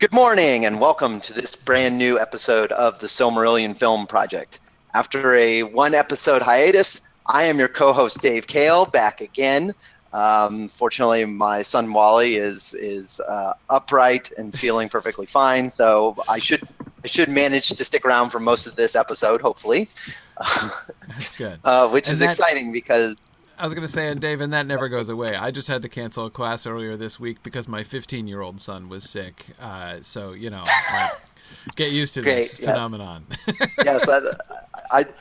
Good morning and welcome to this brand new episode of the SilmFilm project. After a one episode hiatus, I am your co-host Dave Kale, back again. Fortunately, my son Wally is upright and feeling perfectly fine, so I should manage to stick around for most of this episode, hopefully. That's good. Which is exciting because I was going to say, and Dave, and that never goes away. I just had to cancel a class earlier this week because my 15-year-old son was sick. So, get used to this phenomenon. Yes,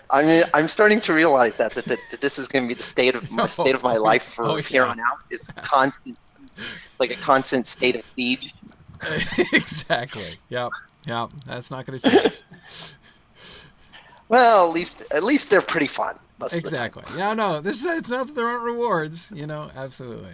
I'm starting to realize that this is going to be the state of my life from here on out. It's a constant state of siege. Exactly. Yep. That's not going to change. Well, at least they're pretty fun. Exactly. Yeah, no, it's not that there aren't rewards, absolutely.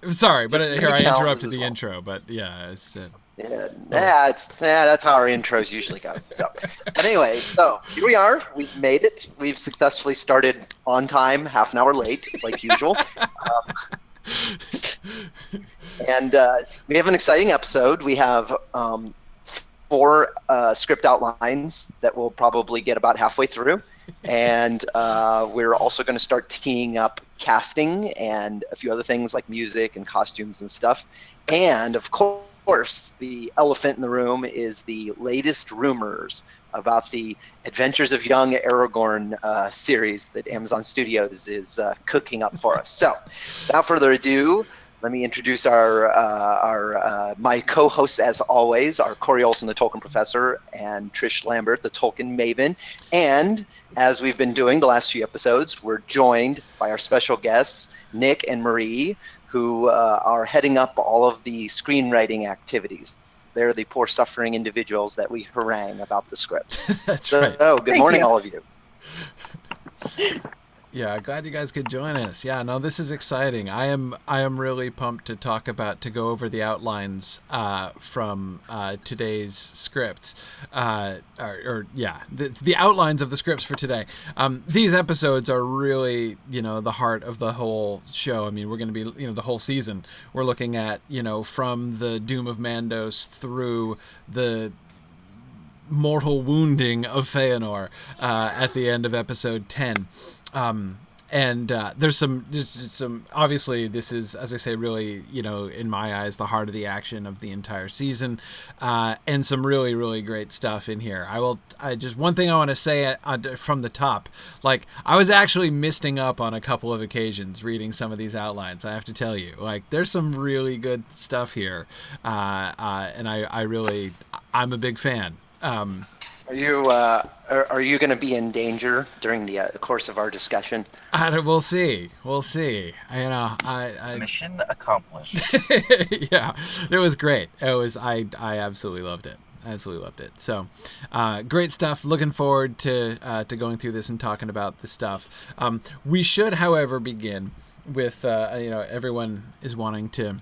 Sorry, but here I interrupted the intro, but yeah, it's that's how our intros usually go. So, but anyway, so here we are. We've made it. We've successfully started on time, half an hour late, like usual. And we have an exciting episode. We have 4 script outlines that we'll probably get about halfway through. And we're also going to start teeing up casting and a few other things like music and costumes and stuff. And of course, the elephant in the room is the latest rumors about the Adventures of Young Aragorn series that Amazon Studios is cooking up for us. So, without further ado, let me introduce my co-hosts, as always, are Corey Olson, the Tolkien Professor, and Trish Lambert, the Tolkien Maven. And as we've been doing the last few episodes, we're joined by our special guests, Nick and Marie, who are heading up all of the screenwriting activities. They're the poor suffering individuals that we harangue about the scripts. That's right. So, good morning, all of you. Yeah, glad you guys could join us. Yeah, no, this is exciting. I am really pumped to go over the outlines from today's scripts, the outlines of the scripts for today. These episodes are really, the heart of the whole show. I mean, we're going to be, the whole season. We're looking at, from the doom of Mandos through the mortal wounding of Feanor at the end of episode 10. There's some obviously this is, as I say, really, in my eyes, the heart of the action of the entire season, and some really, really great stuff in here. One thing I want to say from the top, I was actually misting up on a couple of occasions reading some of these outlines. I have to tell you, there's some really good stuff here, and I'm a big fan. Are you going to be in danger during the course of our discussion? We'll see. Mission accomplished. Yeah, it was great. I absolutely loved it. So, great stuff. Looking forward to going through this and talking about the stuff. We should, however, begin with everyone is wanting to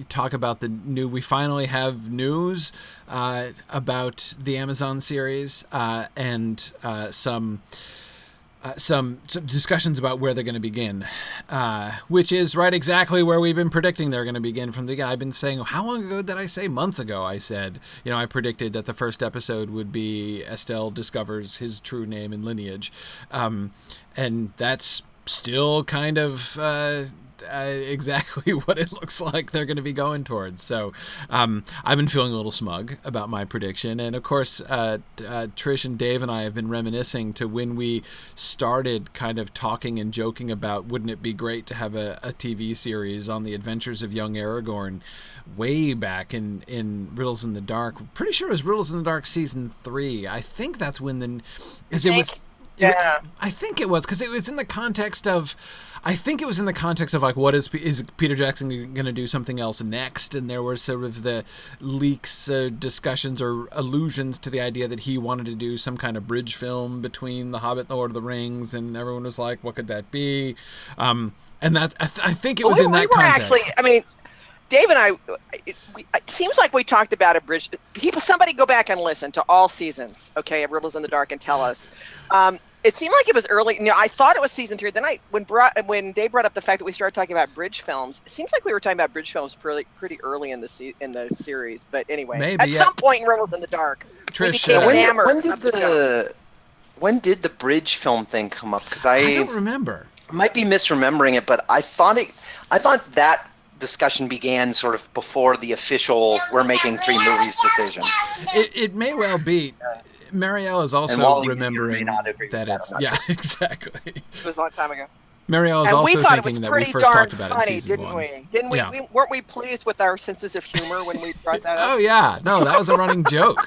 talk about the new. We finally have news about the Amazon series and some discussions about where they're going to begin, which is right exactly where we've been predicting they're going to begin from the beginning. I've been saying, how long ago did I say? Months ago, I said, I predicted that the first episode would be Estelle discovers his true name and lineage, and that's still kind of exactly what it looks like they're going to be going towards. So I've been feeling a little smug about my prediction, and of course Trish and Dave and I have been reminiscing to when we started kind of talking and joking about wouldn't it be great to have a TV series on the adventures of young Aragorn way back in Riddles in the Dark. Pretty sure it was Riddles in the Dark season 3. I think that's when I think it was because it was in the context of what is Peter Jackson going to do something else next, and there were sort of the leaks, discussions or allusions to the idea that he wanted to do some kind of bridge film between The Hobbit and The Lord of the Rings, and everyone was like, what could that be? And that I think it was in that context. Dave and I, it seems like we talked about a bridge. Somebody go back and listen to all seasons, okay, of Riddles in the Dark and tell us. It seemed like it was early. I thought it was season 3. Then when Dave brought up the fact that we started talking about bridge films, it seems like we were talking about bridge films pretty early in the series. But anyway, Maybe, at some point in Rebels in the Dark, we Trish, became enamored when did the bridge film thing come up? Because I don't remember. I might be misremembering it, but I thought that discussion began sort of before the official "we're making 3 movies" decision. It may well be. Marielle is also remembering that it's sure. Exactly. It was a long time ago. Marielle is also thinking that we first talked about it in season 1. Didn't we? Yeah. Weren't we pleased with our senses of humor when we brought that up? Oh yeah, no, that was a running joke.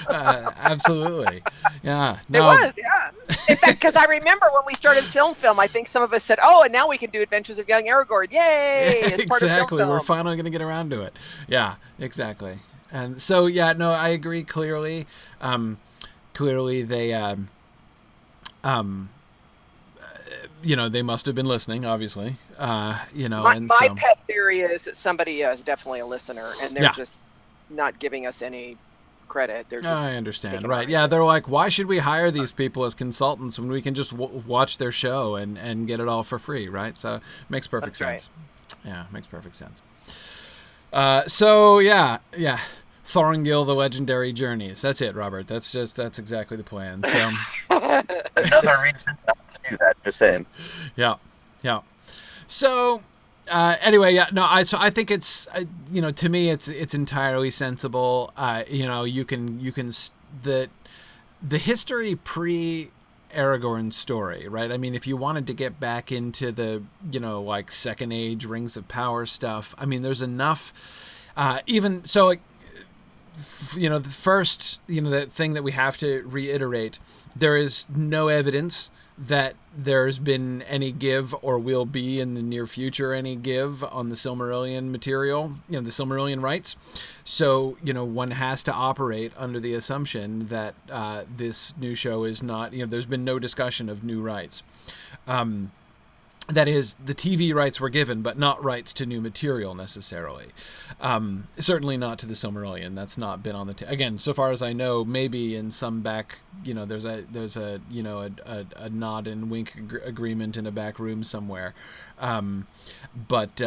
Absolutely, yeah. No. It was, yeah. In fact, because I remember when we started SilmFilm, I think some of us said, "Oh, and now we can do Adventures of Young Aragorn! Yay!" As exactly. Part of SilmFilm. We're finally going to get around to it. Yeah, exactly. And so, yeah, no, I agree clearly. Clearly, they, they must have been listening, obviously. My pet theory is that somebody is definitely a listener, and they're just not giving us any credit. They're just I understand, right? Yeah, they're like, why should we hire these people as consultants when we can just watch their show and get it all for free, right? So it makes perfect sense. Right. Yeah, makes perfect sense. Thorongil, the Legendary Journeys. That's it, Robert. That's exactly the plan. So another reason not to do that. Just saying. Yeah. So anyway, I think it's to me it's entirely sensible. You can the history pre Aragorn story, right? I mean, if you wanted to get back into the like Second Age Rings of Power stuff, I mean, there's enough. Even so, like, the first, the thing that we have to reiterate, there is no evidence that there's been any give or will be in the near future any give on the Silmarillion material, the Silmarillion rights. So, one has to operate under the assumption that this new show is not, there's been no discussion of new rights. That is, the TV rights were given, but not rights to new material necessarily. Certainly not to the Silmarillion. That's not been on the again. So far as I know, maybe in some back, there's a nod and wink agreement in a back room somewhere, but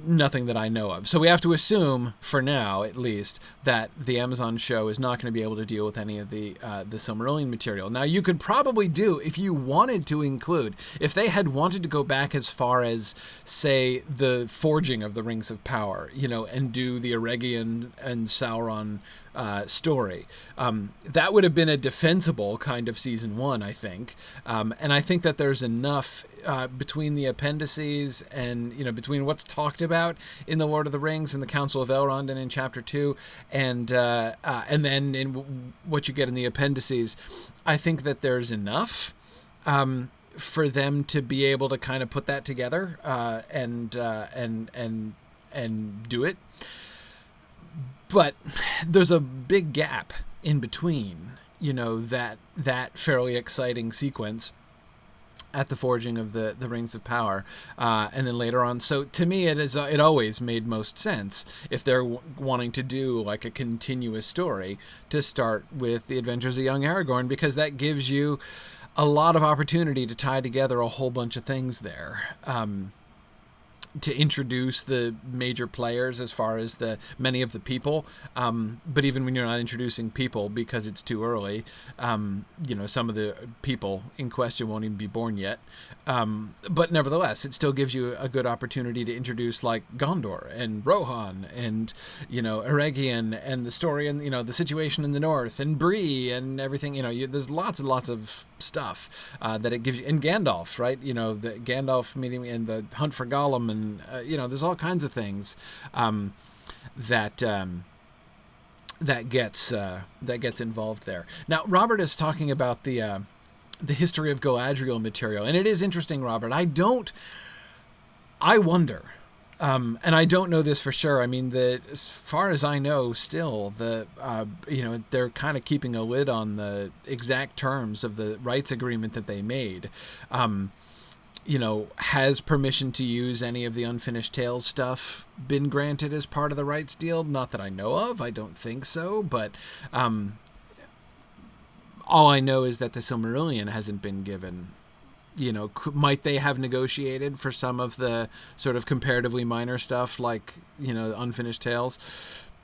nothing that I know of. So we have to assume, for now at least, that the Amazon show is not going to be able to deal with any of the Silmarillion material. Now, you could probably do, if you wanted to include, if they had wanted to go back as far as, say, the forging of the Rings of Power, and do the Eregion and Sauron story, that would have been a defensible kind of season 1, I think. And I think that there's enough between the appendices and, between what's talked about in the Lord of the Rings and the Council of Elrond and in Chapter 2 and then in what you get in the appendices, I think that there's enough for them to be able to kind of put that together and do it. But there's a big gap in between, that fairly exciting sequence at the forging of the Rings of Power, and then later on. So to me, it always made most sense, if they're wanting to do like a continuous story, to start with the Adventures of Young Aragorn, because that gives you a lot of opportunity to tie together a whole bunch of things there. To introduce the major players as far as many of the people, but even when you're not introducing people because it's too early, some of the people in question won't even be born yet. But nevertheless, it still gives you a good opportunity to introduce like Gondor and Rohan and Eregion and the story and the situation in the north and Bree and everything. There's lots and lots of stuff that it gives you, and Gandalf, right? The Gandalf meeting and the hunt for Gollum, and there's all kinds of things that gets involved there. Now, Robert is talking about the history of Galadriel material, and it is interesting, Robert. I wonder, and I don't know this for sure. I mean, as far as I know, still they're kind of keeping a lid on the exact terms of the rights agreement that they made. Has permission to use any of the Unfinished Tales stuff been granted as part of the rights deal? Not that I know of. I don't think so, but All I know is that the Silmarillion hasn't been given. Might they have negotiated for some of the sort of comparatively minor stuff, like, Unfinished Tales?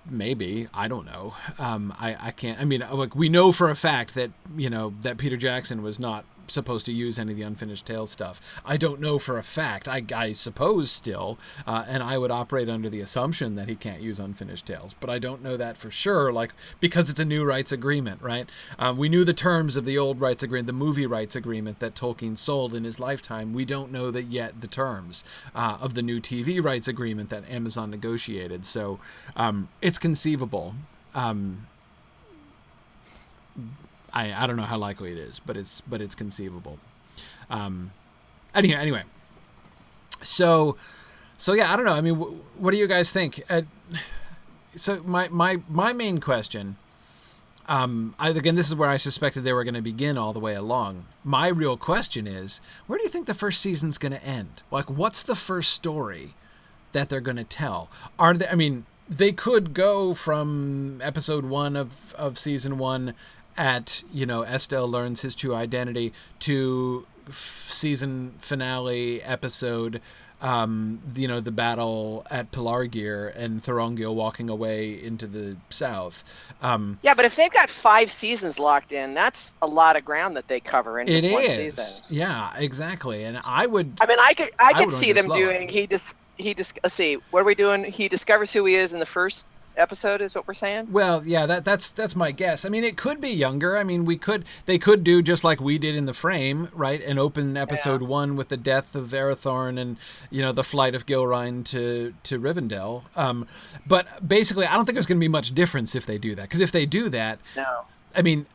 Maybe. I don't know. I can't. I mean, look, we know for a fact that, that Peter Jackson was not supposed to use any of the Unfinished Tales stuff. I don't know for a fact. I suppose still, and I would operate under the assumption that he can't use Unfinished Tales, but I don't know that for sure, like, because it's a new rights agreement, right? We knew the terms of the old rights agreement, the movie rights agreement that Tolkien sold in his lifetime. We don't know that yet the terms of the new TV rights agreement that Amazon negotiated. So it's conceivable. I don't know how likely it is, but it's conceivable. Anyway, so yeah, I don't know. I mean, what do you guys think? So my main question, again, this is where I suspected they were going to begin all the way along. My real question is, where do you think the first season's going to end? Like, what's the first story that they're going to tell? They could go from episode 1 of season 1 at, Estelle learns his true identity to season finale episode, the battle at Pelargir and Thorongil walking away into the south. Yeah, but if they've got 5 seasons locked in, that's a lot of ground that they cover in just one season. Yeah, exactly. And I could see them doing. Let's see, what are we doing? He discovers who he is in the first episode, is what we're saying? Well, yeah, that's my guess. I mean, it could be younger. I mean, they could do just like we did in The Frame, right? And open episode 1 with the death of Arathorn and, the flight of Gilrain to Rivendell. But basically, I don't think there's going to be much difference if they do that. Because if they do that, no. I mean,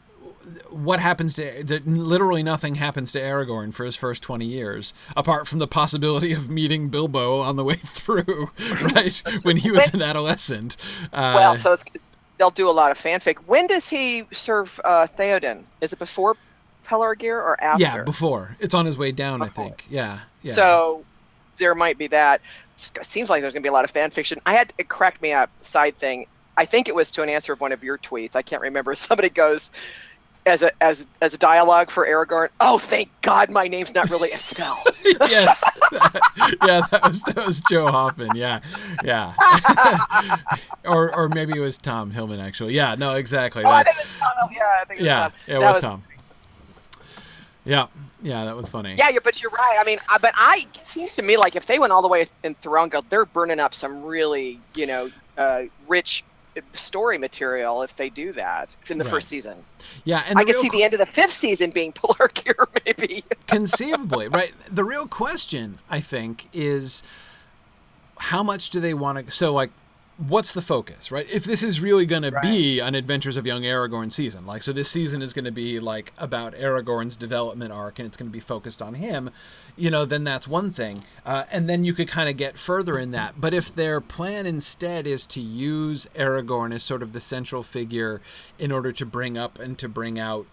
what happens to literally nothing happens to Aragorn for his first 20 years, apart from the possibility of meeting Bilbo on the way through, right? When he was an adolescent. They'll do a lot of fanfic. When does he serve Theoden? Is it before Pelargir or after? Yeah, before. It's on his way down, I think. Yeah. So there might be that. It seems like there's going to be a lot of fan fiction. It cracked me up, side thing. I think it was to an answer of one of your tweets. I can't remember. Somebody goes, as a dialogue for Aragorn, "Oh, thank God my name's not really Estelle." Yes. that was Joe Hoffman. Yeah. or maybe it was Tom Hillman, actually. Yeah, no, exactly. I think it's Tom. Yeah, I think it was Tom. Yeah, it was Tom. Yeah, that was funny. Yeah, but you're right. I mean, it seems to me like if they went all the way in Thorongil, they're burning up some really, rich story material if they do that in the first season. Yeah, and I can see the end of the 5th season being Pelargir, maybe. Conceivably, right? The real question, I think, is how much do they want to... So, like, what's the focus, right? If this is really going to be an Adventures of Young Aragorn season, like, so this season is going to be, like, about Aragorn's development arc, and it's going to be focused on him, then that's one thing. And then you could kind of get further in that. But if their plan instead is to use Aragorn as sort of the central figure in order to bring up and to bring out,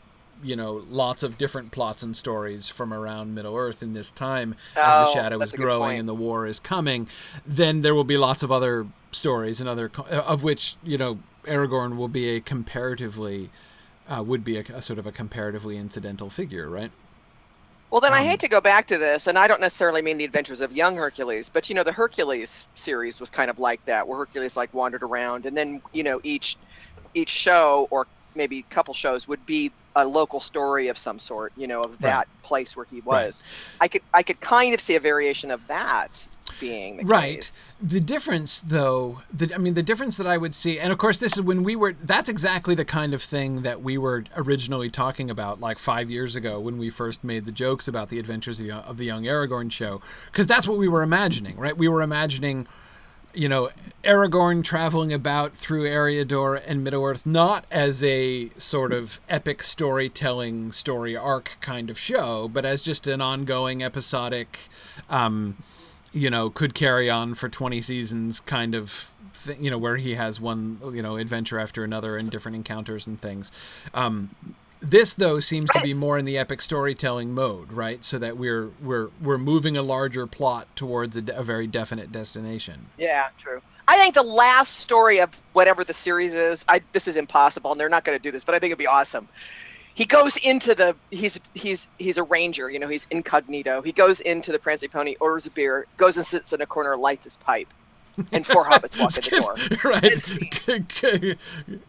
lots of different plots and stories from around Middle-earth in this time as the shadow is growing and the war is coming, then there will be lots of other stories and of which, Aragorn will be a comparatively, would be a sort of a comparatively incidental figure, right? Well, then I hate to go back to this, and I don't necessarily mean the Adventures of Young Hercules, but, the Hercules series was kind of like that, where Hercules, like, wandered around, and then, each show, or maybe a couple shows, would be a local story of some sort, of that place where he was. Right. I could kind of see a variation of that being the case. The difference, though, the difference that I would see, and of course this is that's exactly the kind of thing that we were originally talking about like 5 years ago when we first made the jokes about the Adventures of the Young Aragorn show, because that's what we were imagining, right? We were imagining, Aragorn traveling about through Eriador and Middle-earth, not as a sort of epic storytelling story arc kind of show, but as just an ongoing episodic, could carry on for 20 seasons kind of thing, where he has one, adventure after another and different encounters and things. This, though, seems to be more in the epic storytelling mode, right? So that we're moving a larger plot towards a very definite destination. Yeah, true. I think the last story of whatever the series is, this is impossible, and they're not going to do this, but I think it'd be awesome. he goes into the he's a ranger, you know, he's incognito. He goes into the Prancing Pony, orders a beer, goes and sits in a corner, lights his pipe, and 4 hobbits walk in the door.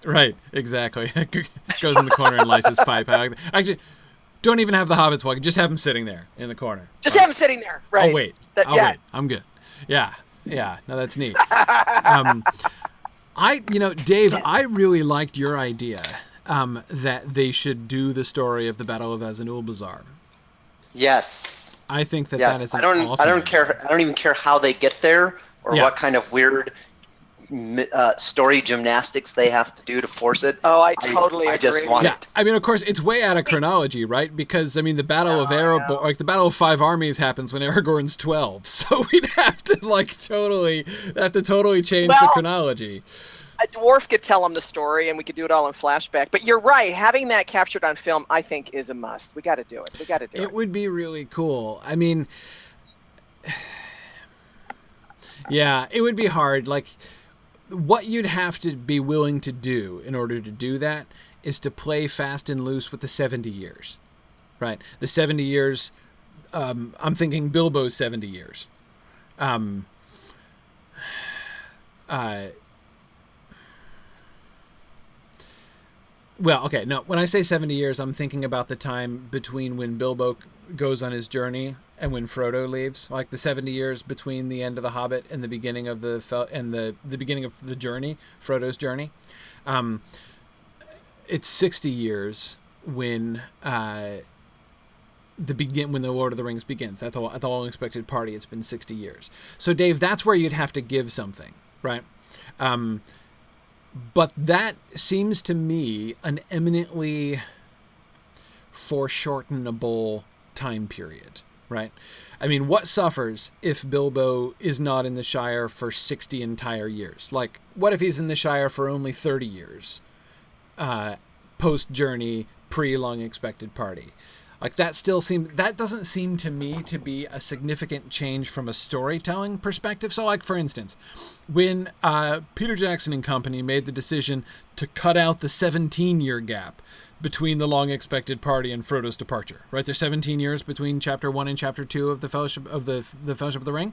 Right, exactly. Goes in the corner and lights his pipe. Actually, don't even have the hobbits walking, just have him sitting there in the corner. Just have him sitting there, right? Oh wait, wait. I'm good. Yeah, no, that's neat. Dave, I really liked your idea that they should do the story of the Battle of Azanulbazar. Yes. I think that yes. that is an awesome I don't care. I don't even care how they get there or what kind of weird story gymnastics they have to do to force it. Oh, I totally agree. I just want it. I mean, of course, it's way out of chronology, right? Because, I mean, the Battle of Aragorn, like the Battle of 5 Armies happens when Aragorn's 12. So we'd have to, totally change the chronology. A dwarf could tell them the story, and we could do it all in flashback. But you're right. Having that captured on film, I think, is a must. We got to do it. It would be really cool. I mean, yeah, it would be hard. Like, what you'd have to be willing to do in order to do that is to play fast and loose with the 70 years, right? The 70 years, I'm thinking Bilbo's 70 years. Well, okay, no, when I say 70 years, I'm thinking about the time between when Bilbo goes on his journey and when Frodo leaves, like the 70 years between the end of The Hobbit and the beginning of the beginning of the journey, Frodo's journey. It's 60 years when when the Lord of the Rings begins. At the Long Expected Party, it's been 60 years. So, Dave, that's where you'd have to give something, right? But that seems to me an eminently foreshortenable time period, right? I mean, what suffers if Bilbo is not in the Shire for 60 entire years? Like, what if he's in the Shire for only 30 years? Post-journey, pre-Long Expected Party. Like, that doesn't seem to me to be a significant change from a storytelling perspective. So, like, for instance, when Peter Jackson and company made the decision to cut out the 17-year gap between the Long Expected Party and Frodo's departure, right? There's 17 years between Chapter 1 and Chapter 2 of the Fellowship of the Fellowship of the Ring.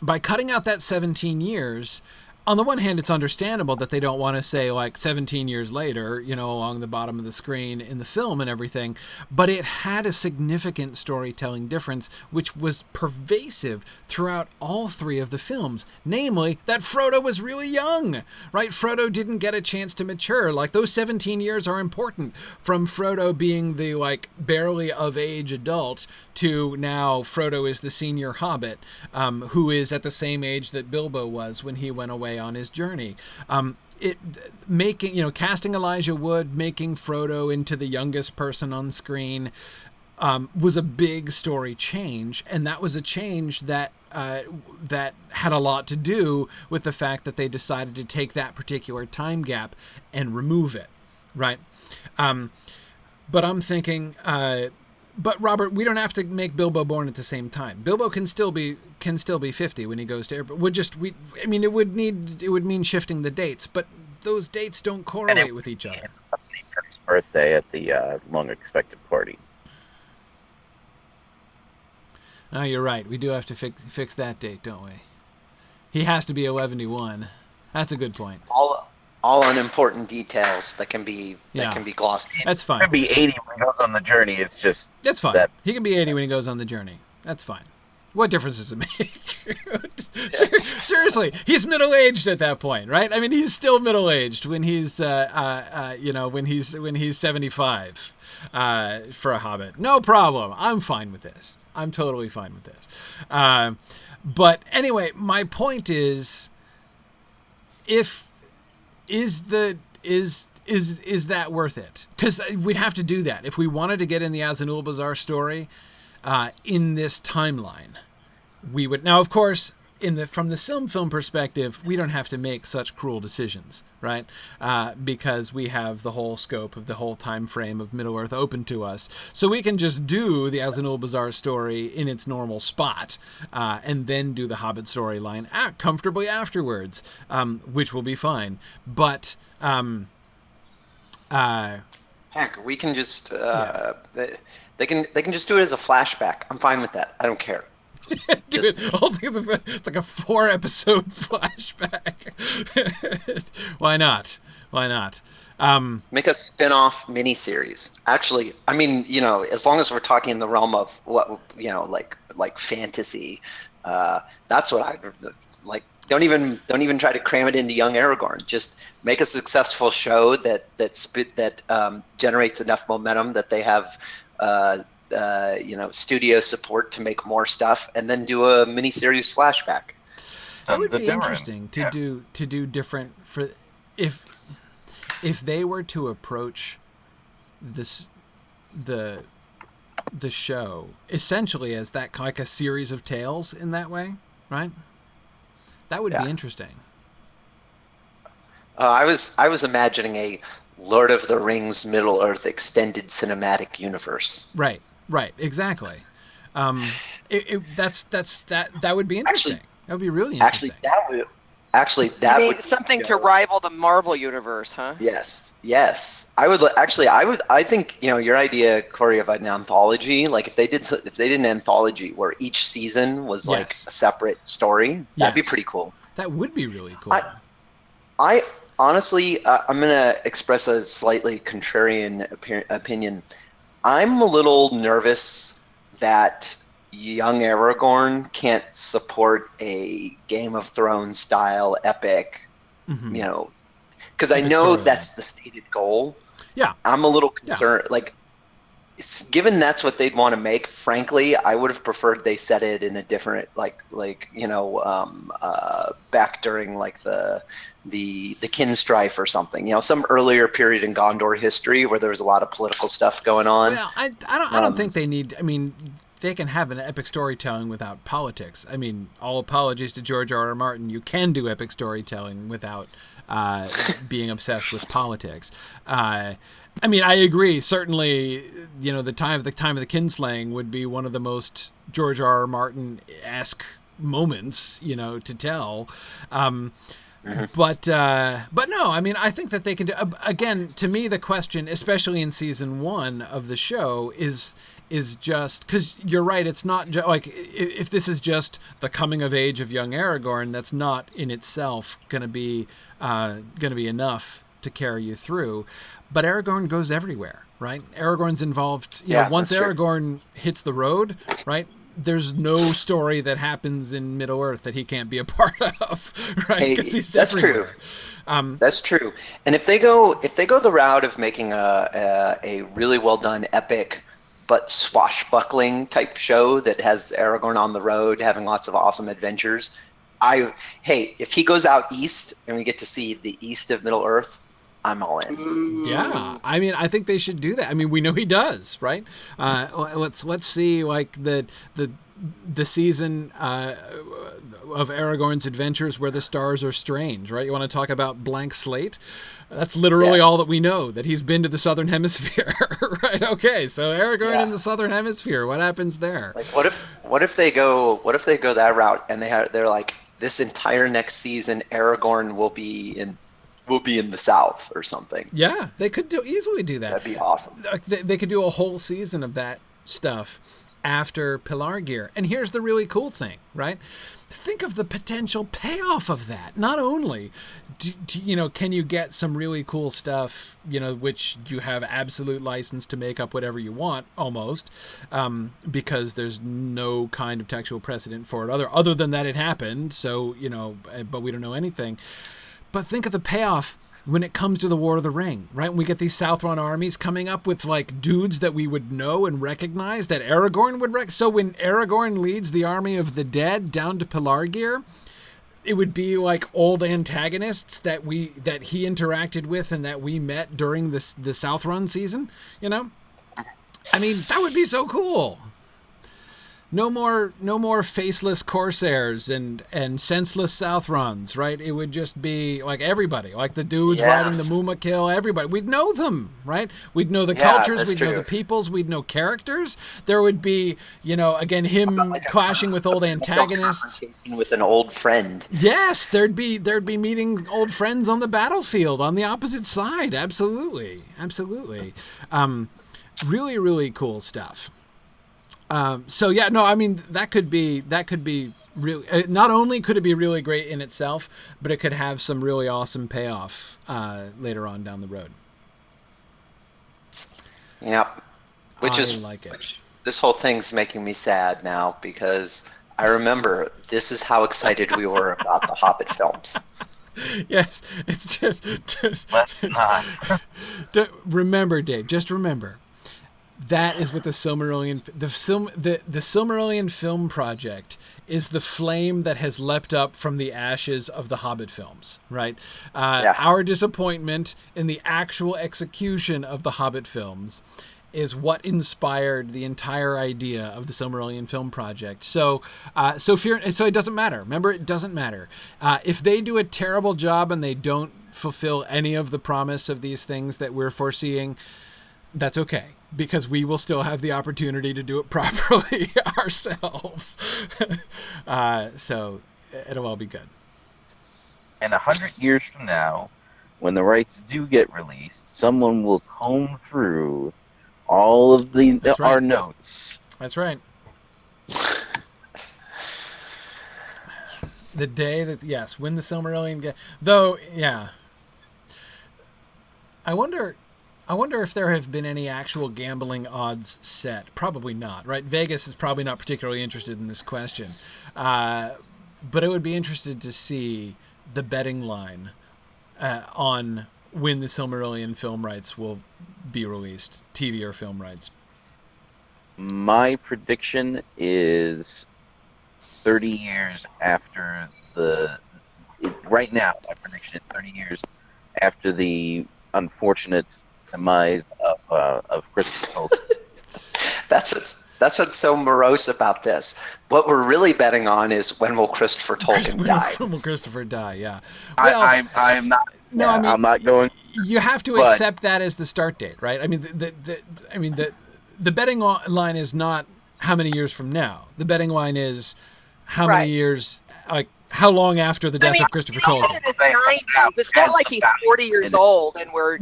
By cutting out that 17 years, on the one hand, it's understandable that they don't want to say, like, 17 years later, you know, along the bottom of the screen in the film and everything, but it had a significant storytelling difference, which was pervasive throughout all 3 of the films, namely that Frodo was really young, right? Frodo didn't get a chance to mature. Like, those 17 years are important, from Frodo being the, like, barely of age adult to now Frodo is the senior hobbit, who is at the same age that Bilbo was when he went away on his journey. Casting Elijah Wood, making Frodo into the youngest person on screen, was a big story change, and that was a change that had a lot to do with the fact that they decided to take that particular time gap and remove it, right? But I'm thinking, but Robert, we don't have to make Bilbo born at the same time. Bilbo can still be 50 when he goes to Erebor. It would mean shifting the dates, but those dates don't correlate with each other. His birthday at the Long Expected Party. Oh, you're right. We do have to fix that date, don't we? He has to be 11-1. That's a good point. All unimportant details that can be glossed. That's fine. He can be 80 when he goes on the journey. It's just that's fine. He can be 80 when he goes on the journey. That's fine. What difference does it make? Seriously, he's middle-aged at that point, right? I mean, he's still middle-aged when he's when he's 75 for a Hobbit. No problem. I'm fine with this. I'm totally fine with this. But anyway, my point is, is that worth it? Because we'd have to do that if we wanted to get in the Azanulbazar story in this timeline. We would now, of course, from the SilmFilm perspective, we don't have to make such cruel decisions, right? Because we have the whole scope of the whole time frame of Middle Earth open to us, so we can just do the Azanulbazar story in its normal spot, and then do the Hobbit storyline comfortably afterwards, which will be fine. But Heck, we can just they can just do it as a flashback. I'm fine with that. I don't care. Dude, the whole thing's it's like a 4-episode flashback. Why not? Why not? Make a spin-off miniseries. Actually, I mean, as long as we're talking in the realm of what like fantasy, that's what I like. Don't even try to cram it into young Aragorn. Just make a successful show that generates enough momentum that they have studio support to make more stuff, and then do a miniseries flashback. That would be interesting to do different for if they were to approach the show essentially as that like a series of tales in that way, right? That would be interesting. I was imagining a Lord of the Rings Middle Earth extended cinematic universe. Right, exactly. That would be interesting. That would be really interesting. That would something to rival the Marvel universe, huh? Yes. I think your idea, Corey, of an anthology. Like if they did an anthology where each season was like a separate story, that'd be pretty cool. That would be really cool. I honestly, I'm gonna express a slightly contrarian opinion. I'm a little nervous that young Aragorn can't support a Game of Thrones style epic, because I know that's the stated goal. Yeah, I'm a little concerned. Like, given that's what they'd want to make, frankly, I would have preferred they set it in a different, back during like the Kinstrife or something. Some earlier period in Gondor history where there was a lot of political stuff going on. Well, I don't think they need. I mean, they can have an epic storytelling without politics. I mean, all apologies to George R.R. Martin. You can do epic storytelling without being obsessed with politics. I mean, I agree. Certainly, the time of the kinslaying would be one of the most George R.R. Martin-esque moments, to tell. But no, I mean, I think that they can do. Again, to me, the question, especially in season 1 of the show, is just because you're right. It's not like if this is just the coming of age of young Aragorn, that's not in itself going to be enough to carry you through. But Aragorn goes everywhere, right? Aragorn's involved. Once Aragorn hits the road, right? There's no story that happens in Middle Earth that he can't be a part of, right? Because he's everywhere. True. That's true. And if they go the route of making a really well done epic but swashbuckling type show that has Aragorn on the road having lots of awesome adventures, if he goes out east and we get to see the east of Middle Earth, I'm all in. Yeah, I mean, I think they should do that. I mean, we know he does, right? Let's see, like the season of Aragorn's adventures where the stars are strange, right? You want to talk about blank slate? That's literally all that we know, that he's been to the Southern Hemisphere, right? Okay, so Aragorn in the Southern Hemisphere, what happens there? Like, what if they go that route and they're like, this entire next season Aragorn will be in the South or something. Yeah, they could easily do that. That'd be awesome. They could do a whole season of that stuff after Pelargir. And here's the really cool thing, right? Think of the potential payoff of that. Not only can you get some really cool stuff, which you have absolute license to make up whatever you want almost, because there's no kind of textual precedent for it other than that it happened. So, but we don't know anything. But think of the payoff when it comes to the War of the Ring, right? When we get these Southron armies coming up with like dudes that we would know and recognize, that Aragorn would so when Aragorn leads the army of the dead down to Pelargir, it would be like old antagonists that he interacted with and that we met during the Southron season, I mean, that would be so cool. no more faceless corsairs and senseless Southrons, right? It would just be like everybody, like the dudes riding the Mumakil, everybody. We'd know them, right? We'd know the cultures, we'd know the peoples, we'd know characters. There would be, again, him clashing with old antagonists. With an old friend. Yes, there'd be meeting old friends on the battlefield on the opposite side. Absolutely. Really, really cool stuff. That could be really, not only could it be really great in itself, but it could have some really awesome payoff later on down the road. Yep. Which this whole thing's making me sad now, because I remember this is how excited we were about the Hobbit films. Yes, it's just Let's not. remember, Dave. Just remember. That is what the Silmarillion, the Silmarillion film project is the flame that has leapt up from the ashes of the Hobbit films, right? Our disappointment in the actual execution of the Hobbit films is what inspired the entire idea of the Silmarillion film project. So it doesn't matter. Remember, it doesn't matter. If they do a terrible job and they don't fulfill any of the promise of these things that we're foreseeing, that's okay, because we will still have the opportunity to do it properly ourselves. So it'll all be good. And 100 years from now, when the rights do get released, someone will comb through all of our notes. That's right. The day that, when the Silmarillion I wonder if there have been any actual gambling odds set. Probably not, right? Vegas is probably not particularly interested in this question. But I would be interested to see the betting line on when the Silmarillion film rights will be released, TV or film rights. My prediction is 30 years after right now, my prediction is 30 years after the unfortunate demise of Christopher Tolkien. That's what's so morose about this. What we're really betting on is, when will Christopher Tolkien die? When will Christopher die? Yeah. Well, I'm not. No, I mean, I'm not going. You have to accept that as the start date, right? I mean, the betting line is not how many years from now. The betting line is how many years, like how long after the death of Christopher Tolkien. It's not like he's 40 years old and we're right.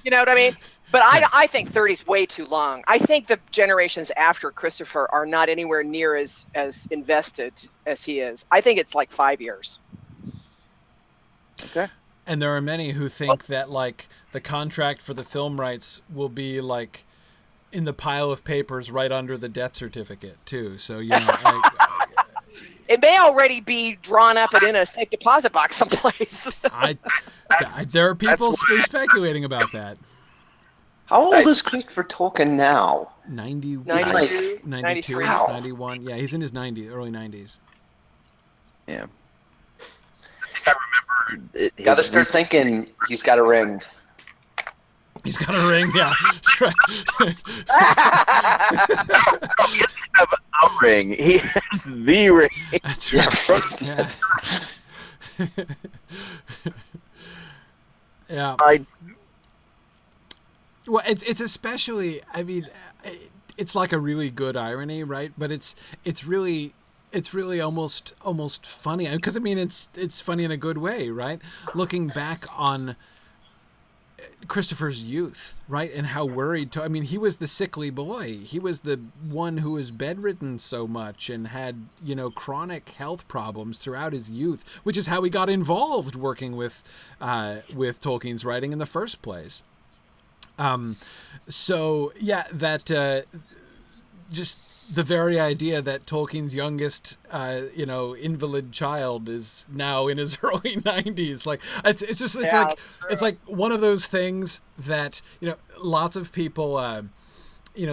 You know what I mean? But I think 30 is way too long. I think the generations after Christopher are not anywhere near as invested as he is. I think it's like 5 years. Okay. And there are many who think that, like, the contract for the film rights will be, like, in the pile of papers right under the death certificate, too. So, it may already be drawn up and in a safe deposit box someplace. There are people speculating about that. How old is Christopher Tolkien now? 92, 93. 91. Yeah, he's in his early 90s. Yeah. I remember. Gotta start thinking he's got a ring. He's got a ring, yeah. That's right. He doesn't have a ring. He has the ring. That's right. Yeah. Well, it's especially, I mean, it's like a really good irony, right? But it's really almost funny, because I mean it's funny in a good way, right? Looking back on Christopher's youth, right, and how worried. I mean, he was the sickly boy. He was the one who was bedridden so much and had chronic health problems throughout his youth, which is how he got involved working with Tolkien's writing in the first place. So yeah, that just the very idea that Tolkien's youngest, invalid child is now in his early 90s, like it's like one of those things that lots of people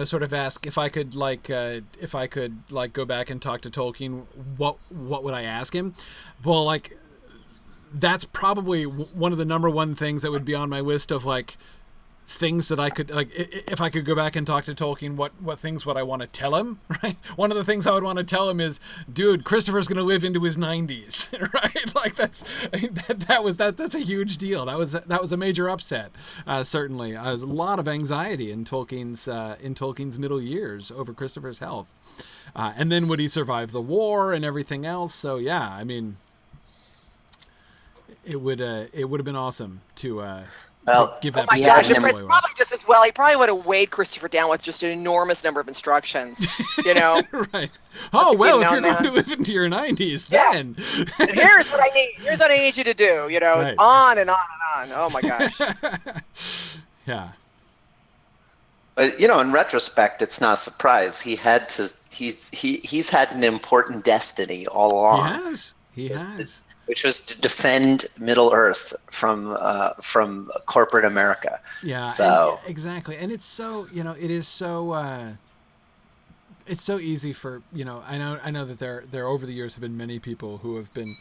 sort of ask, if I could go back and talk to Tolkien, what would I ask him? Well, like, that's probably one of the number one things that would be on my list of, like, things that I could, like, if I could go back and talk to Tolkien, what things would I want to tell him, right? One of the things I would want to tell him is, dude, Christopher's going to live into his 90s, right? Like, that's a huge deal. That was a major upset, certainly. There's a lot of anxiety in Tolkien's middle years over Christopher's health. And then would he survive the war and everything else? So yeah, I mean, it would have been awesome to give that. Oh my gosh! Probably just as well. He probably would have weighed Christopher down with just an enormous number of instructions. You know. Right. Oh well, if you're going to live into your 90s, then. And here's what I need. Here's what I need you to do. You know, right. It's on and on and on. Oh my gosh. Yeah. But in retrospect, it's not a surprise. He had to. He's had an important destiny all along. He has. Which was to defend Middle Earth from corporate America. Yeah. So exactly, and it's so it is so. It's so easy for I know that there over the years have been many people who have been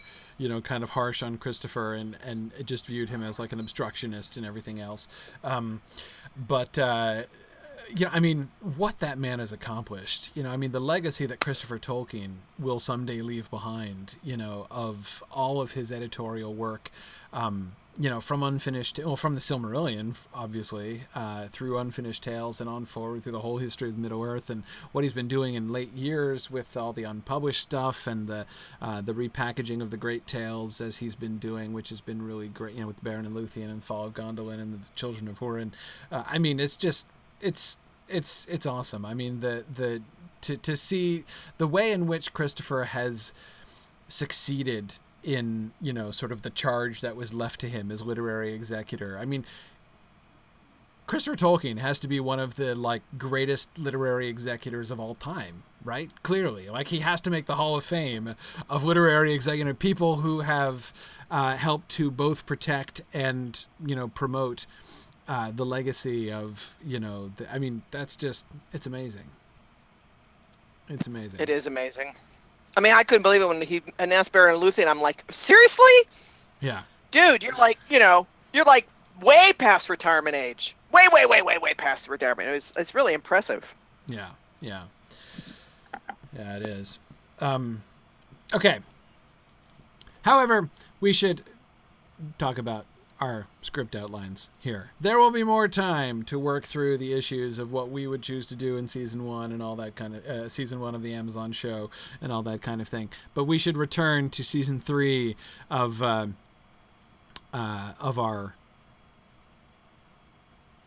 kind of harsh on Christopher and just viewed him as like an obstructionist and everything else, but. I mean, what that man has accomplished, I mean, the legacy that Christopher Tolkien will someday leave behind, of all of his editorial work, from from the Silmarillion, obviously, through Unfinished Tales and on forward through the whole history of Middle-earth, and what he's been doing in late years with all the unpublished stuff and the repackaging of the Great Tales as he's been doing, which has been really great, with Beren and Luthien and Fall of Gondolin and the Children of Húrin. I mean, it's just... It's awesome. I mean, to see the way in which Christopher has succeeded in, sort of the charge that was left to him as literary executor. I mean, Christopher Tolkien has to be one of the greatest literary executors of all time, right? Clearly, he has to make the Hall of Fame of literary executor people who have helped to both protect and promote the legacy of, I mean, that's just, it's amazing. It's amazing. It is amazing. I mean, I couldn't believe it when he announced Beren and Luthien. I'm like, seriously? Yeah. Dude, you're way past retirement age. Way past retirement. It's really impressive. Yeah. Yeah. Yeah, it is. Okay. However, we should talk about our script outlines here. There will be more time to work through the issues of what we would choose to do in season 1 and all that kind of season 1 of the Amazon show and all that kind of thing. But we should return to season 3 of our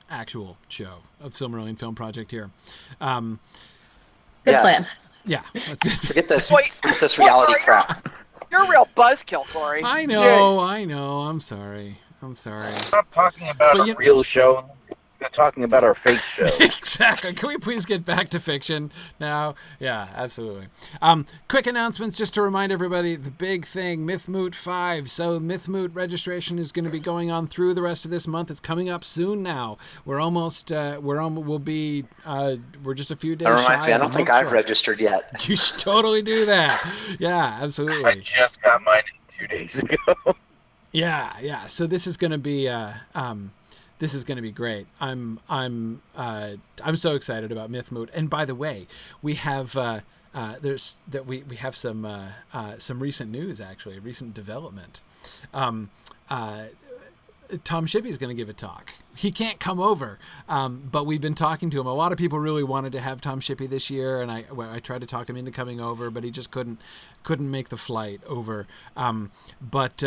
actual show of Silmarillion Film Project here. Good plan. Yeah. Forget this reality crap. You're a real buzzkill, Corey. I know. I'm sorry. Stop talking about a real show. We're talking about our fake show. Exactly. Can we please get back to fiction now? Yeah, absolutely. Quick announcements just to remind everybody, the big thing, Mythmoot 5. So Mythmoot registration is going to be going on through the rest of this month. It's coming up soon now. We're just a few days shy. I don't think I've registered yet. You should totally do that. Yeah, absolutely. I just got mine 2 days ago. Yeah. So this is going to be great. I'm so excited about Mythmoot. And by the way, we have we have some recent news, actually, recent development. Tom Shippey is going to give a talk. He can't come over, but we've been talking to him. A lot of people really wanted to have Tom Shippey this year, and I tried to talk him into coming over, but he just couldn't make the flight over. But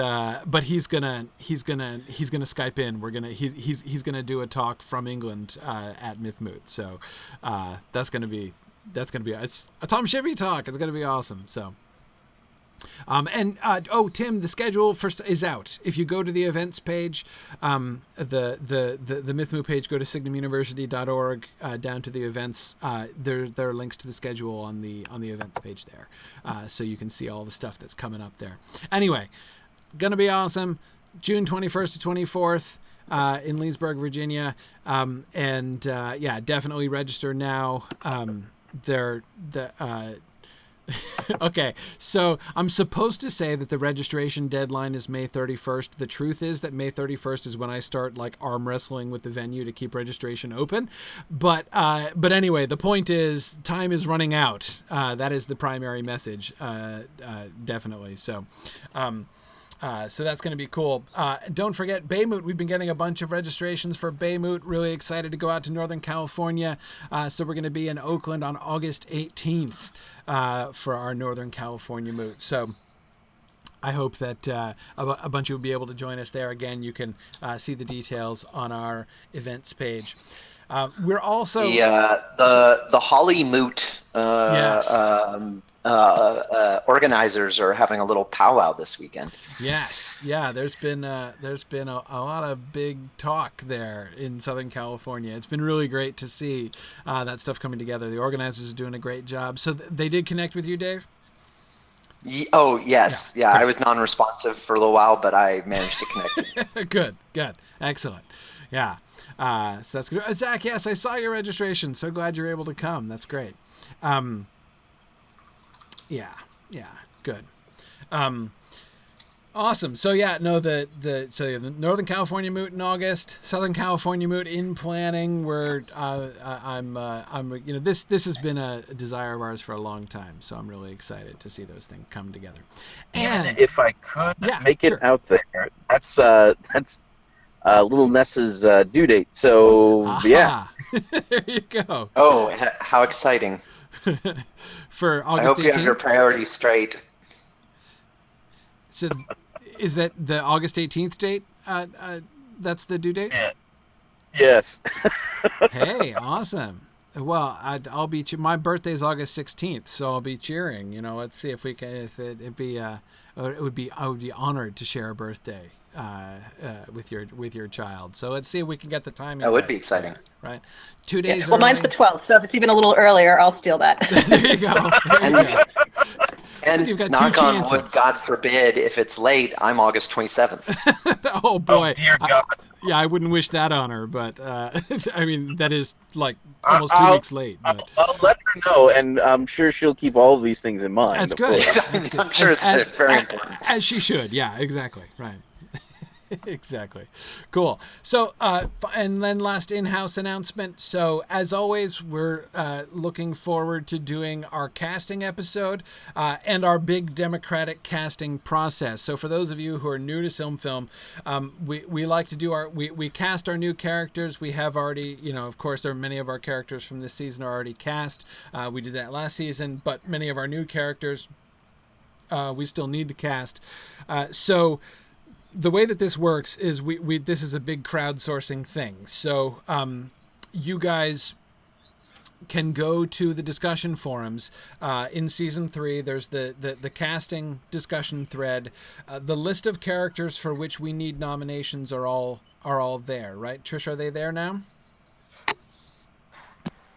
he's gonna Skype in. He's gonna do a talk from England at Mythmoot. So that's gonna be it's a Tom Shippey talk. It's gonna be awesome. So. Tim, the schedule is out. If you go to the events page, the Mythmoot page, go to signumuniversity.org, down to the events. There are links to the schedule on the events page there, so you can see all the stuff that's coming up there. Anyway, gonna be awesome. June 21st to 24th. In Leesburg, Virginia, definitely register now. Okay, so I'm supposed to say that the registration deadline is May 31st. The truth is that May 31st is when I start like arm wrestling with the venue to keep registration open. But anyway, the point is time is running out. That is the primary message, definitely. So. So that's going to be cool. Don't forget Baymoot. We've been getting a bunch of registrations for Baymoot. Really excited to go out to Northern California. So we're going to be in Oakland on August 18th for our Northern California moot. So I hope that a bunch of you will be able to join us there. Again, you can see the details on our events page. We're also the Holly Moot yes. Organizers are having a little powwow this weekend. Yes, yeah. There's been a lot of big talk there in Southern California. It's been really great to see that stuff coming together. The organizers are doing a great job. So they did connect with you, Dave? Oh yes, yeah. I was non-responsive for a little while, but I managed to connect. Good, excellent. Yeah. So that's good. Zach, yes, I saw your registration. So glad you're able to come. That's great. Yeah, good. Awesome. So yeah, no, the Northern California moot in August, Southern California moot in planning. We're this has been a desire of ours for a long time, so I'm really excited to see those things come together. And if I could make it out there, that's little Ness's due date. So yeah, there you go. Oh, how exciting! For August 18th? I hope you have your priorities straight. So is that the August 18th date? That's the due date? Yeah. Yes. Hey, awesome. Well, I'll be my birthday's August 16th, so I'll be cheering. Let's see if we can. If it'd be, I would be honored to share a birthday with your child. So let's see if we can get the timing. That would be exciting, right? 2 days. Well, mine's the 12th, so if it's even a little earlier, I'll steal that. There you go. And so knock on wood, God forbid, if it's late, I'm August 27th. Oh boy. Oh, dear God. Yeah, I wouldn't wish that on her, but I mean that is like almost 2 weeks late. But. I'll let her know, and I'm sure she'll keep all of these things in mind. That's good. That's good. I'm sure it's very important. As she should. Yeah, exactly. Right. Exactly. Cool. So, and then last in-house announcement. So, as always, we're looking forward to doing our casting episode and our big democratic casting process. So, for those of you who are new to SilmFilm, we like to do we cast our new characters. We have already, of course, there are many of our characters from this season are already cast. We did that last season, but many of our new characters we still need to cast. So, the way that this works is we this is a big crowdsourcing thing. So you guys can go to the discussion forums in season 3. There's the casting discussion thread. The list of characters for which we need nominations are all there, right? Trish, are they there now?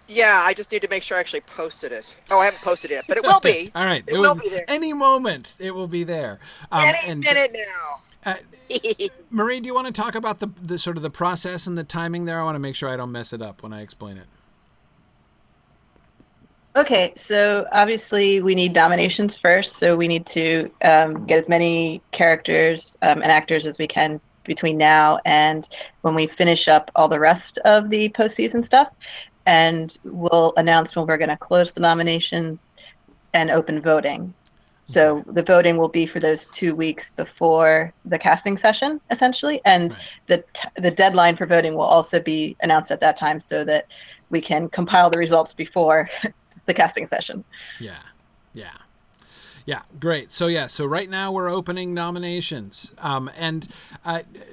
Yeah, I just need to make sure I actually posted it. Oh, I haven't posted it, but it will be. All right, it will be there. Any moment, it will be there. Any minute now. Marie, do you want to talk about the sort of the process and the timing there? I want to make sure I don't mess it up when I explain it. Okay, so obviously we need nominations first, so we need to get as many characters and actors as we can between now and when we finish up all the rest of the postseason stuff, and we'll announce when we're going to close the nominations and open voting. So the voting will be for those 2 weeks before the casting session, essentially, and the deadline for voting will also be announced at that time so that we can compile the results before the casting session. Yeah, great. So right now we're opening nominations. And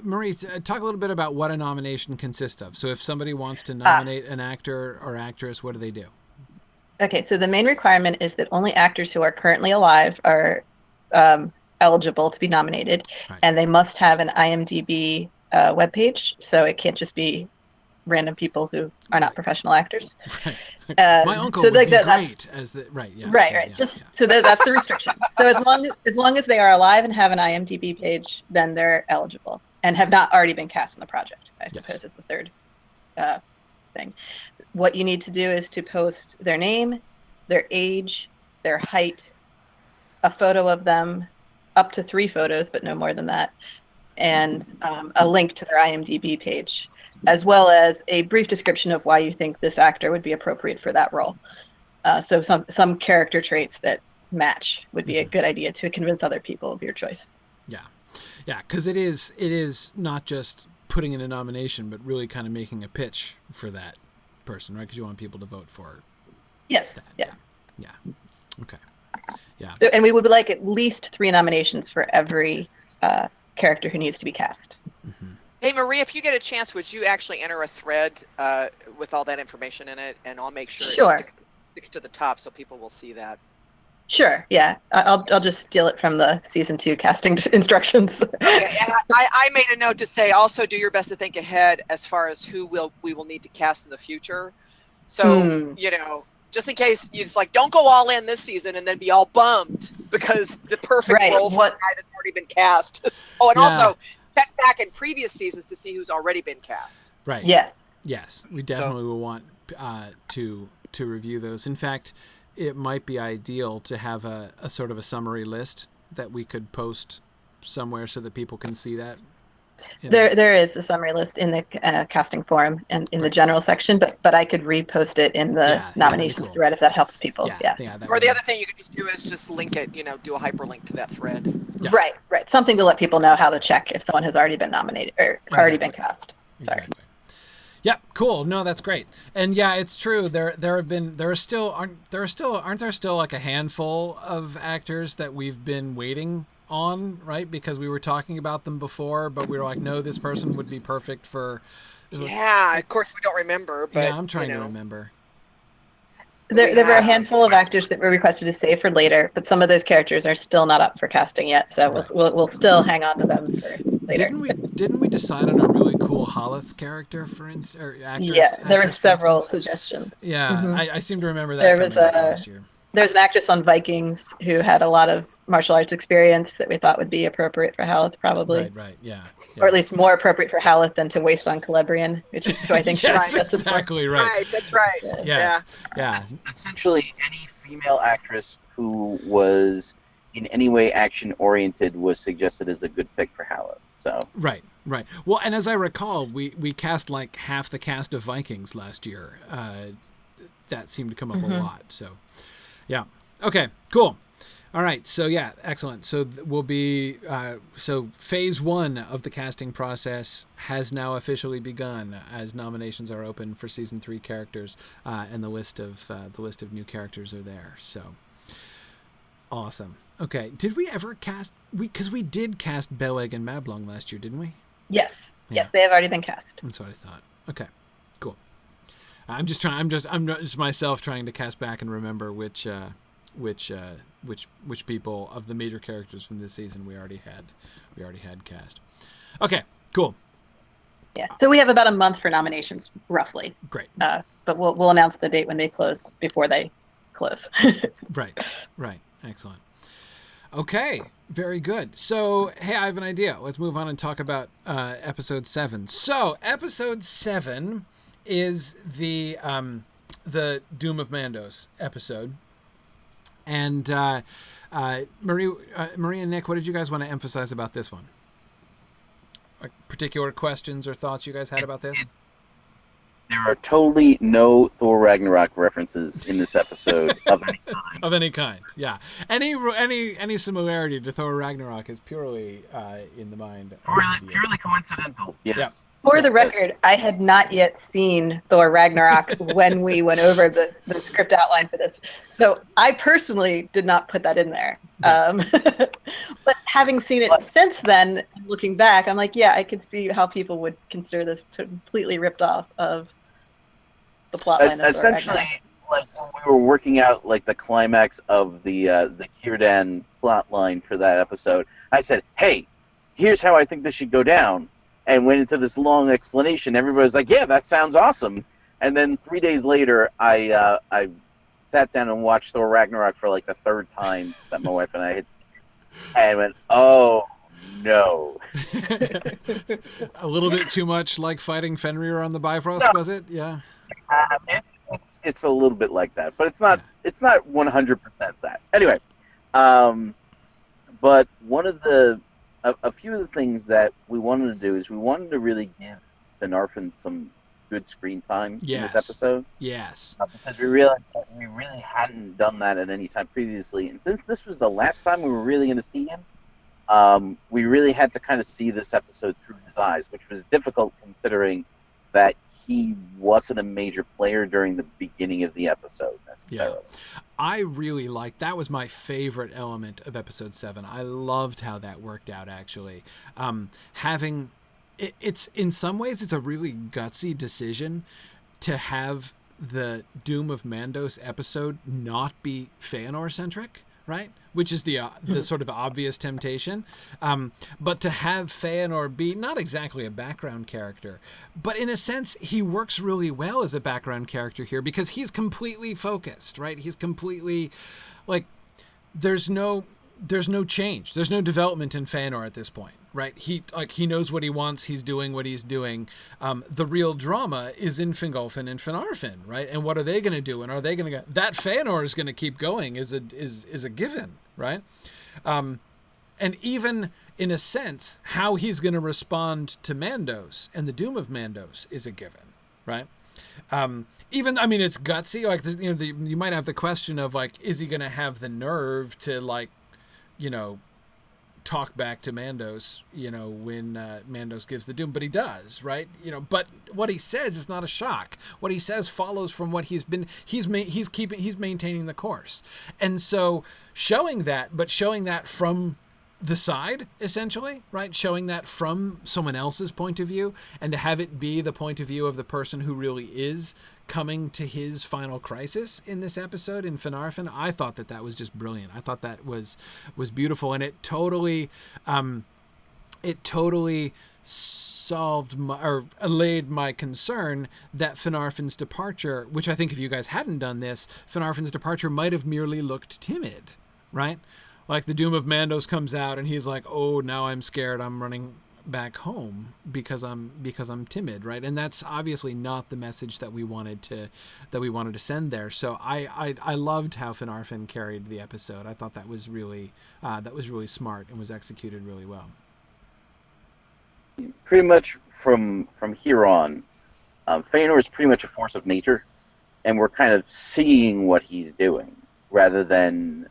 Marie, talk a little bit about what a nomination consists of. So if somebody wants to nominate an actor or actress, what do they do? Okay, so the main requirement is that only actors who are currently alive are eligible to be nominated, and they must have an IMDb webpage, so it can't just be random people who are not professional actors. My uncle would be great as the right. So that's the restriction. So as long as they are alive and have an IMDb page, then they're eligible and have not already been cast in the project, I suppose is the third thing. What you need to do is to post their name, their age, their height, a photo of them, up to 3 photos, but no more than that, and a link to their IMDb page, as well as a brief description of why you think this actor would be appropriate for that role. So some character traits that match would be a good idea to convince other people of your choice. Yeah, because it is not just putting in a nomination, but really kind of making a pitch for that person, right? Because you want people to vote for. Yes. That. Yes. Yeah. Okay. Yeah. So, and we would like at least 3 nominations for every character who needs to be cast. Mm-hmm. Hey, Marie, if you get a chance, would you actually enter a thread with all that information in it, and I'll make sure it sticks to the top so people will see that. Sure. Yeah, I'll just steal it from the season 2 casting instructions. Okay, and I made a note to say also do your best to think ahead as far as who we will need to cast in the future. So just in case it's like, don't go all in this season and then be all bummed because the perfect role for a guy that's already been cast. Oh, and also check back in previous seasons to see who's already been cast. Right. Yes. We definitely will want to review those. In fact, it might be ideal to have a sort of a summary list that we could post somewhere so that people can see that. There is a summary list in the casting forum and in the general section, but I could repost it in the nominations thread if that helps people. Or the other thing you could just do is just link it, do a hyperlink to that thread. Yeah. Right. Something to let people know how to check if someone has already been nominated or already been cast. Sorry. Exactly. Yeah, cool. No, that's great. And yeah, it's true. Aren't there still like a handful of actors that we've been waiting on, right? Because we were talking about them before, but we were like, no, this person would be perfect for. Yeah, of course we don't remember, but yeah, I'm trying to remember. There were a handful of actors that were requested to save for later, but some of those characters are still not up for casting yet, so we'll still hang on to them for later. Didn't we decide on a really cool Holith character, for instance, or actors? Yeah, there were several suggestions. Yeah, I seem to remember that. Last year. There's an actress on Vikings who had a lot of martial arts experience that we thought would be appropriate for Haleth, probably. Right, yeah. Or at least more appropriate for Haleth than to waste on Celebrian, which is who I think yes, should exactly right. Right, that's right. Yeah. Essentially, any female actress who was in any way action-oriented was suggested as a good pick for Haleth. So Right. Well, and as I recall, we cast like half the cast of Vikings last year. That seemed to come up a lot. So, yeah. Okay, cool. All right, so yeah, excellent. So we'll be so phase 1 of the casting process has now officially begun as nominations are open for season 3 characters, and the list of new characters are there. So awesome. Okay, did we ever cast? Because we did cast Beleg and Mablung last year, didn't we? Yes, they have already been cast. That's what I thought. Okay, cool. I'm just myself trying to cast back and remember which people of the major characters from this season we already had cast. Okay, cool. Yeah, so we have about a month for nominations, roughly. Great. But we'll announce the date when they close before they close. Right. Excellent. Okay, very good. So, hey, I have an idea. Let's move on and talk about episode 7. So, episode 7 is the Doom of Mandos episode. And Marie and Nick, what did you guys want to emphasize about this one? Like particular questions or thoughts you guys had about this? There are totally no Thor Ragnarok references in this episode of any kind. Of any kind, yeah. Any similarity to Thor Ragnarok is purely in the mind. Purely coincidental. Yes. Yep. For the record, I had not yet seen Thor Ragnarok when we went over the script outline for this. So I personally did not put that in there. But having seen it since then, looking back, I'm like, yeah, I could see how people would consider this completely ripped off of the plotline of essentially, Thor Ragnarok. like when we were working out like the climax of the Círdan plotline for that episode, I said, hey, here's how I think this should go down. And went into this long explanation. Everybody's like, yeah, that sounds awesome. And then 3 days later, I sat down and watched Thor Ragnarok for like the 3rd time that my wife and I had seen it. And went, oh, no. A little bit too much like fighting Fenrir on the Bifrost, was it? Yeah. it's a little bit like that, but it's not Yeah. it's not 100% that. Anyway, um, but one of a few of the things that we wanted to do is we wanted to really give Finarfin some good screen time in this Yes. episode. Yes. Because we realized that we really hadn't done that at any time previously, and since this was the last time we were really going to see him, we really had to kind of see this episode through his eyes, which was difficult considering that he wasn't a major player during the beginning of the episode necessarily. I really liked that. Was my favorite element of episode 7. I loved how that worked out, actually. Having it's in some ways it's a really gutsy decision to have the Doom of Mandos episode not be Feanor centric, right? Which is the sort of obvious temptation. But to have Feanor be not exactly a background character, but in a sense, he works really well as a background character here because he's completely focused, right? He's completely, like, there's no change. There's no development in Feanor at this point, right? He knows what he wants. He's doing what he's doing. The real drama is in Fingolfin and Finarfin, right? And what are they going to do? And are they going to go? That Feanor is going to keep going is a given, right? And even in a sense, how he's going to respond to Mandos and the Doom of Mandos is a given, right? Even, I mean, it's gutsy. Like, you know, you might have the question of, like, is he going to have the nerve to, like, you know, talk back to Mandos, you know, when Mandos gives the Doom, but he does, right? You know, but what he says is not a shock. What he says follows from what he's maintaining the course. And so showing that from the side, essentially, right? Showing that from someone else's point of view, and to have it be the point of view of the person who really is coming to his final crisis in this episode in Finarfin, I thought that was just brilliant. I thought that was beautiful, and it totally solved allayed my concern that Finarfin's departure, which I think if you guys hadn't done this, Finarfin's departure might have merely looked timid, right? Like the Doom of Mandos comes out and he's like, "Oh, now I'm scared. I'm running back home because I'm timid," right? And that's obviously not the message that we wanted to send there. So I loved how Finarfin carried the episode. I thought that was really smart and was executed really well. Pretty much from here on, Feanor is pretty much a force of nature, and we're kind of seeing what he's doing rather than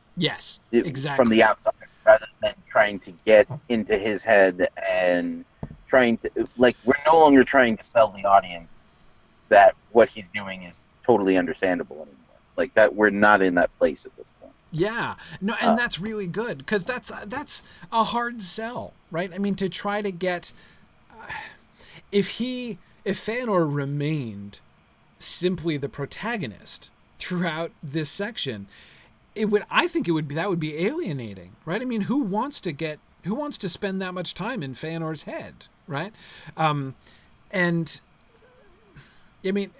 exactly from the outside, rather than trying to get into his head and trying to, like, we're no longer trying to sell the audience that what he's doing is totally understandable anymore. Like, that we're not in that place at this point. Yeah, no, and that's really good because that's a hard sell, right? I mean, to try to get if Feanor remained simply the protagonist throughout this section, that would be alienating, right? I mean, who wants to spend that much time in Feanor's head, right? And I mean,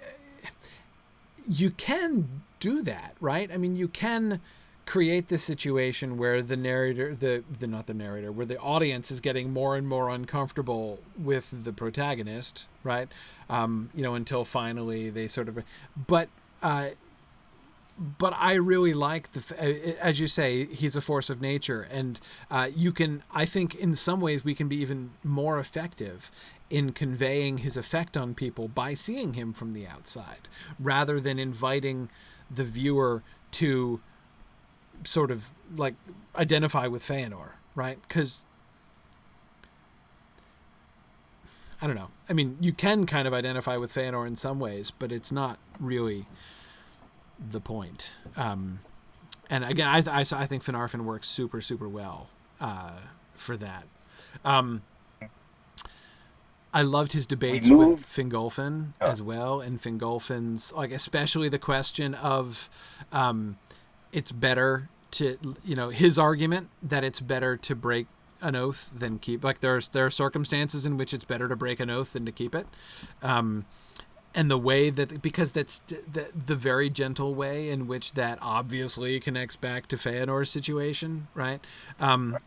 you can do that, right? I mean, you can create this situation where the narrator, where the audience is getting more and more uncomfortable with the protagonist, right? You know, until finally they sort of, but I really like as you say, he's a force of nature, and I think in some ways we can be even more effective in conveying his effect on people by seeing him from the outside, rather than inviting the viewer to sort of like identify with Feanor, right? Because I don't know. I mean, you can kind of identify with Feanor in some ways, but it's not really the point. And again, I think Finarfin works super, super well for that. I loved his debates with Fingolfin as well, and Fingolfin's, like, especially the question of it's better to, you know, his argument that it's better to break an oath than keep, like, there are circumstances in which it's better to break an oath than to keep it. And the way that, because that's the very gentle way in which that obviously connects back to Feanor's situation, right?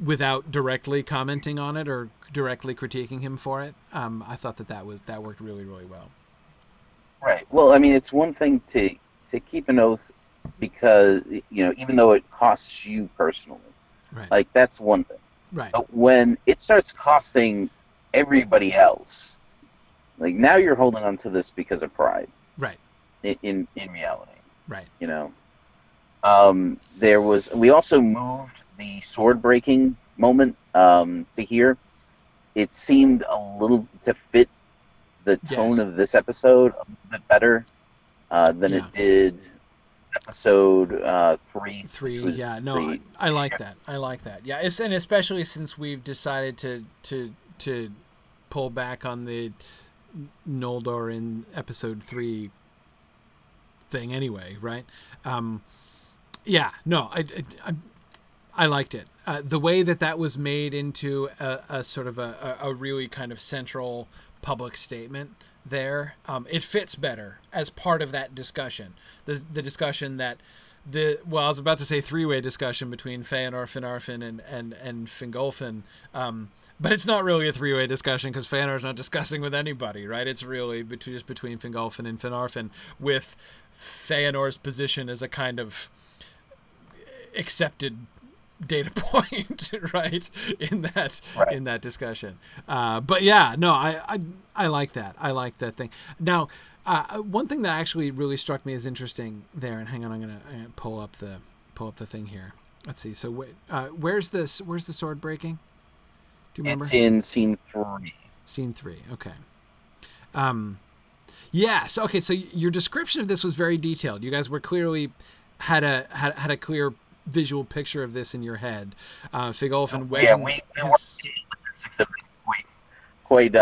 Without directly commenting on it or directly critiquing him for it. I thought that worked really, really well. Right. Well, I mean, it's one thing to keep an oath because even though it costs you personally, Right. like that's one thing. Right. But when it starts costing everybody else, like now you're holding on to this because of pride. Right. In reality, Right. we also moved the sword breaking moment to here. It seemed a little to fit the tone Yes. of this episode a little bit better than Yeah. it did episode 3, which 3. was Yeah. No, I like that. I like that. Yeah. And especially since we've decided to pull back on the Noldor in episode 3 thing anyway, right? Yeah. No, I liked it. The way that was made into a sort of a really kind of central public statement there, it fits better as part of that discussion. The discussion that I was about to say three-way discussion between Feanor, Finarfin, and Fingolfin, but it's not really a three-way discussion because Feanor's not discussing with anybody, right? It's really just between Fingolfin and Finarfin, with Feanor's position as a kind of accepted data point, right, in that discussion. But yeah, no, I like that. I like that thing. Now, one thing that actually really struck me as interesting there, and hang on, I'm gonna pull up the thing here. Let's see. So where's the sword breaking? Do you remember? It's in scene 3. Scene 3. Okay. Yeah. So okay. So your description of this was very detailed. You guys were clearly had a clear visual picture of this in your head. Fingolfin wedging quite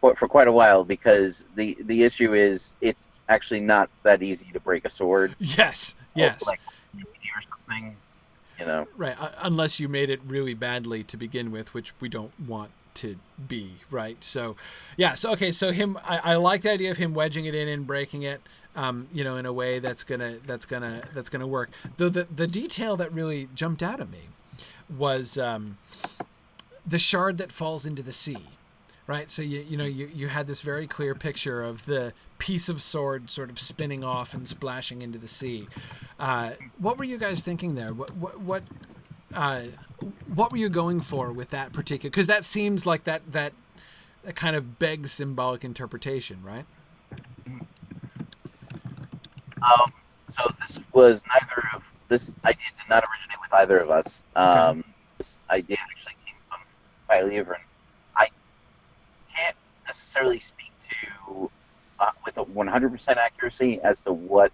for quite a while because the issue is it's actually not that easy to break a sword. Yes. Like or something, Right. Unless you made it really badly to begin with, which we don't want to be, right? So, yeah. So okay. So I like the idea of him wedging it in and breaking it. In a way that's gonna work. Though the detail that really jumped out at me was the shard that falls into the sea, right? So you had this very clear picture of the piece of sword sort of spinning off and splashing into the sea. What were you guys thinking there? What were you going for with that particular? Because that seems like that kind of begs symbolic interpretation, right? So this idea did not originate with either of us. Okay. This idea actually came from Philever, and I can't necessarily speak to with a 100% accuracy as to what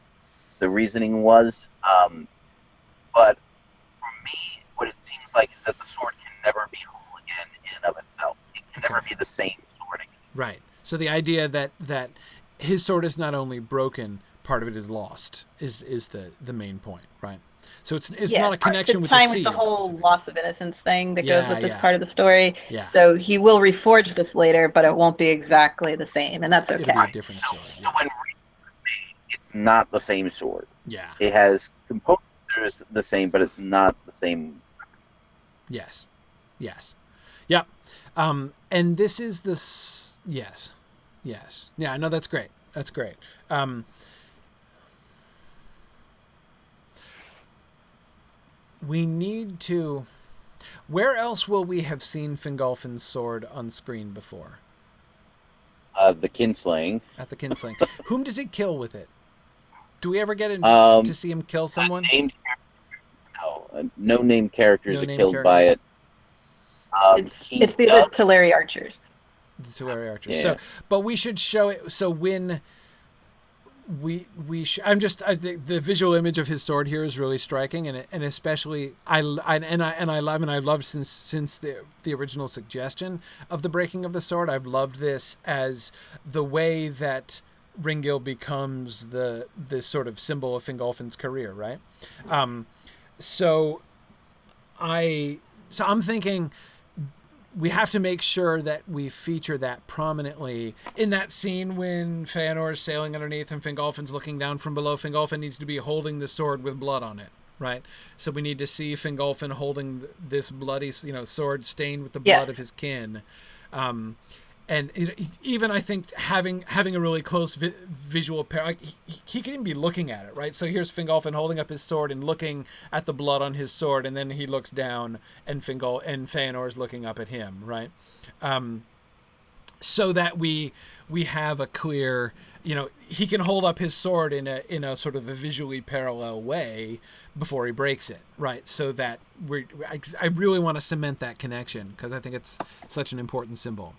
the reasoning was. But for me, what it seems like is that the sword can never be whole again in and of itself. It can never be the same sword again. Right. So the idea that his sword is not only broken, part of it is lost is the main point, right? So it's not a connection with the sea. With the whole loss of innocence thing that goes with this Yeah. part of the story. Yeah. So he will reforge this later, but it won't be exactly the same, and that's okay. It'll be a different sword. So when it's not the same sword. Yeah. It has components that are the same, but it's not the same. Yes. Yep. And this is this. Yes. Yeah. No, that's great. We need to. Where else will we have seen Fingolfin's sword on screen before? The kinslaying. At the kinslaying. Whom does it kill with it? Do we ever get to see him kill someone? No named characters are killed by it. It's the other Teleri archers. The Teleri archers. Yeah. So, but we should show it. So when the visual image of his sword here is really striking, and especially I love since the original suggestion of the breaking of the sword. I've loved this as the way that Ringil becomes the sort of symbol of Fingolfin's career, right? So I'm thinking we have to make sure that we feature that prominently in that scene when Feanor is sailing underneath and Fingolfin's looking down from below. Fingolfin needs to be holding the sword with blood on it, right? So we need to see Fingolfin holding this bloody, sword stained with the blood of his kin. And even I think having a really close visual pair, like he can even be looking at it, right? So here's Fingolfin holding up his sword and looking at the blood on his sword, and then he looks down, and Feanor's looking up at him, right? So that we have a clear, he can hold up his sword in a sort of a visually parallel way before he breaks it, right? So that I really want to cement that connection because I think it's such an important symbol.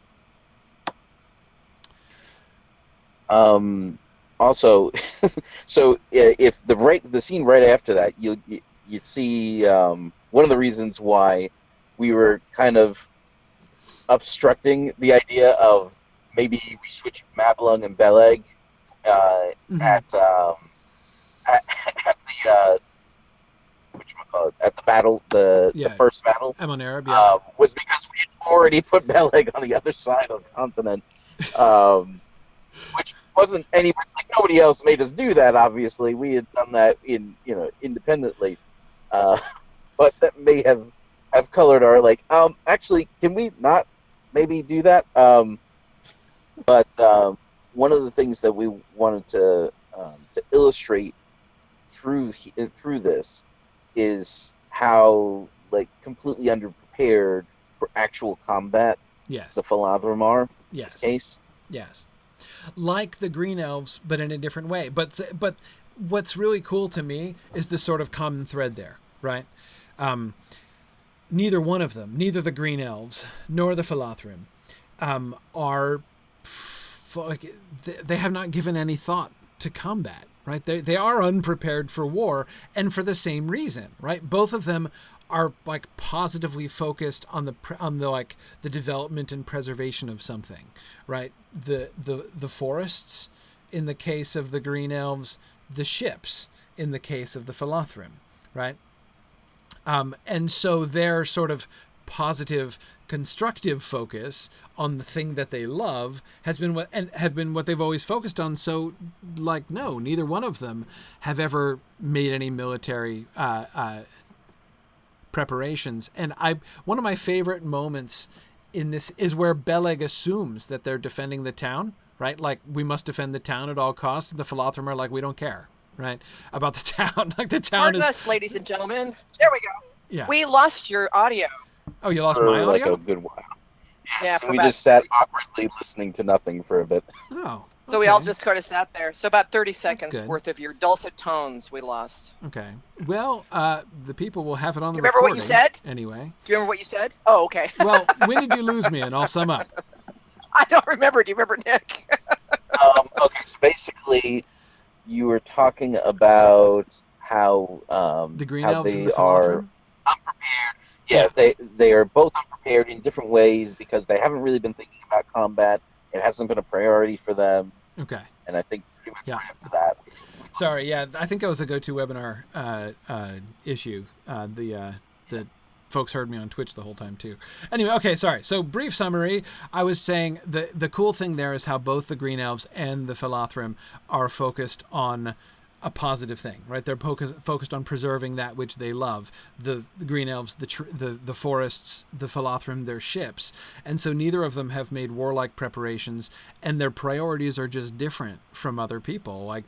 Also, so if the scene right after that, you see one of the reasons why we were kind of obstructing the idea of maybe we switch Mablung and Beleg at the at the battle, the first battle, Amon Arab, was because we had already put Beleg on the other side of the continent, which wasn't like nobody else made us do that. Obviously, we had done that independently, but that may have colored our actually, can we not maybe do that? But one of the things that we wanted to illustrate through this is how completely underprepared for actual combat the Philothrim are in this case. Yes. Like the Green Elves, but in a different way. But what's really cool to me is the sort of common thread there, right? Neither one of them, neither the Green Elves nor the Philothrim, they have not given any thought to combat, right? They are unprepared for war, and for the same reason, right? Both of them are positively focused on the development and preservation of something, right? The forests in the case of the Green Elves, the ships in the case of the Philothrim, right? And so their sort of positive, constructive focus on the thing that they love has been what they've always focused on. So, no, neither one of them have ever made any military preparations. And one of my favorite moments in this is where Beleg assumes that they're defending the town, right? We must defend the town at all costs. The Philothrim are we don't care, right, about the town. The town Pardon us, ladies and gentlemen. There we go. Yeah. We lost your audio. Oh, you lost my audio? A good while. Yeah, so we just sat awkwardly listening to nothing for a bit. Oh. So we all just kind of sat there. So about 30 seconds worth of your dulcet tones we lost. Okay. Well, the people will have it on the recording. Remember what you said? Anyway. Do you remember what you said? Oh, okay. Well, when did you lose me? And I'll sum up. I don't remember. Do you remember, Nick? Okay, so basically, you were talking about how the Green Elves they and the are unprepared. Yeah, they are both unprepared in different ways because they haven't really been thinking about combat. It hasn't been a priority for them. Okay. And I think pretty much right after that. Sorry, I think that was a GoToWebinar issue. The folks heard me on Twitch the whole time too. Anyway, okay, sorry. So brief summary. I was saying the cool thing there is how both the Green Elves and the Philothrim are focused on a positive thing, right? They're focused on preserving that which they love. The Green Elves, the forests, the Philothrim, their ships. And so neither of them have made warlike preparations, and their priorities are just different from other people. I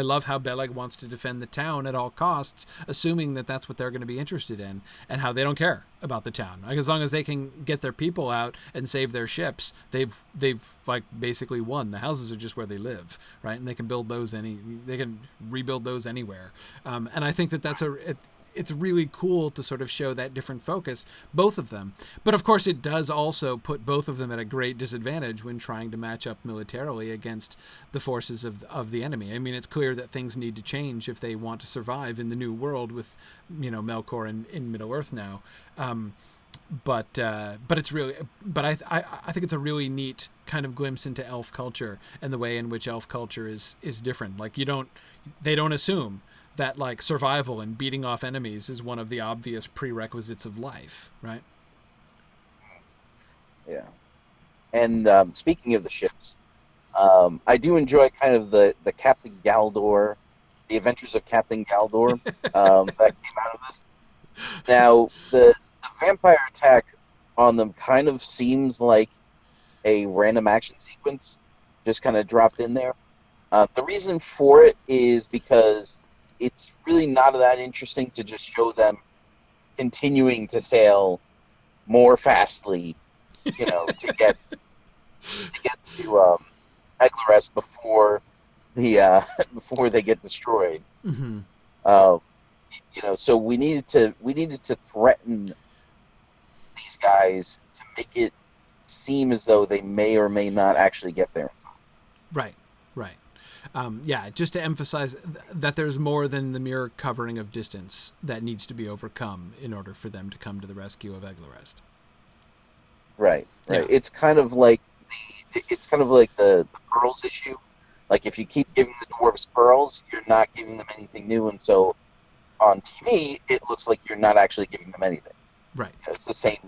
love how Beleg wants to defend the town at all costs, assuming that that's what they're going to be interested in, and how they don't care about the town. As long as they can get their people out and save their ships, they've basically won. The houses are just where they live, right? And they can build those they can rebuild those anywhere. And I think that's it's really cool to sort of show that different focus, both of them. But of course, it does also put both of them at a great disadvantage when trying to match up militarily against the forces of the enemy. I mean, it's clear that things need to change if they want to survive in the new world with, Melkor in Middle-earth now. But it's really, I think it's a really neat kind of glimpse into elf culture and the way in which elf culture is different. They don't assume that survival and beating off enemies is one of the obvious prerequisites of life, right? Yeah. And speaking of the ships, I do enjoy kind of the Captain Galdor, the Adventures of Captain Galdor that came out of this. Now, the vampire attack on them kind of seems like a random action sequence just kind of dropped in there. The reason for it is because it's really not that interesting to just show them continuing to sail more fastly, to get to Eglarest before before they get destroyed. Mm-hmm. So we needed to threaten these guys to make it seem as though they may or may not actually get there. Right. Yeah, just to emphasize that there's more than the mere covering of distance that needs to be overcome in order for them to come to the rescue of Eglarest. Right. Yeah. It's kind of like the pearls issue. Like if you keep giving the dwarves pearls, you're not giving them anything new, and so on TV it looks like you're not actually giving them anything. Right. It's the same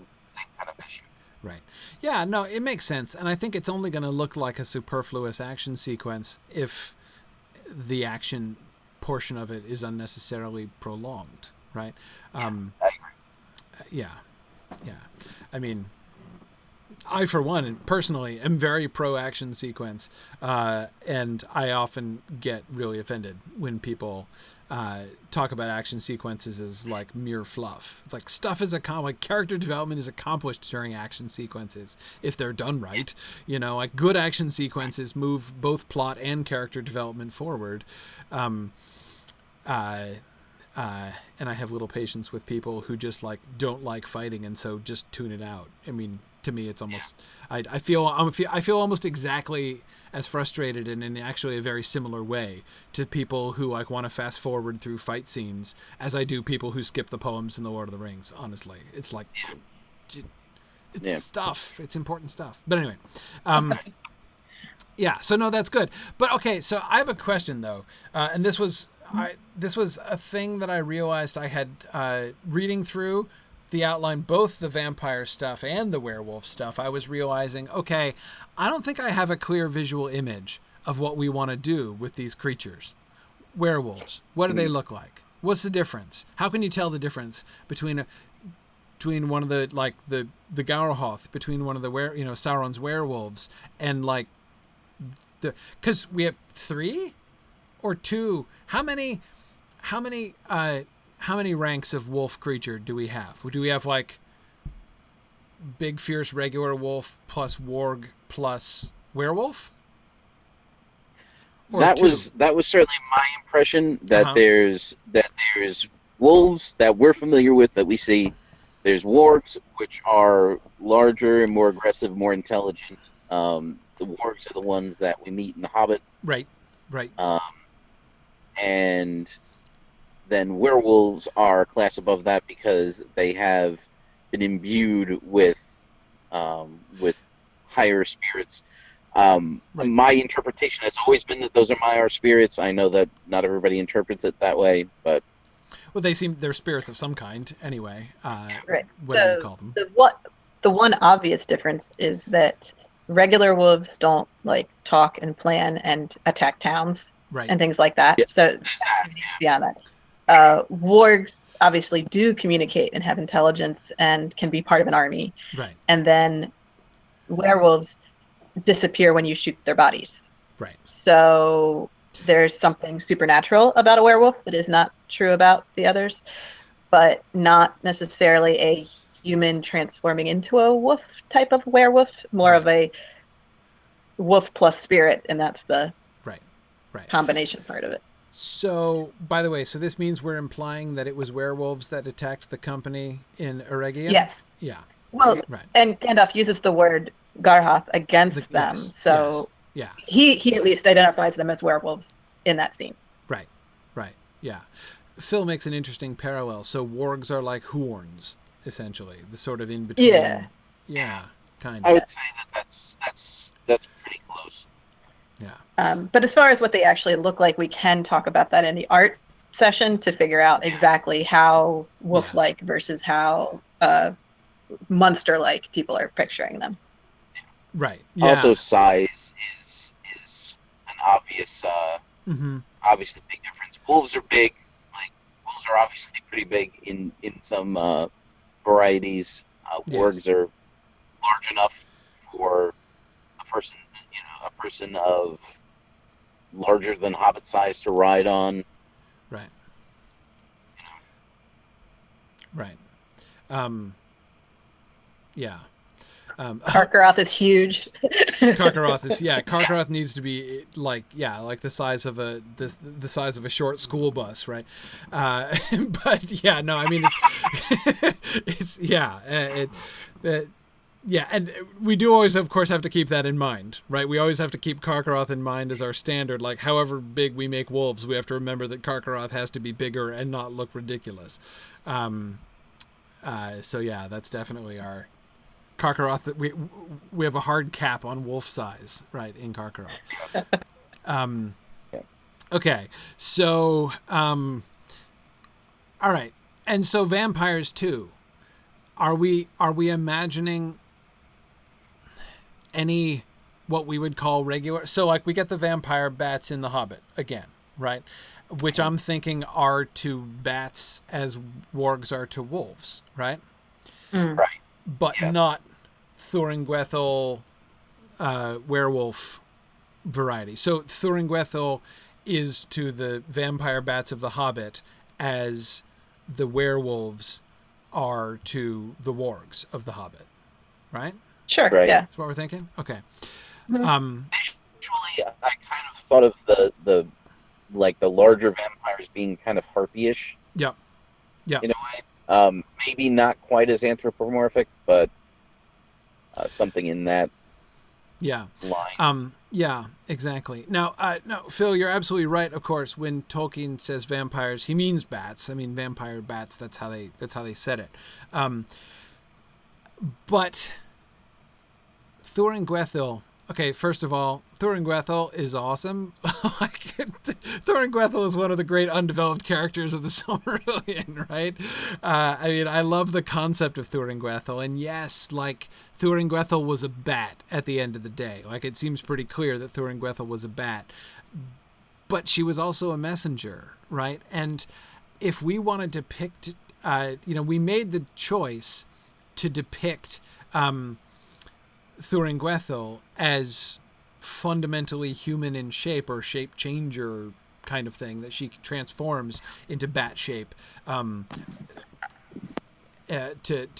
kind of issue. Right. Yeah, no, it makes sense. And I think it's only going to look like a superfluous action sequence if the action portion of it is unnecessarily prolonged, right? I agree. Yeah. I mean, I, for one, personally, am very pro-action sequence, and I often get really offended when people talk about action sequences as like mere fluff. It's like stuff is like character development is accomplished during action sequences if they're done right. Like good action sequences move both plot and character development forward. And I have little patience with people who just like don't like fighting and so just tune it out. I mean, to me, it's almost I feel almost exactly as frustrated and in actually a very similar way to people who like want to fast forward through fight scenes as I do people who skip the poems in the Lord of the Rings. Honestly, it's like it's stuff. It's important stuff. But anyway, yeah. So no, that's good. But okay, so I have a question though, and this was a thing that I realized I had reading through the outline, both the vampire stuff and the werewolf stuff. I was realizing, okay, I don't think I have a clear visual image of what we want to do with these creatures. Werewolves, what do they look like? What's the difference? How can you tell the difference between one of the like the Gaurohoth, between one of the Sauron's werewolves and like because we have 3 or 2. How many ranks of wolf creature do we have? Do we have like big, fierce, regular wolf plus warg plus werewolf? Or That 2? was certainly my impression that there's wolves that we're familiar with that we see. There's wargs, which are larger and more aggressive, more intelligent. The wargs are the ones that we meet in The Hobbit. Right. And then werewolves are a class above that because they have been imbued with higher spirits. My interpretation has always been that those are higher spirits. I know that not everybody interprets it that way, but well, they're spirits of some kind anyway. Right. Whatever you call them. The one obvious difference is that regular wolves don't like talk and plan and attack towns and things like that. Yeah. So beyond that. Wargs obviously do communicate and have intelligence and can be part of an army. Right. And then werewolves disappear when you shoot their bodies. Right. So there's something supernatural about a werewolf that is not true about the others, but not necessarily a human transforming into a wolf type of werewolf, more of a wolf plus spirit, and that's the combination part of it. So, by the way, this means we're implying that it was werewolves that attacked the company in Eregion? Yes. Yeah. Well, and Gandalf uses the word Garhoth against them, so he at least identifies them as werewolves in that scene. Right, yeah. Phil makes an interesting parallel. So wargs are like horns, essentially, the sort of in-between. Yeah, kind of. I would say that's pretty close. Yeah. But as far as what they actually look like, we can talk about that in the art session to figure out exactly how wolf-like versus how monster-like people are picturing them. Right. Yeah. Also, size is an obvious, obviously big difference. Wolves are big. Like wolves are obviously pretty big in some varieties. Wargs are large enough for person of larger than hobbit size to ride on. Right. Right. Yeah. Karkaroth is huge. Karkaroth needs to be like the size of the size of a short school bus, right? But yeah, no, I mean it's and we do always, of course, have to keep that in mind, right? We always have to keep Karkaroth in mind as our standard. Like, however big we make wolves, we have to remember that Karkaroth has to be bigger and not look ridiculous. So yeah, that's definitely our Karkaroth. We have a hard cap on wolf size, right, in Karkaroth. Okay, so all right, and so vampires too. Are we imagining any what we would call regular? So like we get the vampire bats in The Hobbit again, right? Which I'm thinking are to bats as wargs are to wolves, right? Right. But not Thuringwethel werewolf variety. So Thuringwethel is to the vampire bats of The Hobbit as the werewolves are to the wargs of The Hobbit, right? Sure. Right. Yeah. That's what we're thinking. Okay. Actually, I kind of thought of the larger vampires being kind of harpy-ish. Yeah. Yeah. In a way. Maybe not quite as anthropomorphic, but something in that line. Yeah, exactly. Now, no, Phil, you're absolutely right. Of course, when Tolkien says vampires, he means bats. I mean, vampire bats. That's how they said it. But Thuringwethel. Okay, first of all, Thuringwethel is awesome. Thuringwethel is one of the great undeveloped characters of the Silmarillion, right? I mean, I love the concept of Thuringwethel, and yes, like Thuringwethel was a bat at the end of the day. Like it seems pretty clear that Thuringwethel was a bat, but she was also a messenger, right? And if we want to depict, we made the choice to depict Thuringwethel as fundamentally human in shape or shape changer kind of thing, that she transforms into bat shape to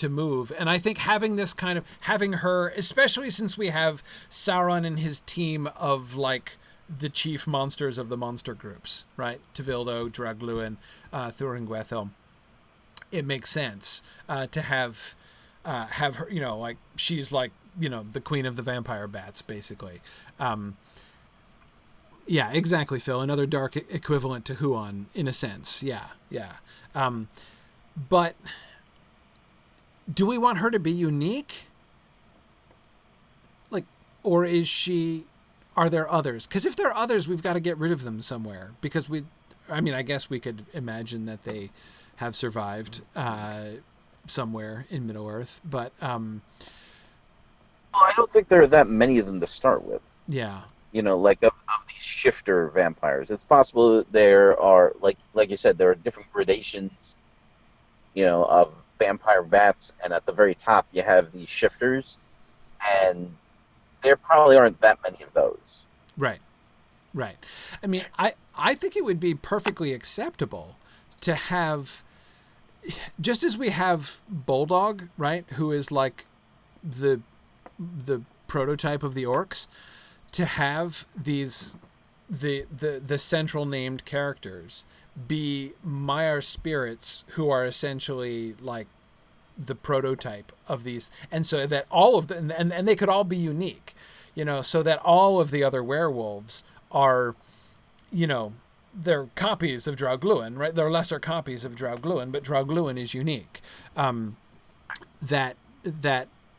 move. And I think having her, especially since we have Sauron and his team of like the chief monsters of the monster groups, right? Tevildo, Dragluin, Thuringwethel, it makes sense to have her, like she's like, the queen of the vampire bats, basically. Yeah, exactly, Phil. Another dark equivalent to Huon, in a sense. Yeah. But do we want her to be unique? Like, or are there others? Because if there are others, we've got to get rid of them somewhere. Because I guess we could imagine that they have survived somewhere in Middle-earth, but I don't think there are that many of them to start with. Yeah. Like of these shifter vampires. It's possible that there are, like you said, there are different gradations, of vampire bats, and at the very top you have these shifters, and there probably aren't that many of those. Right. I mean, I think it would be perfectly acceptable to have, just as we have Bulldog, right, who is like the prototype of the orcs, to have these the central named characters be Maiar spirits, who are essentially like the prototype of these, and so that all of them, and they could all be unique, so that all of the other werewolves are, they're copies of Draugluin, right? They're lesser copies of Draugluin, but Draugluin is unique. That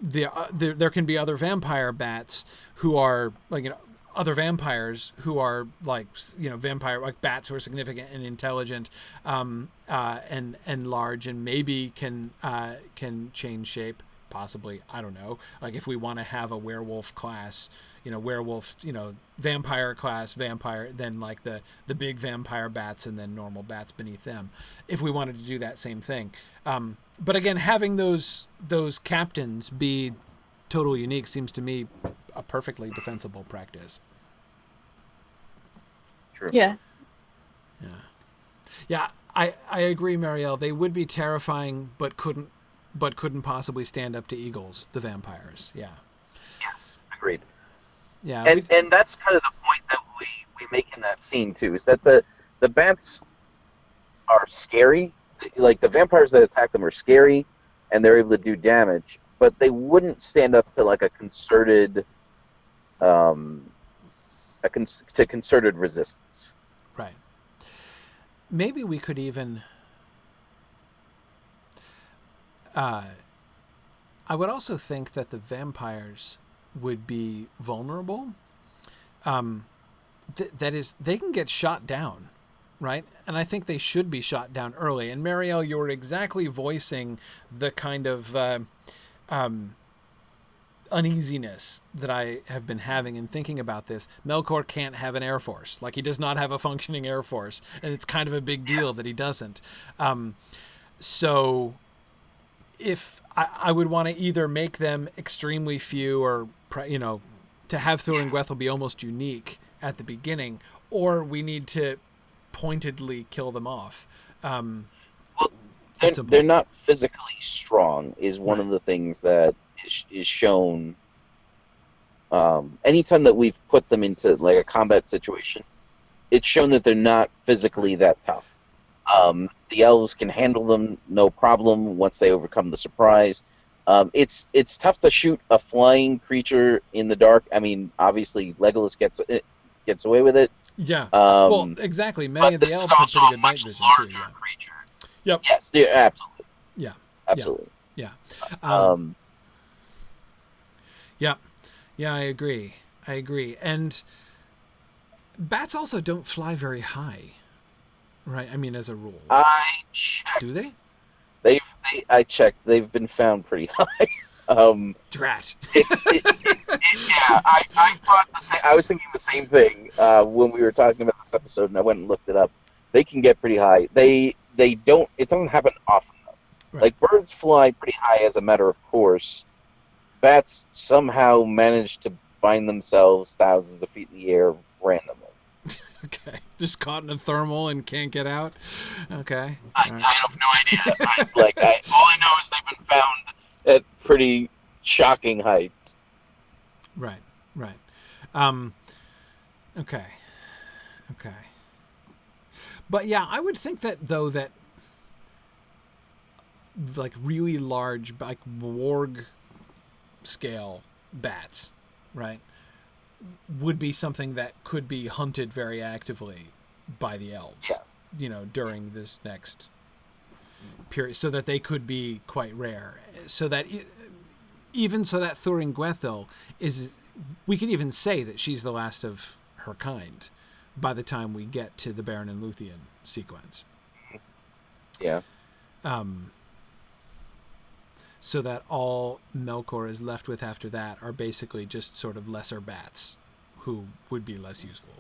there can be other vampire bats who are like, other vampires who are like, vampire, like bats who are significant and intelligent, and large, and maybe can change shape, possibly. I don't know. Like if we want to have a werewolf class, werewolf, vampire class, vampire, then like the big vampire bats, and then normal bats beneath them, if we wanted to do that same thing. But again, having those captains be totally unique seems to me a perfectly defensible practice. True. Yeah. Yeah, I agree, Marielle. They would be terrifying, but couldn't possibly stand up to eagles, the vampires. Yeah. Yes, agreed. Yeah. And that's kind of the point that we make in that scene too, is that the bats are scary. Like, the vampires that attack them are scary, and they're able to do damage, but they wouldn't stand up to like a concerted, concerted resistance. Right. Maybe we could even. I would also think that the vampires would be vulnerable. That is, they can get shot down, right? And I think they should be shot down early. And Marielle, you're exactly voicing the kind of uneasiness that I have been having in thinking about this. Melkor can't have an air force. Like, he does not have a functioning air force, and it's kind of a big deal that he doesn't. So if I would want to either make them extremely few, or, to have Thuringwethel be almost unique at the beginning, or we need to pointedly kill them off. Well, they're not physically strong is one of the things that is shown. Anytime that we've put them into like a combat situation, it's shown that they're not physically that tough. The elves can handle them no problem once they overcome the surprise. It's tough to shoot a flying creature in the dark. I mean, obviously Legolas gets away with it. Yeah. Well, exactly. Many of the elves have pretty good night vision too. Yeah. Creature. Yep. Yes. Yeah, absolutely. Yeah. Absolutely. Yeah. Yeah. Yeah. I agree. And bats also don't fly very high, right? I mean, as a rule. I checked. Do they? I checked. They've been found pretty high. Drat. Yeah, I thought the same. I was thinking the same thing when we were talking about this episode, and I went and looked it up. They can get pretty high. They don't. It doesn't happen often though. Right. Like, birds fly pretty high as a matter of course. Bats somehow manage to find themselves thousands of feet in the air randomly. Okay. Just caught in a thermal and can't get out. Okay. I have no idea. All I know is they've been found at pretty shocking heights. Right. Okay. But yeah, I would think that, though, that like really large, like warg scale bats, right, would be something that could be hunted very actively by the elves, during this next period, so that they could be quite rare. So that even so that Thuringwethel is, we can even say that she's the last of her kind by the time we get to the Baron and Luthien sequence. Yeah. So that all Melkor is left with after that are basically just sort of lesser bats who would be less useful.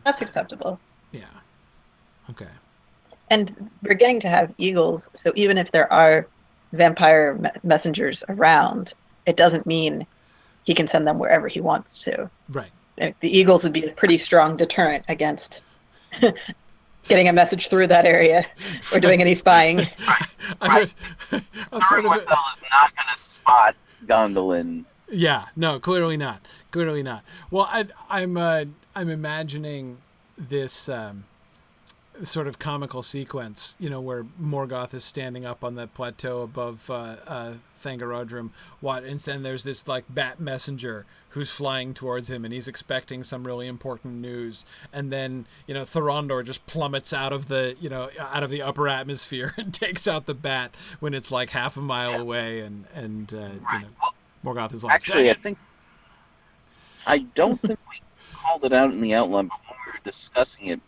That's acceptable. Yeah. Okay. And we're getting to have eagles, so even if there are vampire messengers around, it doesn't mean he can send them wherever he wants to. Right. The eagles would be a pretty strong deterrent against getting a message through that area or doing any spying. I'm sort of is not going to spot Gondolin. Yeah, no, clearly not. Well, I'm imagining this sort of comical sequence, where Morgoth is standing up on the plateau above Thangarodrim, and then there's this like bat messenger who's flying towards him, and he's expecting some really important news, and then Thorondor just plummets out of the upper atmosphere and takes out the bat when it's like half a mile away, and Morgoth is like, actually, I don't think we called it out in the outline, but when we were discussing it,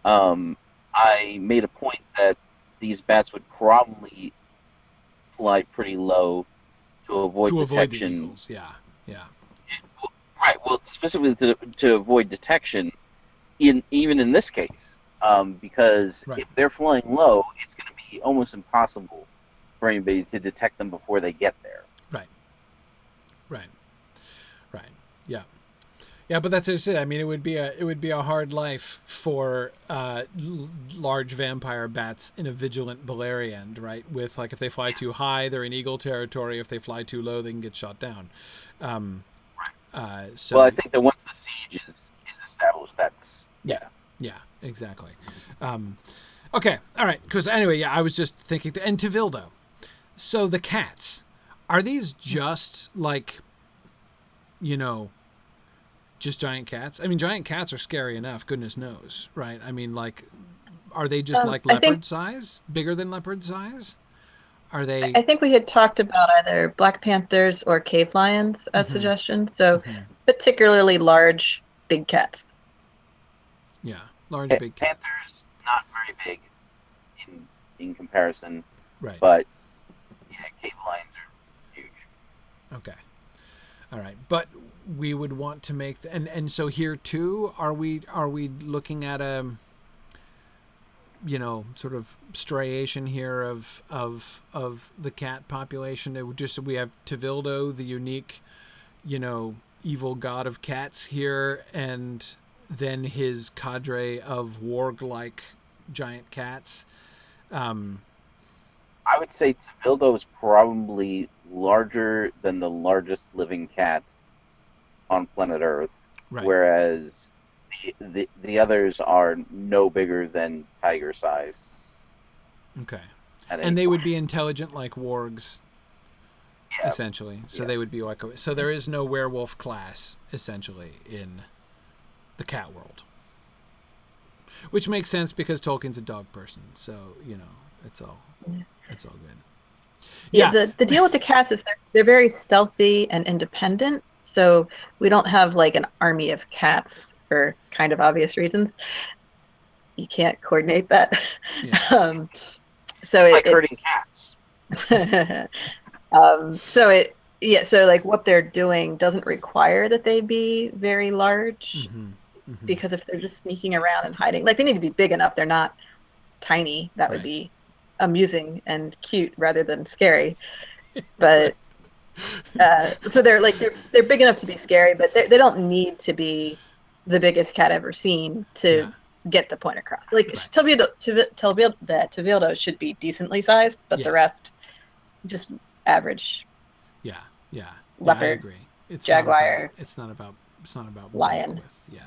I made a point that these bats would probably fly pretty low to avoid detection. The eagles. Yeah. Right. Well, specifically to avoid detection, even in this case, because if they're flying low, it's going to be almost impossible for anybody to detect them before they get there. Right. Right. Yeah. Yeah, but that's just it. I mean, it would be a hard life for large vampire bats in a vigilant Beleriand, right? With like if they fly too high, they're in eagle territory. If they fly too low, they can get shot down. So Well, I think that once the siege is established, that's yeah, exactly. Okay, all right. Because anyway, yeah, I was just thinking. And Tevildo. So the cats, are these just like, just giant cats? I mean, giant cats are scary enough, goodness knows, right? I mean, like, are they just like leopard size, bigger than leopard size? Are they? I think we had talked about either black panthers or cave lions as suggestions. So particularly large, big cats. Yeah, large, big cats. Panther's not very big in comparison, Right. but yeah, cave lions are huge. Okay. All right, but we would want to make and so here too, are we looking at a sort of striation here of the cat population? It would just, we have Tevildo, the unique, evil god of cats here, and then his cadre of warg-like giant cats. I would say Tevildo is probably larger than the largest living cat on planet Earth, Right. whereas the others are no bigger than tiger size. Okay. at any And they point. would be intelligent like wargs, Yeah. essentially. So Yeah. they would be like, so there is no werewolf class essentially in the cat world, which makes sense because Tolkien's a dog person. So it's all good. Yeah, the deal with the cats is they're very stealthy and independent. So we don't have like an army of cats for kind of obvious reasons. You can't coordinate that. Yeah. So It's like herding cats. so like what they're doing doesn't require that they be very large, because if they're just sneaking around and hiding, like they need to be big enough. They're not tiny. That would be amusing and cute rather than scary. But so they're big enough to be scary, but they don't need to be the biggest cat ever seen to get the point across. Like Tevildo should be decently sized, but the rest just average. Yeah. Leopard, I agree. It's jaguar. It's not about lion. Yeah.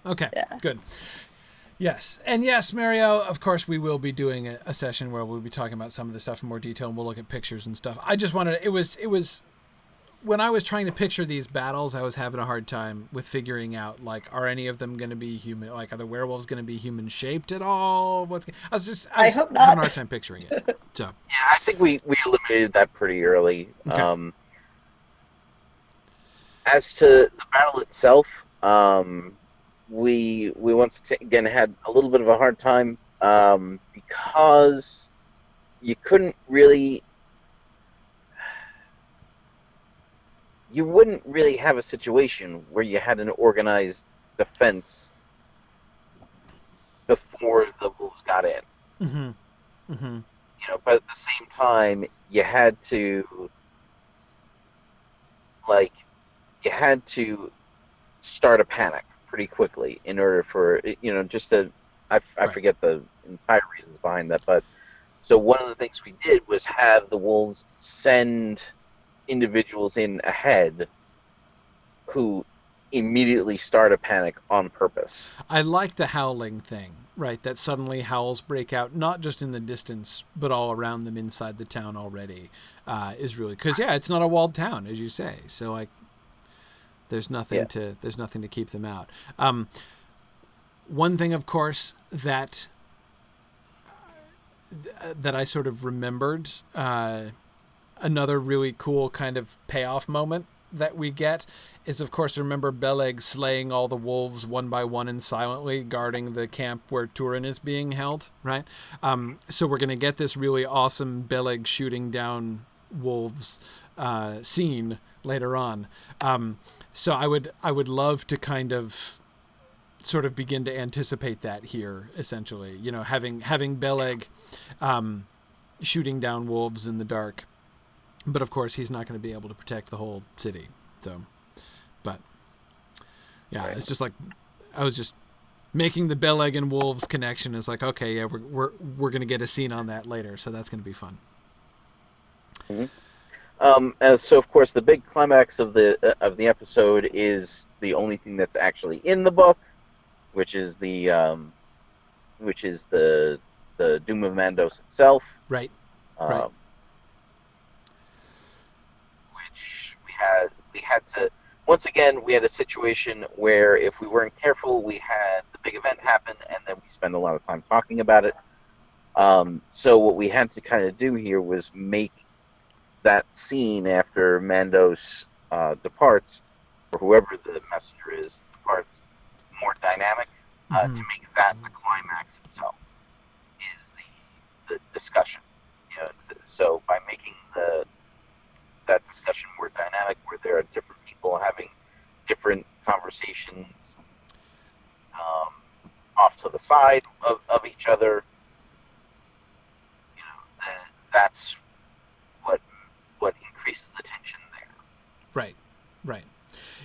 Okay. Yeah. Good. Yes. And yes, Mario, of course, we will be doing a session where we'll be talking about some of the stuff in more detail, and we'll look at pictures and stuff. I just wanted, it was, when I was trying to picture these battles, I was having a hard time with figuring out, like, are any of them going to be human? Like, are the werewolves going to be human shaped at all? I was hope not. having a hard time picturing it. So. Yeah, I think we eliminated that pretty early. Okay. As to the battle itself, we once again had a little bit of a hard time because you wouldn't really have a situation where you had an organized defense before the wolves got in. But at the same time, you had to start a panic pretty quickly in order for I forget the entire reasons behind that, but so one of the things we did was have the wolves send individuals in ahead who immediately start a panic on purpose. I like the howling thing, right? That suddenly howls break out, not just in the distance, but all around them inside the town already, is really, because it's not a walled town, as you say. So like, there's nothing to keep them out. One thing, of course, that I sort of remembered, another really cool kind of payoff moment that we get is, of course, remember Beleg slaying all the wolves one by one and silently guarding the camp where Turin is being held, right? So we're going to get this really awesome Beleg shooting down wolves scene later on. So I would love to kind of sort of begin to anticipate that here, essentially, having Beleg shooting down wolves in the dark. But of course, he's not going to be able to protect the whole city. So, But yeah, Right. it's just like I was just making the Beleg and Wolves connection. Is like, okay, yeah, we're gonna get a scene on that later, so that's gonna be fun. So of course the big climax of the episode is the only thing that's actually in the book, which is the Doom of Mandos itself. Right. Right. Um, which we had to once again we had a situation where if we weren't careful we had the big event happen and then we spend a lot of time talking about it. So what we had to kind of do here was make that scene after Mandos departs, or whoever the messenger is departs, more dynamic, to make that the climax itself is the discussion. You know, so by making that discussion more dynamic, where there are different people having different conversations off to the side of each other, you know, that's what increases the tension there. Right. Right.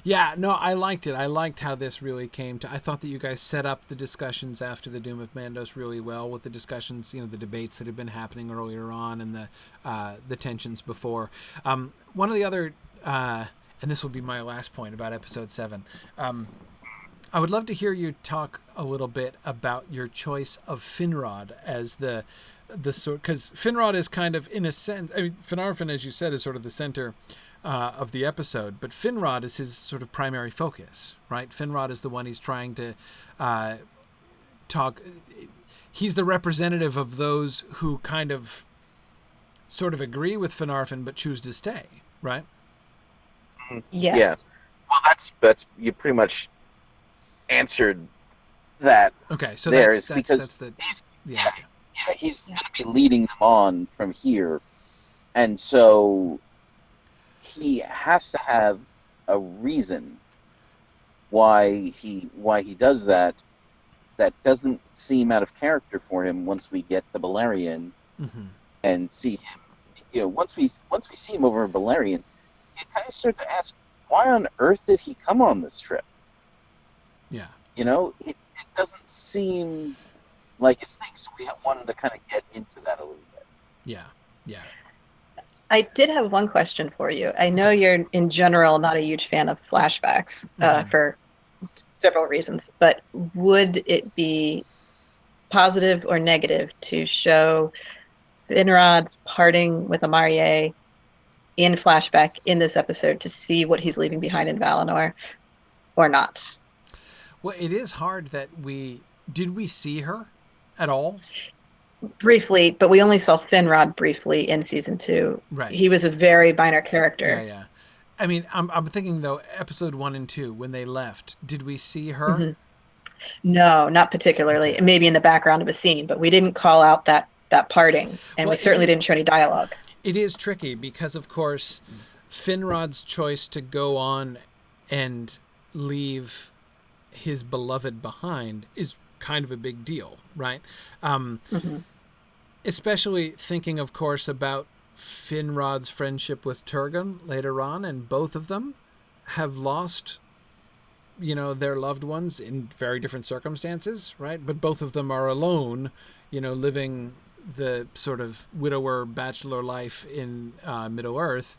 Yeah, no, I liked it. I liked how this really came to. I thought that you guys set up the discussions after the Doom of Mandos really well, with the discussions, you know, the debates that had been happening earlier on, and the tensions before. One of the other, and this will be my last point about episode 7. I would love to hear you talk a little bit about your choice of Finrod as the sort, because Finrod is kind of, in a sense, I mean, Finarfin, as you said, is sort of the center of the episode, but Finrod is his sort of primary focus, right? Finrod is the one he's trying to talk. He's the representative of those who kind of sort of agree with Finarfin but choose to stay, right? Yes. Yeah. Well, that's you pretty much answered that. Okay, so there that's is because the yeah, he's going to be leading them on from here, and so he has to have a reason why he does that. That doesn't seem out of character for him once we get to Balerion and see him. You know, once we see him over in Balerion, you kind of start to ask, why on earth did he come on this trip? Yeah. You know, it doesn't seem like his thing. So we wanted to kind of get into that a little bit. Yeah. Yeah. I did have one question for you. I know you're in general not a huge fan of flashbacks for several reasons, but would it be positive or negative to show Finrod's parting with Amarie in flashback in this episode to see what he's leaving behind in Valinor, or not? Well, it is hard that did we see her at all? Briefly, but we only saw Finrod briefly in season 2. Right. He was a very minor character. Yeah, yeah. I mean, I'm thinking though, episode 1 and 2, when they left, did we see her? No, not particularly. Okay. Maybe in the background of a scene, but we didn't call out that parting, and we certainly didn't show any dialogue. It is tricky because, of course, Finrod's choice to go on and leave his beloved behind is kind of a big deal, right? Especially thinking, of course, about Finrod's friendship with Turgon later on, and both of them have lost, you know, their loved ones in very different circumstances, right? But both of them are alone, you know, living the sort of widower bachelor life in Middle-earth,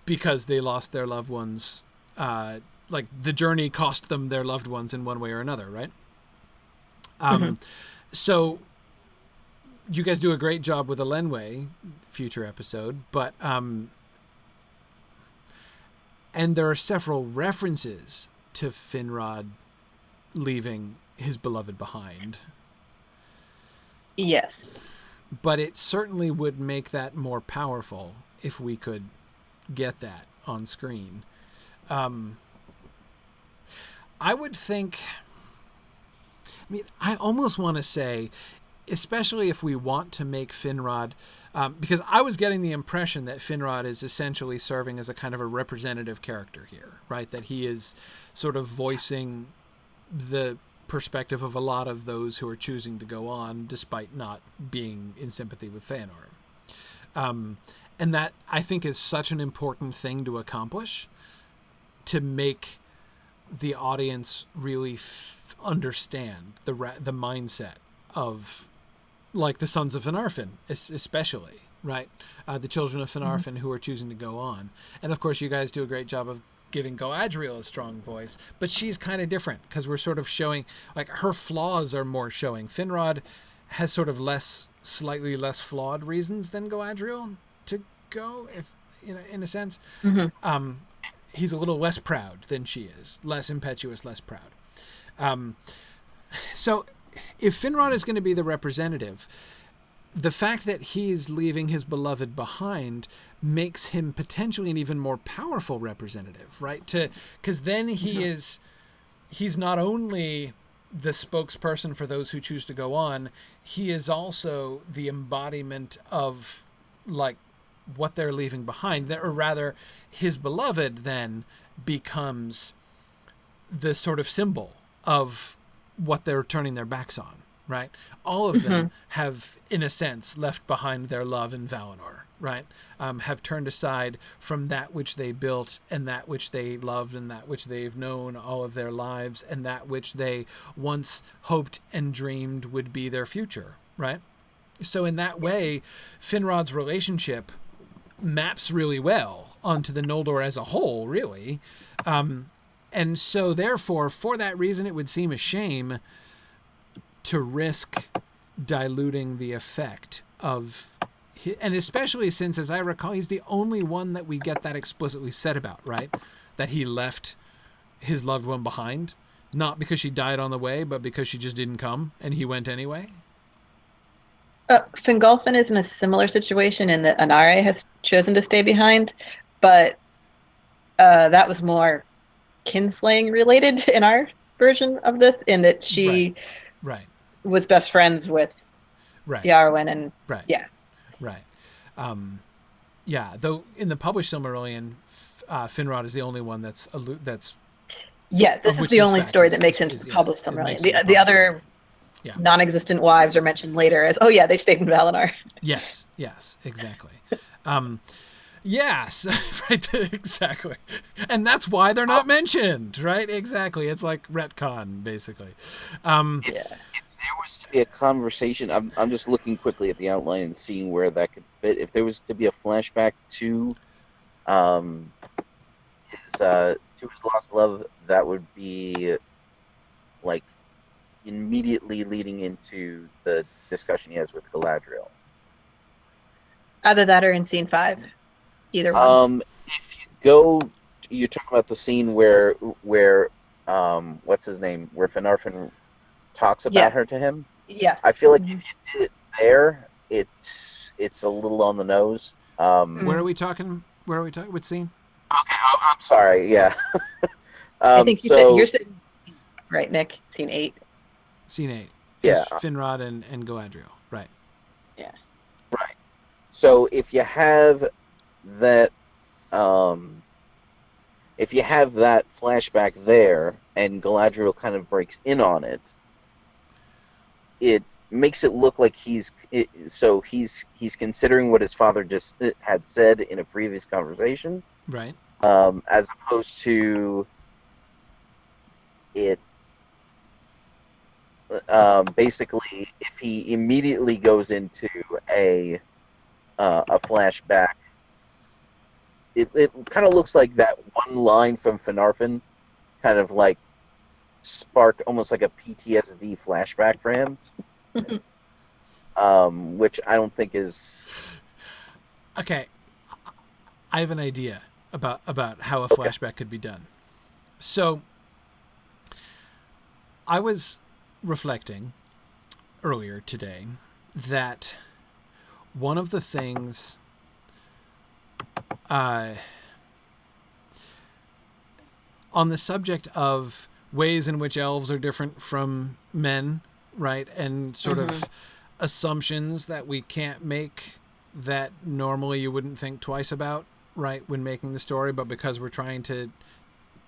because they lost their loved ones. Like the journey cost them their loved ones in one way or another, right? So you guys do a great job with Elenwe, future episode, but and there are several references to Finrod leaving his beloved behind. Yes. But it certainly would make that more powerful if we could get that on screen. I would think, I mean, I almost want to say, especially if we want to make Finrod, because I was getting the impression that Finrod is essentially serving as a kind of a representative character here, right? That he is sort of voicing the perspective of a lot of those who are choosing to go on despite not being in sympathy with Feanor. And that, I think, is such an important thing to accomplish, to make the audience really understand the mindset of, like, the Sons of Finarfin, especially, right? The children of Finarfin who are choosing to go on. And of course, you guys do a great job of giving Galadriel a strong voice, but she's kind of different because we're sort of showing, like, her flaws are more showing. Finrod has sort of slightly less flawed reasons than Galadriel to go, if in a sense. He's a little less proud than she is, less impetuous, less proud. So if Finrod is going to be the representative, the fact that he's leaving his beloved behind makes him potentially an even more powerful representative, right? Because then he's not only the spokesperson for those who choose to go on, he is also the embodiment of, like, what they're leaving behind. Or rather, his beloved then becomes the sort of symbol of what they're turning their backs on, right? All of them have, in a sense, left behind their love in Valinor, right? Have turned aside from that which they built and that which they loved and that which they've known all of their lives and that which they once hoped and dreamed would be their future, right? So in that way, Finrod's relationship maps really well onto the Noldor as a whole, really. And so therefore, for that reason, it would seem a shame to risk diluting the effect of, and especially since, as I recall, he's the only one that we get that explicitly said about, right? That he left his loved one behind, not because she died on the way, but because she just didn't come and he went anyway. Fingolfin is in a similar situation in that Anare has chosen to stay behind, but that was more kinslaying related in our version of this, in that she was best friends with Yarwyn, and though in the published Silmarillion, Finrod is the only one that's this is the only story that makes into the published Silmarillion. The other non-existent wives are mentioned later as, they stayed in Valinor. Yes, exactly. Yes, right, exactly. And that's why they're not mentioned, right? Exactly. It's like retcon, basically. If there was to be a conversation, I'm just looking quickly at the outline and seeing where that could fit. If there was to be a flashback to his lost love, that would be, like, immediately leading into the discussion he has with Galadriel. Either that or in scene 5. Either one. If you go, you're talking about the scene where what's his name? Where Finarfin talks about her to him. Yeah. I feel like if you did it there, it's a little on the nose. Where are we talking? What scene? Okay, I'm sorry. Yeah. I think you're saying, right, Nick? Scene 8. Scene 8. Yeah. Finrod and Galadriel. Right. Yeah. Right. So if you have that flashback there and Galadriel kind of breaks in on it, it makes it look like he's considering what his father just had said in a previous conversation, right? As opposed to it basically, if he immediately goes into a flashback, it kind of looks like that one line from Finarfin kind of like sparked almost like a PTSD flashback for him, which I don't think is... Okay, I have an idea about how a flashback could be done. So, I was reflecting earlier today that one of the things on the subject of ways in which elves are different from men, right? And sort of assumptions that we can't make that normally you wouldn't think twice about, right, when making the story, but because we're trying to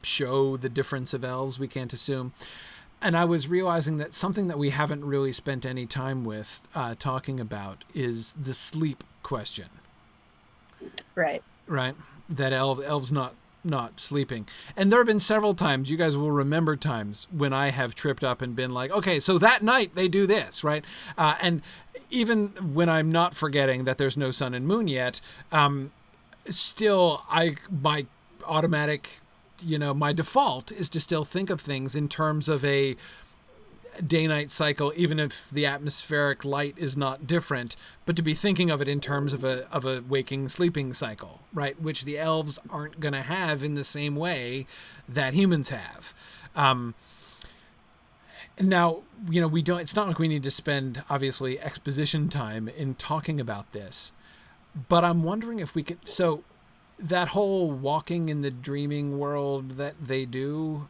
show the difference of elves, we can't assume. And I was realizing that something that we haven't really spent any time with talking about is the sleep question. Right. Right? That elves not not sleeping. And there have been several times, you guys will remember times when I have tripped up and been like, okay, so that night they do this, right? And even when I'm not forgetting that there's no sun and moon yet, still my automatic, my default is to still think of things in terms of a day-night cycle, even if the atmospheric light is not different, but to be thinking of it in terms of a waking sleeping cycle, right? Which the elves aren't going to have in the same way that humans have. Now, we don't, it's not like we need to spend obviously exposition time in talking about this, but I'm wondering if we could, so that whole walking in the dreaming world that they do,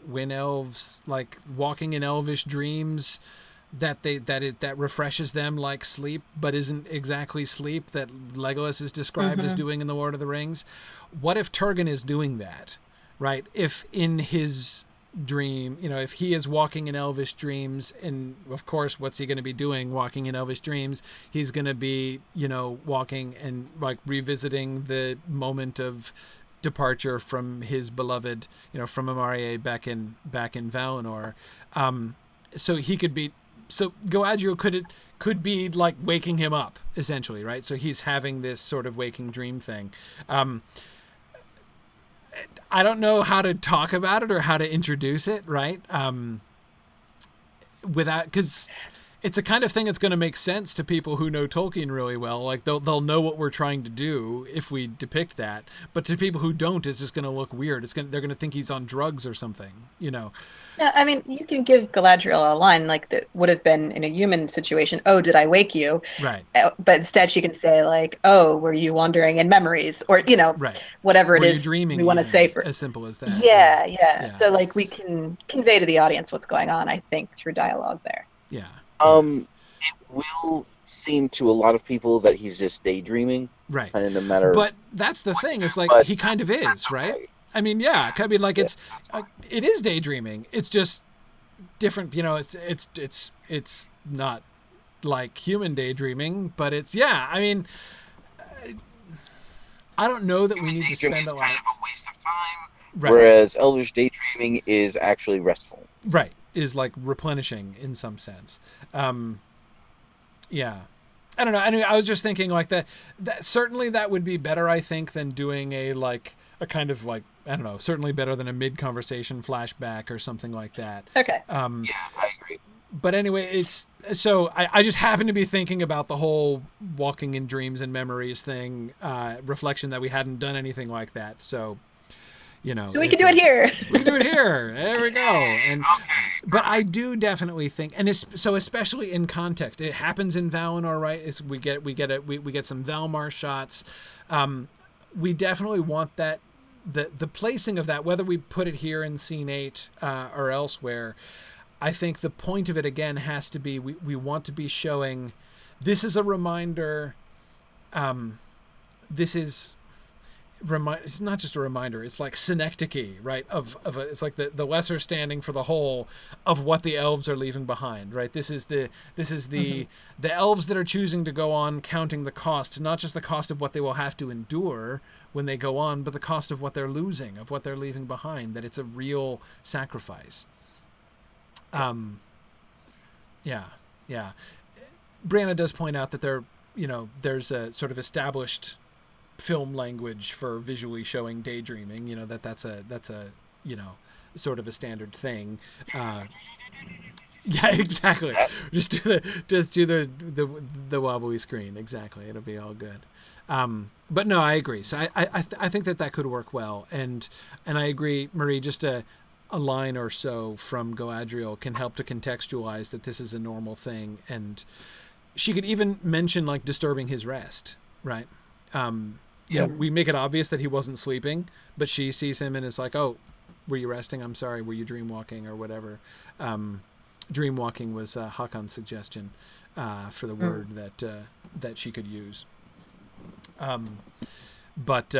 when elves, like walking in elvish dreams, that refreshes them like sleep, but isn't exactly sleep, that Legolas is described as doing in the Lord of the Rings. What if Turgon is doing that, right? If in his dream, if he is walking in elvish dreams, and of course, what's he going to be doing walking in elvish dreams? He's going to be, walking and like revisiting the moment of departure from his beloved, from Amarie back in Valinor. So he could be, so Galadriel could be like waking him up essentially, right? So he's having this sort of waking dream thing. I don't know how to talk about it or how to introduce it, right? Because it's a kind of thing that's going to make sense to people who know Tolkien really well. Like they'll know what we're trying to do if we depict that. But to people who don't, it's just going to look weird. They're going to think he's on drugs or something, No, I mean, you can give Galadriel a line like that would have been in a human situation. Oh, did I wake you? Right. But instead she can say like, oh, were you wandering in memories? Or, right. whatever it were is you dreaming, we want to say for as simple as that. Yeah. So like we can convey to the audience what's going on, I think, through dialogue there. Yeah. It will seem to a lot of people that he's just daydreaming. Right. And no matter. But that's the thing. It's like he kind of is, right? I mean, yeah. I mean, like it is daydreaming. It's just different. It's not like human daydreaming, but it's I mean, I don't know that we need to spend a lot. Kind of a waste of time. Right. Whereas elvish daydreaming is actually restful. Right. Is like replenishing in some sense. Yeah. I don't know. Anyway, I was just thinking like that certainly that would be better, I think, than doing a kind of like, I don't know, certainly better than a mid-conversation flashback or something like that. Okay. Yeah, I agree. But anyway, so I just happen to be thinking about the whole walking in dreams and memories thing, reflection that we hadn't done anything like that. So, so we can do it here. We can do it here. There we go. But I do definitely think, and so especially in context, it happens in Valinor, right? We get some Valmar shots. We definitely want that the placing of that, whether we put it here in scene 8 or elsewhere. I think the point of it again has to be we want to be showing this is a reminder. It's not just a reminder. It's like synecdoche, right? It's like the lesser standing for the whole of what the elves are leaving behind, right? This is the elves that are choosing to go on, counting the cost, not just the cost of what they will have to endure when they go on, but the cost of what they're losing, of what they're leaving behind. That it's a real sacrifice. Yeah. Brianna does point out that there's a sort of established film language for visually showing daydreaming, that's a sort of a standard thing. Yeah, exactly. Just do the wobbly screen. Exactly. It'll be all good. But no, I agree. So I think that could work well. And I agree, Marie, just a line or so from Galadriel can help to contextualize that this is a normal thing. And she could even mention like disturbing his rest, right? We make it obvious that he wasn't sleeping, but she sees him and is like, oh, were you resting? I'm sorry. Were you dream walking or whatever? Dream walking was Hakon's suggestion for the word that she could use. But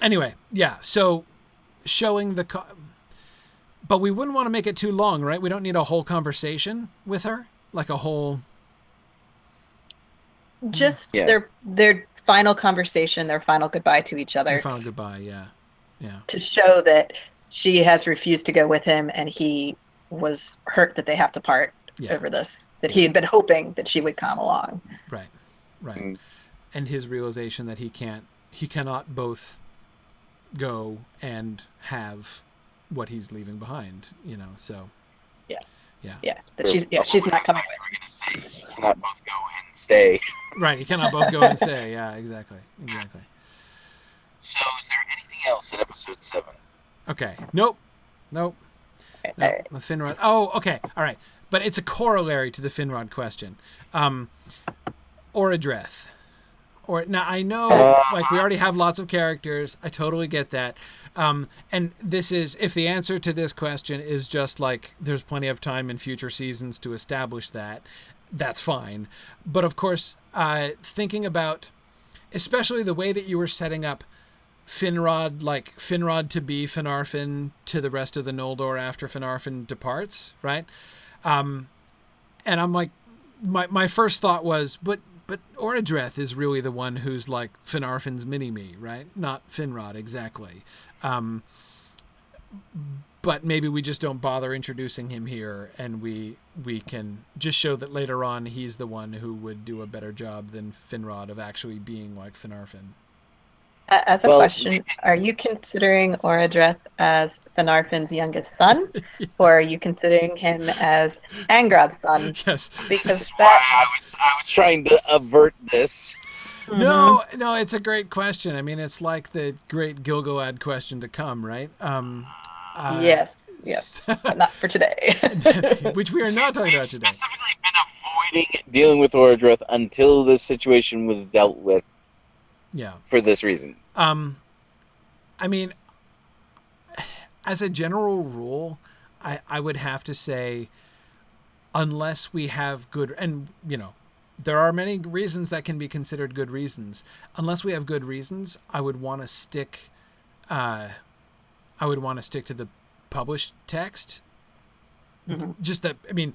anyway, yeah. So showing but we wouldn't want to make it too long, right? We don't need a whole conversation with her, like a whole. Just their final conversation, their final goodbye to each other. Their final goodbye, yeah. Yeah. to show that she has refused to go with him, and he was hurt that they have to part Yeah. over this. That Yeah. he had been hoping that she would come along. Right. Right. Mm. And his realization that he cannot both go and have what he's leaving behind, so Yeah. yeah. Yeah, that she's not coming with. We're gonna say that you cannot both go and stay. Right, he cannot both go and stay. Yeah, exactly. So, is there anything else in episode 7? Okay. Nope. No, All right. the Finrod. Oh, okay. All right. But it's a corollary to the Finrod question. Orodreth. Now, I know, like, we already have lots of characters. I totally get that. And this is, if the answer to this question is just like, there's plenty of time in future seasons to establish that, that's fine. But of course, thinking about, especially the way that you were setting up Finrod, like Finrod to be Finarfin to the rest of the Noldor after Finarfin departs, right? And I'm like, my first thought was, but Orodreth is really the one who's like Finarfin's mini-me, right? Not Finrod exactly. But maybe we just don't bother introducing him here, and we can just show that later on he's the one who would do a better job than Finrod of actually being like Finarfin. As a question, are you considering Orodreth as Finarfin's youngest son, or are you considering him as Angrad's son? Yes. Because I was trying to avert this. No, it's a great question. I mean, it's like the great Gilgalad question to come, right? Yes, but not for today. Which we are not talking about today. I've specifically been avoiding dealing with Orodreth until this situation was dealt with. Yeah. For this reason. I mean, as a general rule, I would have to say, unless we have good, and there are many reasons that can be considered good reasons. Unless we have good reasons, I would want to stick to the published text. Mm-hmm. Just that, I mean,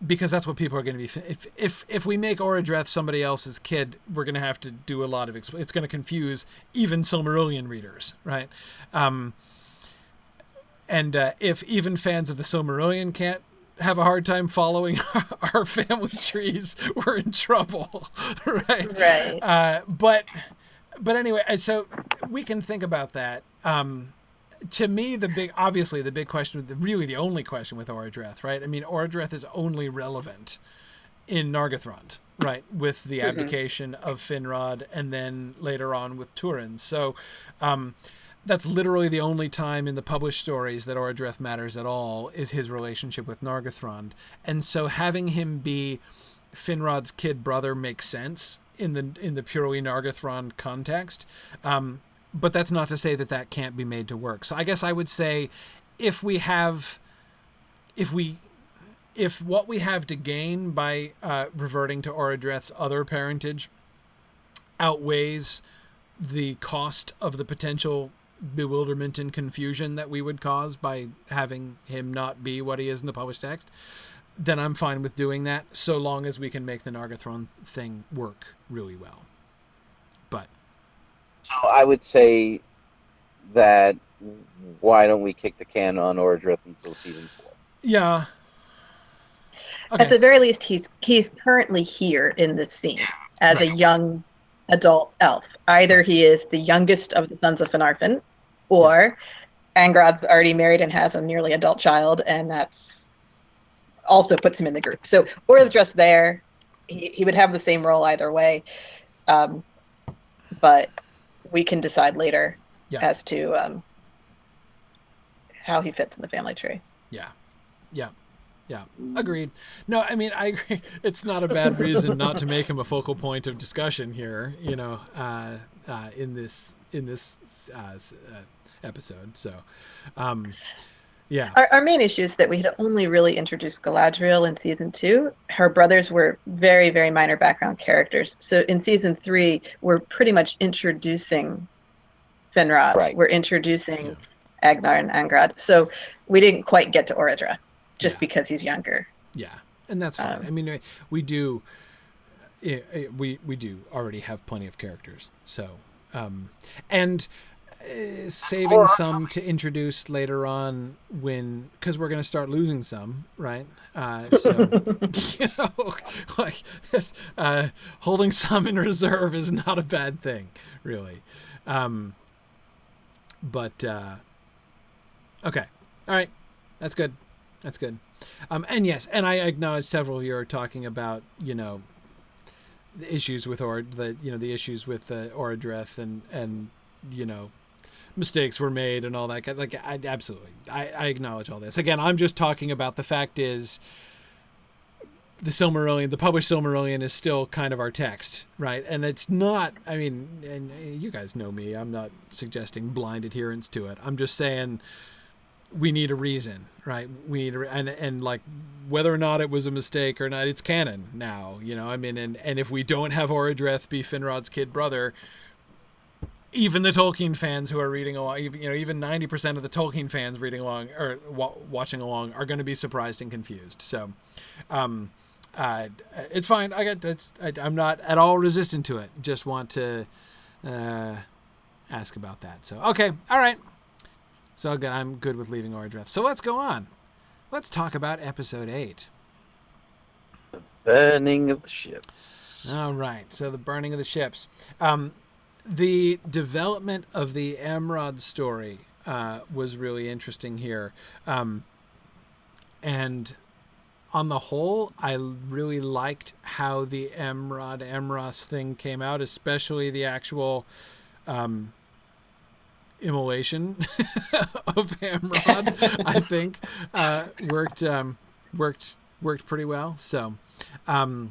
because that's what people are going to be. If we make Orodreth somebody else's kid, we're going to have to do a lot of. It's going to confuse even Silmarillion readers, right? And if even fans of the Silmarillion can't have a hard time following our family trees, we're in trouble, right? Right. But anyway, so we can think about that. To me, the big question, really the only question with Orodreth, right? I mean, Orodreth is only relevant in Nargothrond, right? With the abdication of Finrod and then later on with Turin. So that's literally the only time in the published stories that Orodreth matters at all, is his relationship with Nargothrond. And so having him be Finrod's kid brother makes sense in the purely Nargothrond context. But that's not to say that can't be made to work. So I guess I would say if what we have to gain by reverting to Orodreth's other parentage outweighs the cost of the potential bewilderment and confusion that we would cause by having him not be what he is in the published text, then I'm fine with doing that, so long as we can make the Nargothrond thing work really well. But so I would say that why don't we kick the can on Orodreth until season 4? Yeah. Okay. At the very least, he's currently here in this scene as a young adult elf. Either he is the youngest of the sons of Finarfin, or Angrad's already married and has a nearly adult child, and that's also puts him in the group. So Orodreth's there. He would have the same role either way. But we can decide later as to how he fits in the family tree. Yeah. Agreed. No, I mean, I agree. It's not a bad reason not to make him a focal point of discussion here, in this episode. So, yeah. Our main issue is that we had only really introduced Galadriel in season 2. Her brothers were very, very minor background characters. So in season 3, we're pretty much introducing Finrod. Right. We're introducing Agnar and Angrad. So we didn't quite get to Orodreth just because he's younger. Yeah, and that's fine. I mean, we do already have plenty of characters. So, and saving some to introduce later on because we're going to start losing some, right? So, like holding some in reserve is not a bad thing, really. But okay, all right, that's good. That's good. And yes, and I acknowledge several of you are talking about the issues with the issues with Orodreth and mistakes were made and all that. Like, I acknowledge all this. Again, I'm just talking about the fact is the Silmarillion, the published Silmarillion is still kind of our text, right? And it's not, I mean, and you guys know me, I'm not suggesting blind adherence to it. I'm just saying we need a reason, right? We need and like whether or not it was a mistake or not, it's canon now, I mean, and if we don't have Orodreth be Finrod's kid brother, even the Tolkien fans who are reading along, even 90% of the Tolkien fans reading along or watching along are going to be surprised and confused. So, it's fine. I'm not at all resistant to it. Just want to ask about that. So, okay, all right. So again, I'm good with leaving Orodreth. So let's go on. Let's talk about episode 8. The burning of the ships. All right. So the burning of the ships. The development of the Amrod story was really interesting here. And on the whole, I really liked how the Amros thing came out, especially the actual immolation of Amrod. I think worked pretty well. So, yeah.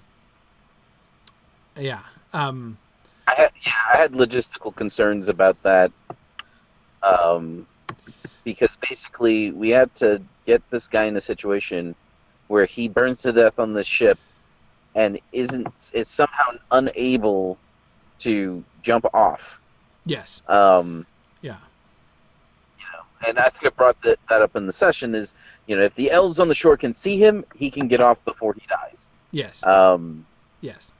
I had logistical concerns about that, because basically we had to get this guy in a situation where he burns to death on the ship and is somehow unable to jump off. Yes. Yeah. And I think I brought that up in the session is, if the elves on the shore can see him, he can get off before he dies. Yes. Yes.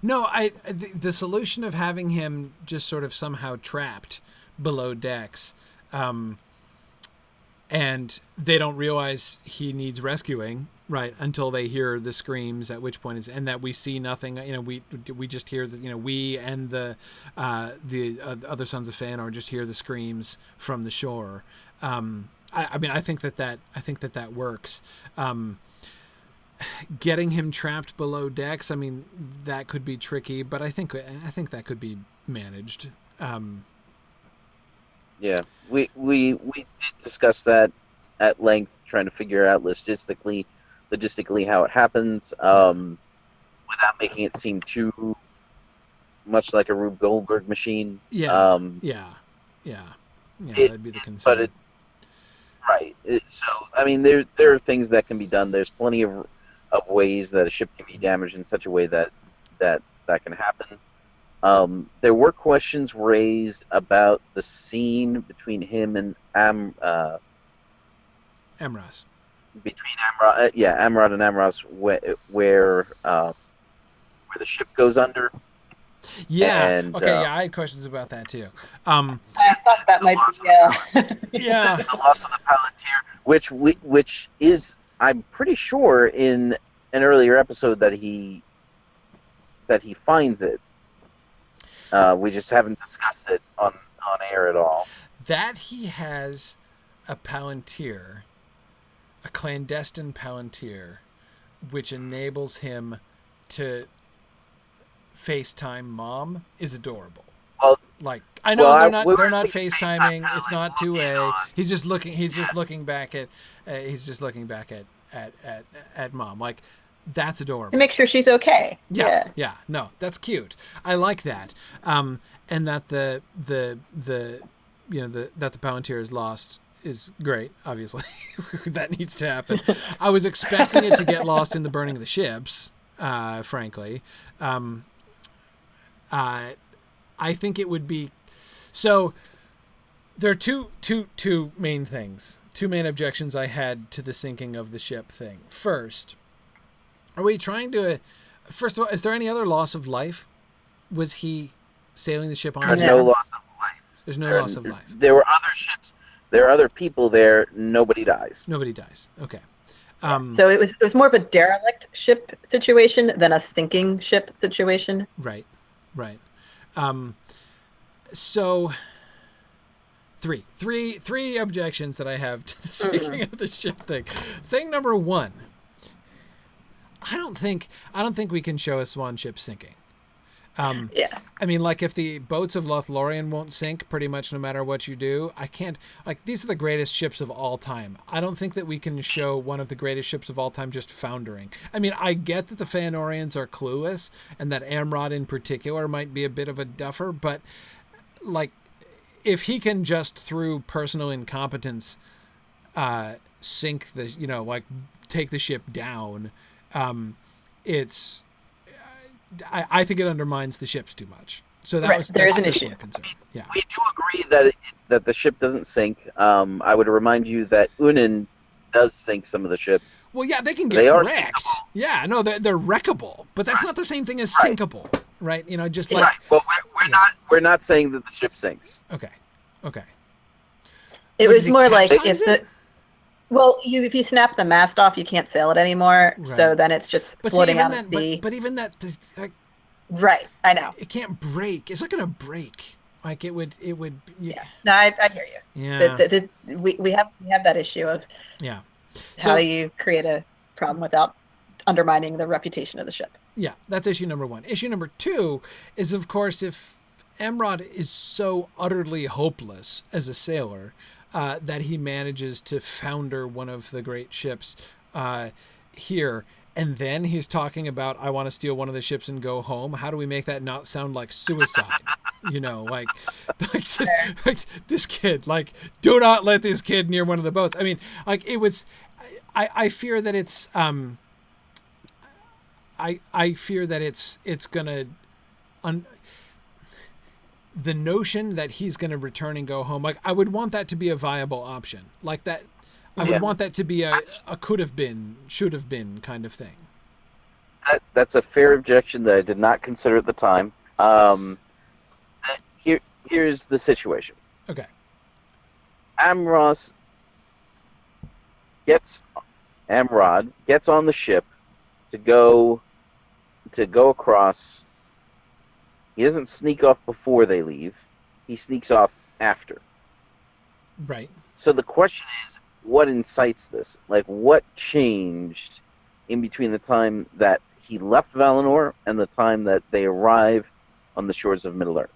No, the solution of having him just sort of somehow trapped below decks, and they don't realize he needs rescuing, right, until they hear the screams, at which point and that we see nothing. We just hear we and the other sons of Fëanor just hear the screams from the shore. I think that works. Getting him trapped below decks, I mean, that could be tricky, but I think that could be managed. Yeah, we did discuss that at length, trying to figure out logistically how it happens, without making it seem too much like a Rube Goldberg machine. Yeah, that'd be the concern. So I mean, there are things that can be done. There's plenty of ways that a ship can be damaged in such a way that can happen. There were questions raised about the scene between him and Amros. Between Amrod and Amros, where the ship goes under. Yeah. And, I had questions about that too. I thought that might be. Yeah. The loss of the Palantir, which is, I'm pretty sure, in an earlier episode that he finds it. We just haven't discussed it on air at all. That he has a Palantir, a clandestine Palantir, which enables him to FaceTime Mom, is adorable. Well, like, I know they're not FaceTiming. It's not two-way. He's just looking back at Mom. Like, that's adorable. To make sure she's okay. Yeah. No, that's cute. I like that. And that the Palantir is lost is great. Obviously, that needs to happen. I was expecting it to get lost in the burning of the ships. Frankly, I think it would be. So there are two main things. Two main objections I had to the sinking of the ship thing. First, are we trying to? First of all, is there any other loss of life? Was he sailing the ship on? There's no loss of life. There's no loss of life. There were other ships. There are other people there. Nobody dies. Nobody dies. Okay. So it was more of a derelict ship situation than a sinking ship situation. Right. So three objections that I have to the sinking of the ship thing. Thing number one, I don't think we can show a swan ship sinking. Yeah. I mean, like, if the boats of Lothlorien won't sink pretty much no matter what you do, I can't, like, these are the greatest ships of all time. I don't think that we can show one of the greatest ships of all time just foundering. I mean, I get that the Feanorians are clueless and that Amrod in particular might be a bit of a duffer, but, like, if he can just through personal incompetence sink the, you know, like, take the ship down, it's... I think it undermines the ships too much. So that's an issue. Concern. Yeah. We do agree that the ship doesn't sink. I would remind you that Unin does sink some of the ships. Well, yeah, they can get They are wrecked. sinkable. Yeah, no, they're wreckable, but that's not the same thing as sinkable, right? You know, just like Right. Well, we're not saying that the ship sinks. okay. It What, was does he more like capsize if it? if you snap the mast off, you can't sail it anymore. Right. So then it's just But floating see, out even at that, sea. but even that, like, Right, I know. it can't break. It's not going to break. Like it would. Yeah, no, I hear you. Yeah. We have that issue of Yeah. how do you create a problem without undermining the reputation of the ship. Yeah, that's issue number one. Issue number two is, of course, if Amrod is so utterly hopeless as a sailor that he manages to founder one of the great ships here, and then he's talking about, I want to steal one of the ships and go home. How do we make that not sound like suicide? You know, like this kid, like, do not let this kid near one of the boats. I mean, like, it was, I fear that it's, I fear that it's gonna, the notion that he's gonna return and go home, like, I would want that to be a viable option, like that. I would want that to be a could have been, should have been kind of thing. That's a fair objection that I did not consider at the time. Here's the situation. Okay. Amrod gets on the ship to go across. He doesn't sneak off before they leave. He sneaks off after. Right. So the question is, what incites this? Like, what changed in between the time that he left Valinor and the time that they arrive on the shores of Middle-earth?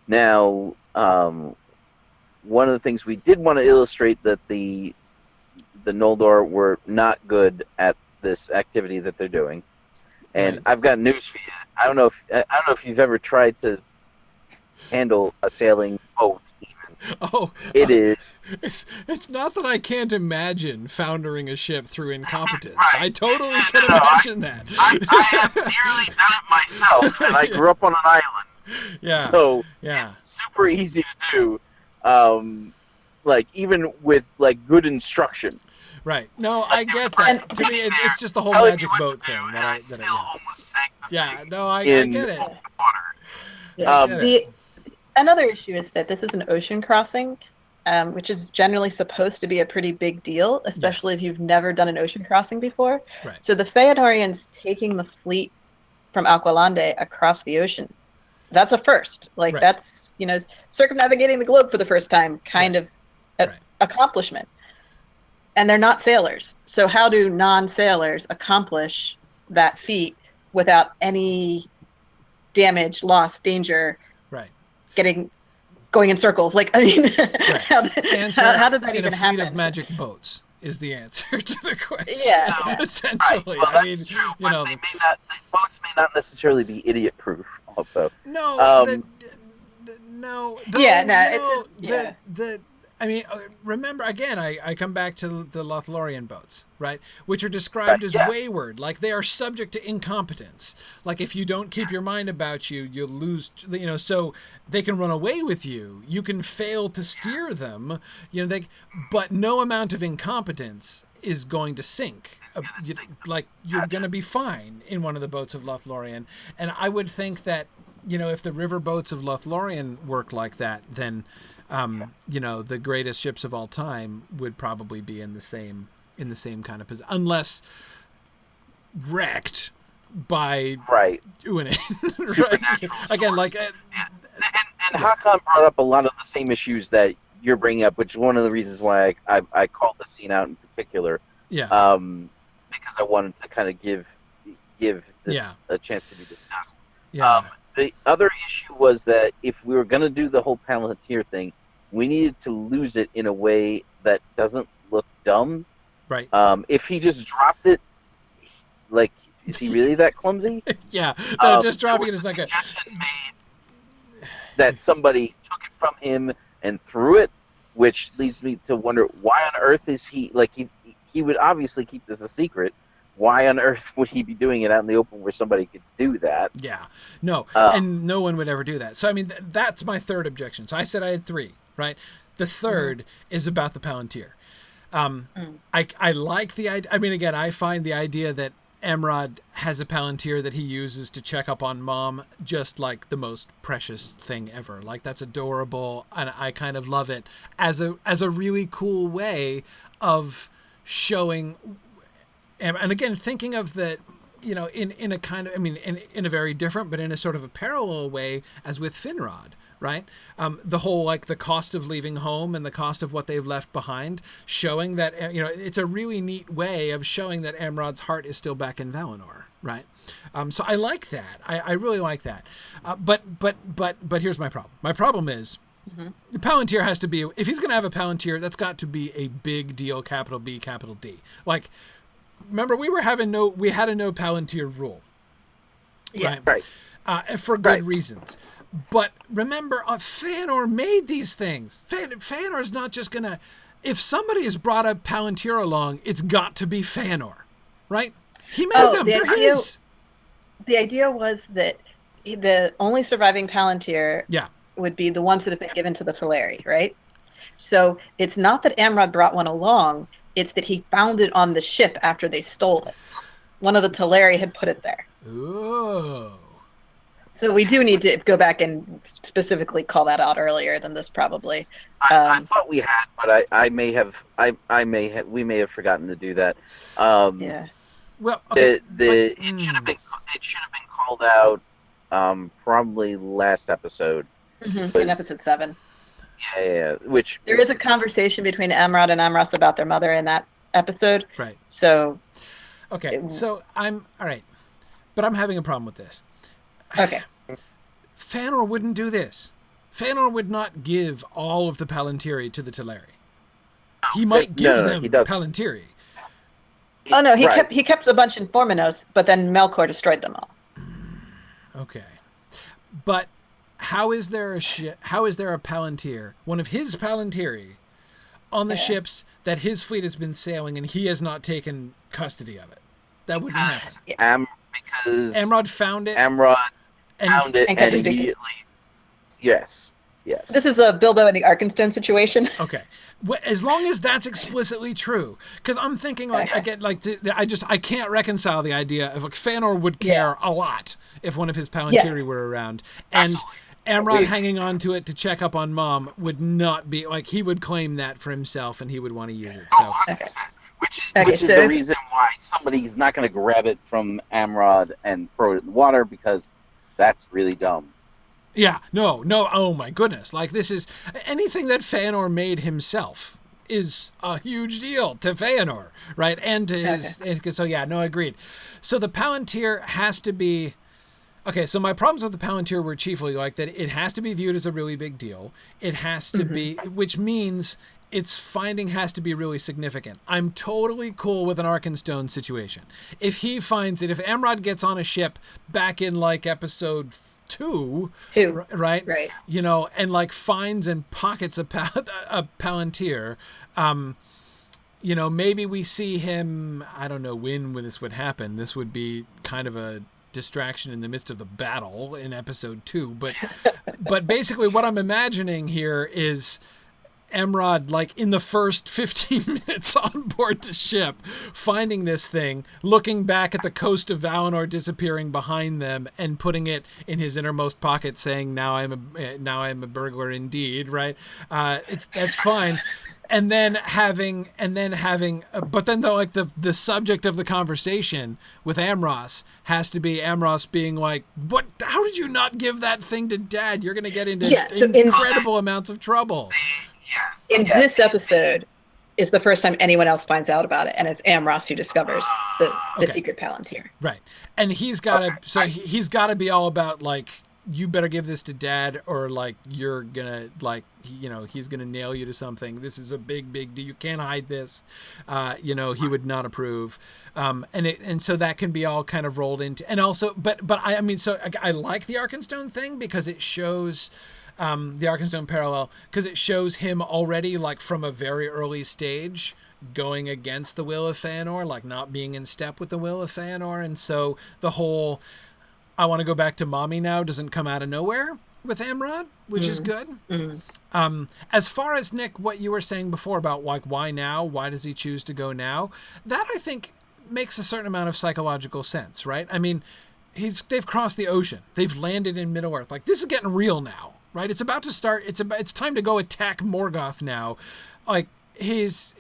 Now, one of the things we did want to illustrate that the Noldor were not good at this activity that they're doing. And Right. I've got news for you. I don't know if you've ever tried to handle a sailing boat. Oh, It is. It's not that I can't imagine foundering a ship through incompetence. Right. I totally can imagine that. I have nearly done it myself, and I grew up on an island. Yeah. So Yeah. it's super easy to do. Like, even with, like, good instruction. Right. No, I get that. To me, it's just the whole Telling magic you what boat to do, thing and that I I still yeah. almost sank the Yeah. thing No, I in get it. water. Yeah. get Another issue is that this is an ocean crossing, which is generally supposed to be a pretty big deal, especially if you've never done an ocean crossing before. Right. So the Feanorians taking the fleet from Aqualande across the ocean, that's a first. Like, Right. that's, circumnavigating the globe for the first time kind Right. of Right. accomplishment. And they're not sailors. So how do non-sailors accomplish that feat without any damage, loss, danger, Right. going in circles? Like, I mean, Right. how did that in even a fleet happen? of magic boats is the answer to the question. Yeah. Essentially. Well, I mean, that's true, you know, but the boats may not necessarily be idiot-proof, also. no, no. Yeah, no, you know, it's I mean, remember, again, I come back to the Lothlorien boats, right? Which are described as wayward, like they are subject to incompetence. Like, if you don't keep your mind about you, you'll lose, so they can run away with you. You can fail to steer them, but no amount of incompetence is going to sink. You're going to be fine in one of the boats of Lothlorien. And I would think that if the riverboats of Lothlorien work like that, then the greatest ships of all time would probably be in the same kind of position, unless wrecked by Uinen. Right? Again, like and Hakan brought up a lot of the same issues that you're bringing up, which is one of the reasons why I called the scene out in particular. Yeah. Because I wanted to kind of give this a chance to be discussed. Yeah. The other issue was that if we were going to do the whole Palantir thing, we needed to lose it in a way that doesn't look dumb. Right. If he just dropped it, like, is he really that clumsy? Yeah. No, just dropping it is not good. That somebody took it from him and threw it, which leads me to wonder why on earth is he, like, he would obviously keep this a secret. Why on earth would he be doing it out in the open where somebody could do that? Yeah. No, and no one would ever do that. So, I mean, that's my third objection. So I said I had three, right? The third is about the Palantir. I like the idea. I mean, again, I find the idea that Amrod has a Palantir that he uses to check up on Mom just like the most precious thing ever. Like, that's adorable, and I kind of love it as a really cool way of showing. And again, thinking of that, in a kind of, I mean, in a very different, but in a sort of a parallel way as with Finrod, right? The whole, like, the cost of leaving home and the cost of what they've left behind, showing that, it's a really neat way of showing that Amrod's heart is still back in Valinor, right? So I like that. I really like that. But here's my problem. My problem is, the Palantir has to be, if he's going to have a Palantir, that's got to be a big deal, capital B, capital D. Like, remember, we had a no Palantir rule. Yes. Right. For good reasons. But remember, Fëanor made these things. Fëanor's not just going to... If somebody has brought a Palantir along, it's got to be Fëanor, right? He made them. They're his. The idea was that the only surviving Palantir would be the ones that have been given to the Teleri, right? So it's not that Amrod brought one along. It's that he found it on the ship after they stole it. One of the Teleri had put it there. Oh. So we do need to go back and specifically call that out earlier than this, probably. I thought we had, but we may have forgotten to do that. Yeah. Well, okay. It should have been called out probably last episode. In episode 7. Yeah. Which there is a conversation between Amrod and Amros about their mother in that episode. Right. So. Okay. So I'm all right, but I'm having a problem with this. Okay. Fëanor wouldn't do this. Fëanor would not give all of the Palantiri to the Teleri. He might give them Palantiri. Oh no, he kept a bunch in Forminos, but then Melkor destroyed them all. Okay. But how is there a Palantir, one of his Palantiri, on the ships that his fleet has been sailing and he has not taken custody of it? That wouldn't happen. Because Amrod found it. Amrod found it and immediately. Yes. This is a Bilbo and the Arkenstone situation. Okay, as long as that's explicitly true, because I'm thinking like I can't reconcile the idea of like Fëanor would care a lot if one of his Palantiri were around, and Amrod hanging on to it to check up on Mom would not be like, he would claim that for himself and he would want to use it. So. Which is the reason why somebody's not going to grab it from Amrod and throw it in the water, because that's really dumb. Yeah, no, oh my goodness. Like, this is anything that Fëanor made himself is a huge deal to Fëanor, right? And to his, so yeah, no, agreed. So the Palantir has to be, okay, so my problems with the Palantir were chiefly like that it has to be viewed as a really big deal. It has to be, which means its finding has to be really significant. I'm totally cool with an Arkenstone situation. If he finds it, if Amrod gets on a ship back in like episode 2, right? And like finds and pockets a Palantir, maybe we see him, I don't know when this would happen. This would be kind of a distraction in the midst of the battle in episode 2. But basically what I'm imagining here is Amrod, like in the first 15 minutes on board the ship, finding this thing, looking back at the coast of Valinor disappearing behind them, and putting it in his innermost pocket, saying, "Now I'm a burglar indeed." Right? That's fine. And then having, but then though, like the subject of the conversation with Amros has to be Amros being like, "What? How did you not give that thing to Dad? You're going to get into incredible amounts of trouble." In this episode is the first time anyone else finds out about it, and it's Amros who discovers the secret Palantir. Right, and he's got to he's got to be all about like, you better give this to Dad, or like you're gonna like, he's gonna nail you to something. This is a big deal. You can't hide this. He would not approve. And so that can be all kind of rolled into, and also, but I like the Arkenstone thing because it shows. The Arkenstone parallel, because it shows him already, like, from a very early stage going against the will of Feanor, like not being in step with the will of Feanor. And so the whole "I want to go back to mommy now" doesn't come out of nowhere with Amrod, which is good. As far as, Nick, what you were saying before about like, why now? Why does he choose to go now? That, I think, makes a certain amount of psychological sense, right? I mean, they've crossed the ocean. They've landed in Middle-earth. Like, this is getting real now. Right, it's about to start. It's time to go attack Morgoth now. Like he's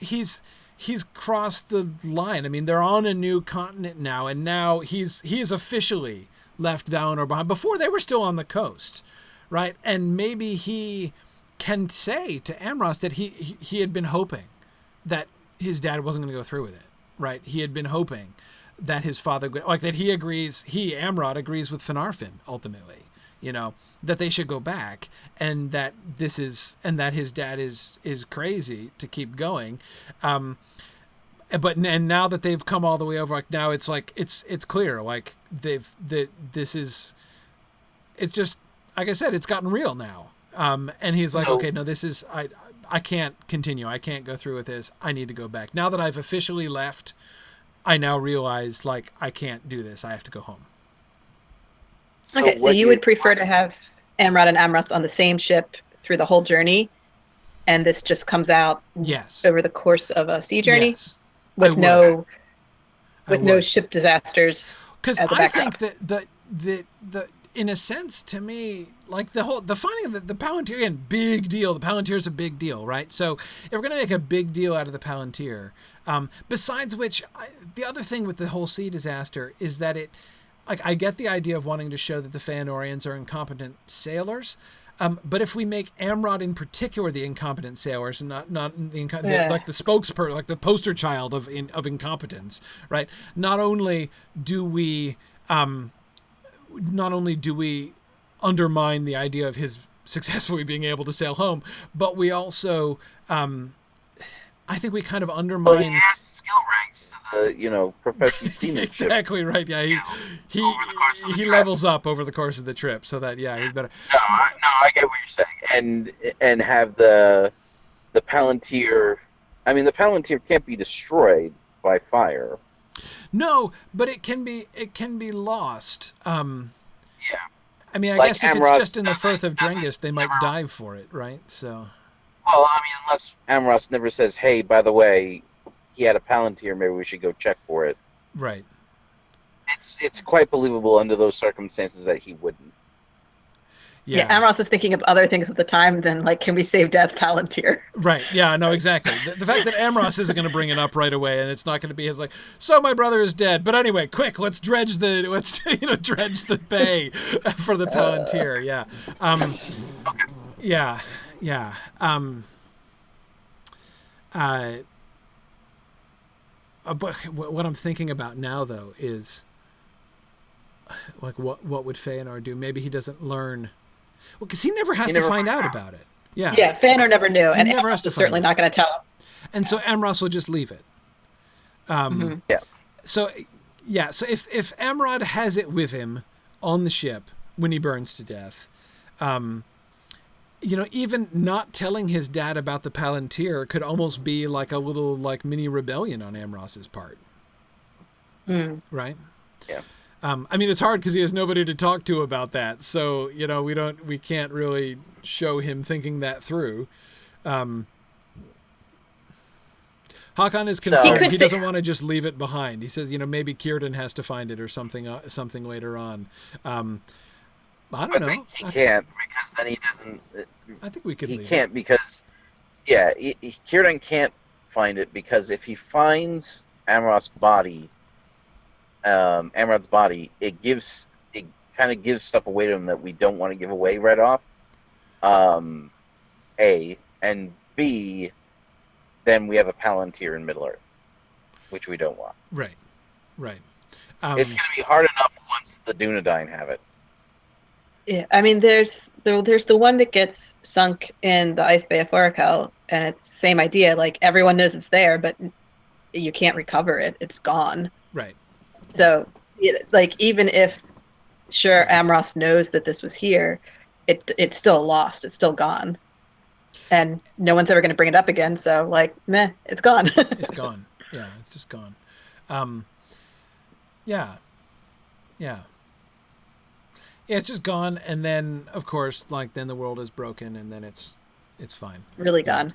crossed the line. I mean, they're on a new continent now, and now he has officially left Valinor behind. Before, they were still on the coast, right? And maybe he can say to Amros that he had been hoping that his dad wasn't going to go through with it, right? He had been hoping that his father, like that Amrod agrees with Finarfin ultimately. That they should go back, and that his dad is crazy to keep going. But now that they've come all the way over, like now it's like, it's clear, like it's just, like I said, it's gotten real now. And he's like, okay, no, this is, I can't continue. I can't go through with this. I need to go back. Now that I've officially left, I now realize, like, I can't do this. I have to go home. So you would prefer to have Amrod and Amros on the same ship through the whole journey, and this just comes out over the course of a sea journey with no ship disasters. Because I think that the in a sense, to me, like the finding of the Palantir, again, big deal. The Palantir is a big deal, right? So if we're gonna make a big deal out of the Palantir, besides which, the other thing with the whole sea disaster is that it. Like, I get the idea of wanting to show that the Feanorians are incompetent sailors, but if we make Amrod in particular the incompetent sailors, and not like the spokesperson, like the poster child of incompetence, right? Not only do we undermine the idea of his successfully being able to sail home, but we also, I think we kind of undermine skill ranks to the professional seamanship. Exactly right. Yeah, he levels up over the course of the trip, so that he's better. No, I get what you're saying, and have the Palantir. I mean, the Palantir can't be destroyed by fire. No, but it can be lost. Yeah. I mean, I guess if it's just in the Firth of Drengus, they might dive for it, right? So. Well, I mean, unless Amros never says, "Hey, by the way, he had a Palantir. Maybe we should go check for it." Right. It's quite believable under those circumstances that he wouldn't. Yeah, Amros is thinking of other things at the time than, like, can we save Dad's Palantir? Right. Yeah. No. Exactly. The fact that Amros isn't going to bring it up right away, and it's not going to be his like, so my brother is dead. But anyway, quick, let's dredge the bay for the Palantir. Yeah. Yeah. Yeah. But what I'm thinking about now, though, is like what would Feanor do? Maybe he doesn't learn. Well, because he never has to find out about it. Yeah. Yeah, Feanor never knew, and Amros is certainly not going to tell him. And so Amros will just leave it. Yeah. So if Amrod has it with him on the ship when he burns to death, even not telling his dad about the Palantir could almost be like a little like mini rebellion on Amros's part. Right? Yeah. I mean, it's hard because he has nobody to talk to about that. So, we can't really show him thinking that through. Hakon is concerned. could He say- doesn't want to just leave it behind. He says, maybe Kierden has to find it or something later on. I don't know. He can't because then he doesn't. I think we could He leave can't because, Kieran can't find it because if he finds Amrod's body, it kind of gives stuff away to him that we don't want to give away right off. A and B, then we have a Palantir in Middle Earth, which we don't want. Right. It's going to be hard enough once the Dunedain have it. Yeah, I mean, there's the one that gets sunk in the Ice Bay of Orakel, and it's the same idea. Like, everyone knows it's there, but you can't recover it. It's gone. Right. So, like, even if, sure, Amros knows that this was here, it's still lost. It's still gone. And no one's ever going to bring it up again, so, like, meh, it's gone. It's gone. Yeah, it's just gone. Yeah. It's just gone, and then, of course, like, then the world is broken, and then it's fine. Really gone.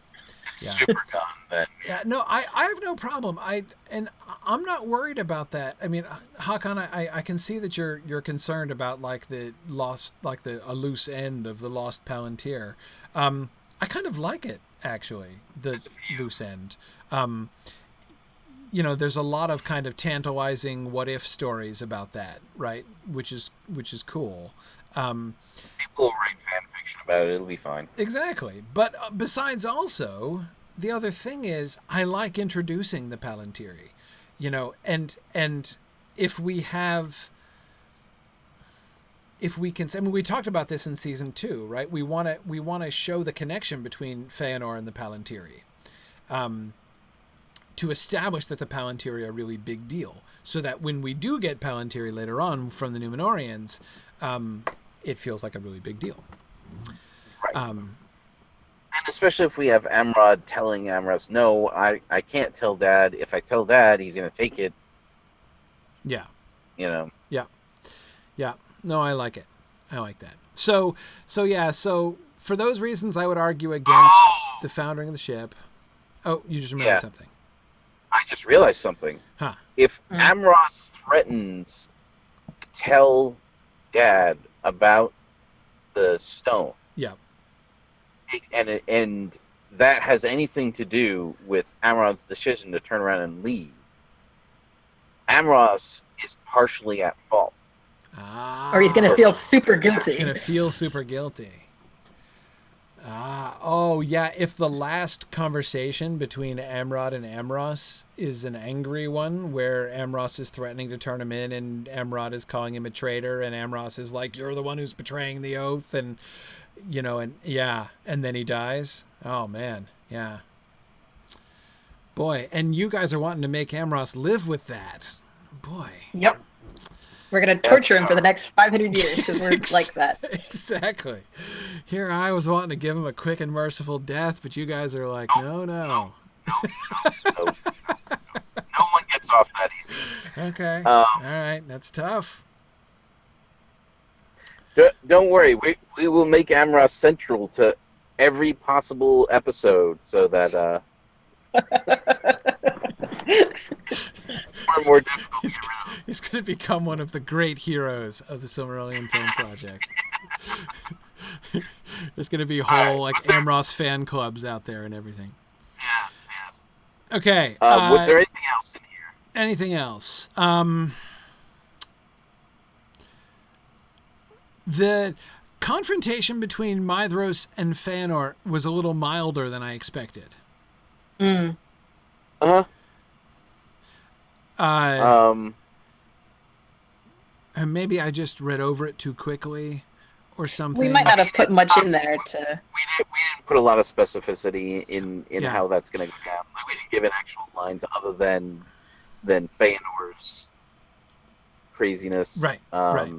It's Yeah. super gone then. Yeah, no, I have no problem. I'm not worried about that. I mean, Hakon, I can see that you're concerned about, like, the lost, like, a loose end of the lost Palantir. I kind of like it, actually, the loose end. There's a lot of kind of tantalizing what if stories about that, right? Which is cool. People will write fan fiction about it. It'll be fine. Exactly. But besides, also, the other thing is, I like introducing the Palantiri, and if we can, I mean, we talked about this in season 2, right? We want to show the connection between Feanor and the Palantiri, to establish that the Palantiri are a really big deal, so that when we do get Palantiri later on from the Numenorians, it feels like a really big deal. Right. And especially if we have Amrod telling Amros, no, I can't tell Dad. If I tell Dad, he's going to take it. Yeah. Yeah. Yeah. No, I like it. I like that. So for those reasons, I would argue against the foundering of the ship. Oh, you just remembered something. I just realized something. Huh. If Amros threatens to tell Dad about the stone, yeah, and that has anything to do with Amrod's decision to turn around and leave, Amros is partially at fault. Or he's going to feel super guilty. He's going to feel super guilty. Oh, yeah. If the last conversation between Amrod and Amros is an angry one, where Amros is threatening to turn him in, and Amrod is calling him a traitor, and Amros is like, "You're the one who's betraying the oath," and and then he dies. Oh man, yeah. Boy, and you guys are wanting to make Amros live with that. Boy. Yep. We're going to torture him for the next 500 years because we're like that. Exactly. Here I was wanting to give him a quick and merciful death, but you guys are like, no. No one gets off that easy. Okay. All right. That's tough. Don't worry. We will make Amros central to every possible episode so that more difficult. He's going to become one of the great heroes of the Silmarillion Film Project. There's going to be whole Amros fan clubs out there and everything. Yes. Okay. Was there anything else in here? Anything else? The confrontation between Maedhros and Feanor was a little milder than I expected. Maybe I just read over it too quickly or something. We might not have put much in there to... We didn't put a lot of specificity in how that's going to go down. Like, we didn't give it actual lines other than Feanor's craziness. Right, right.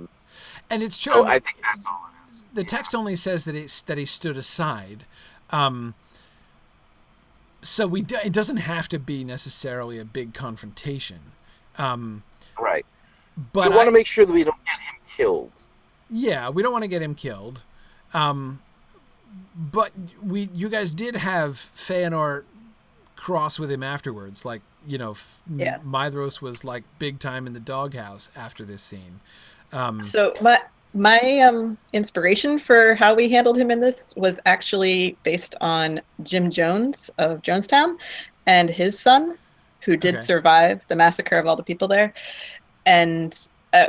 And it's true. So I think that's all it is. The text only says that he stood aside. So it doesn't have to be necessarily a big confrontation. Right. But we want to make sure that we don't get him killed. Yeah, we don't want to get him killed. But you guys did have Feanor cross with him afterwards. Like, Yes. Mithros was like big time in the doghouse after this scene. So my inspiration for how we handled him in this was actually based on Jim Jones of Jonestown and his son, who did Okay. survive the massacre of all the people there, and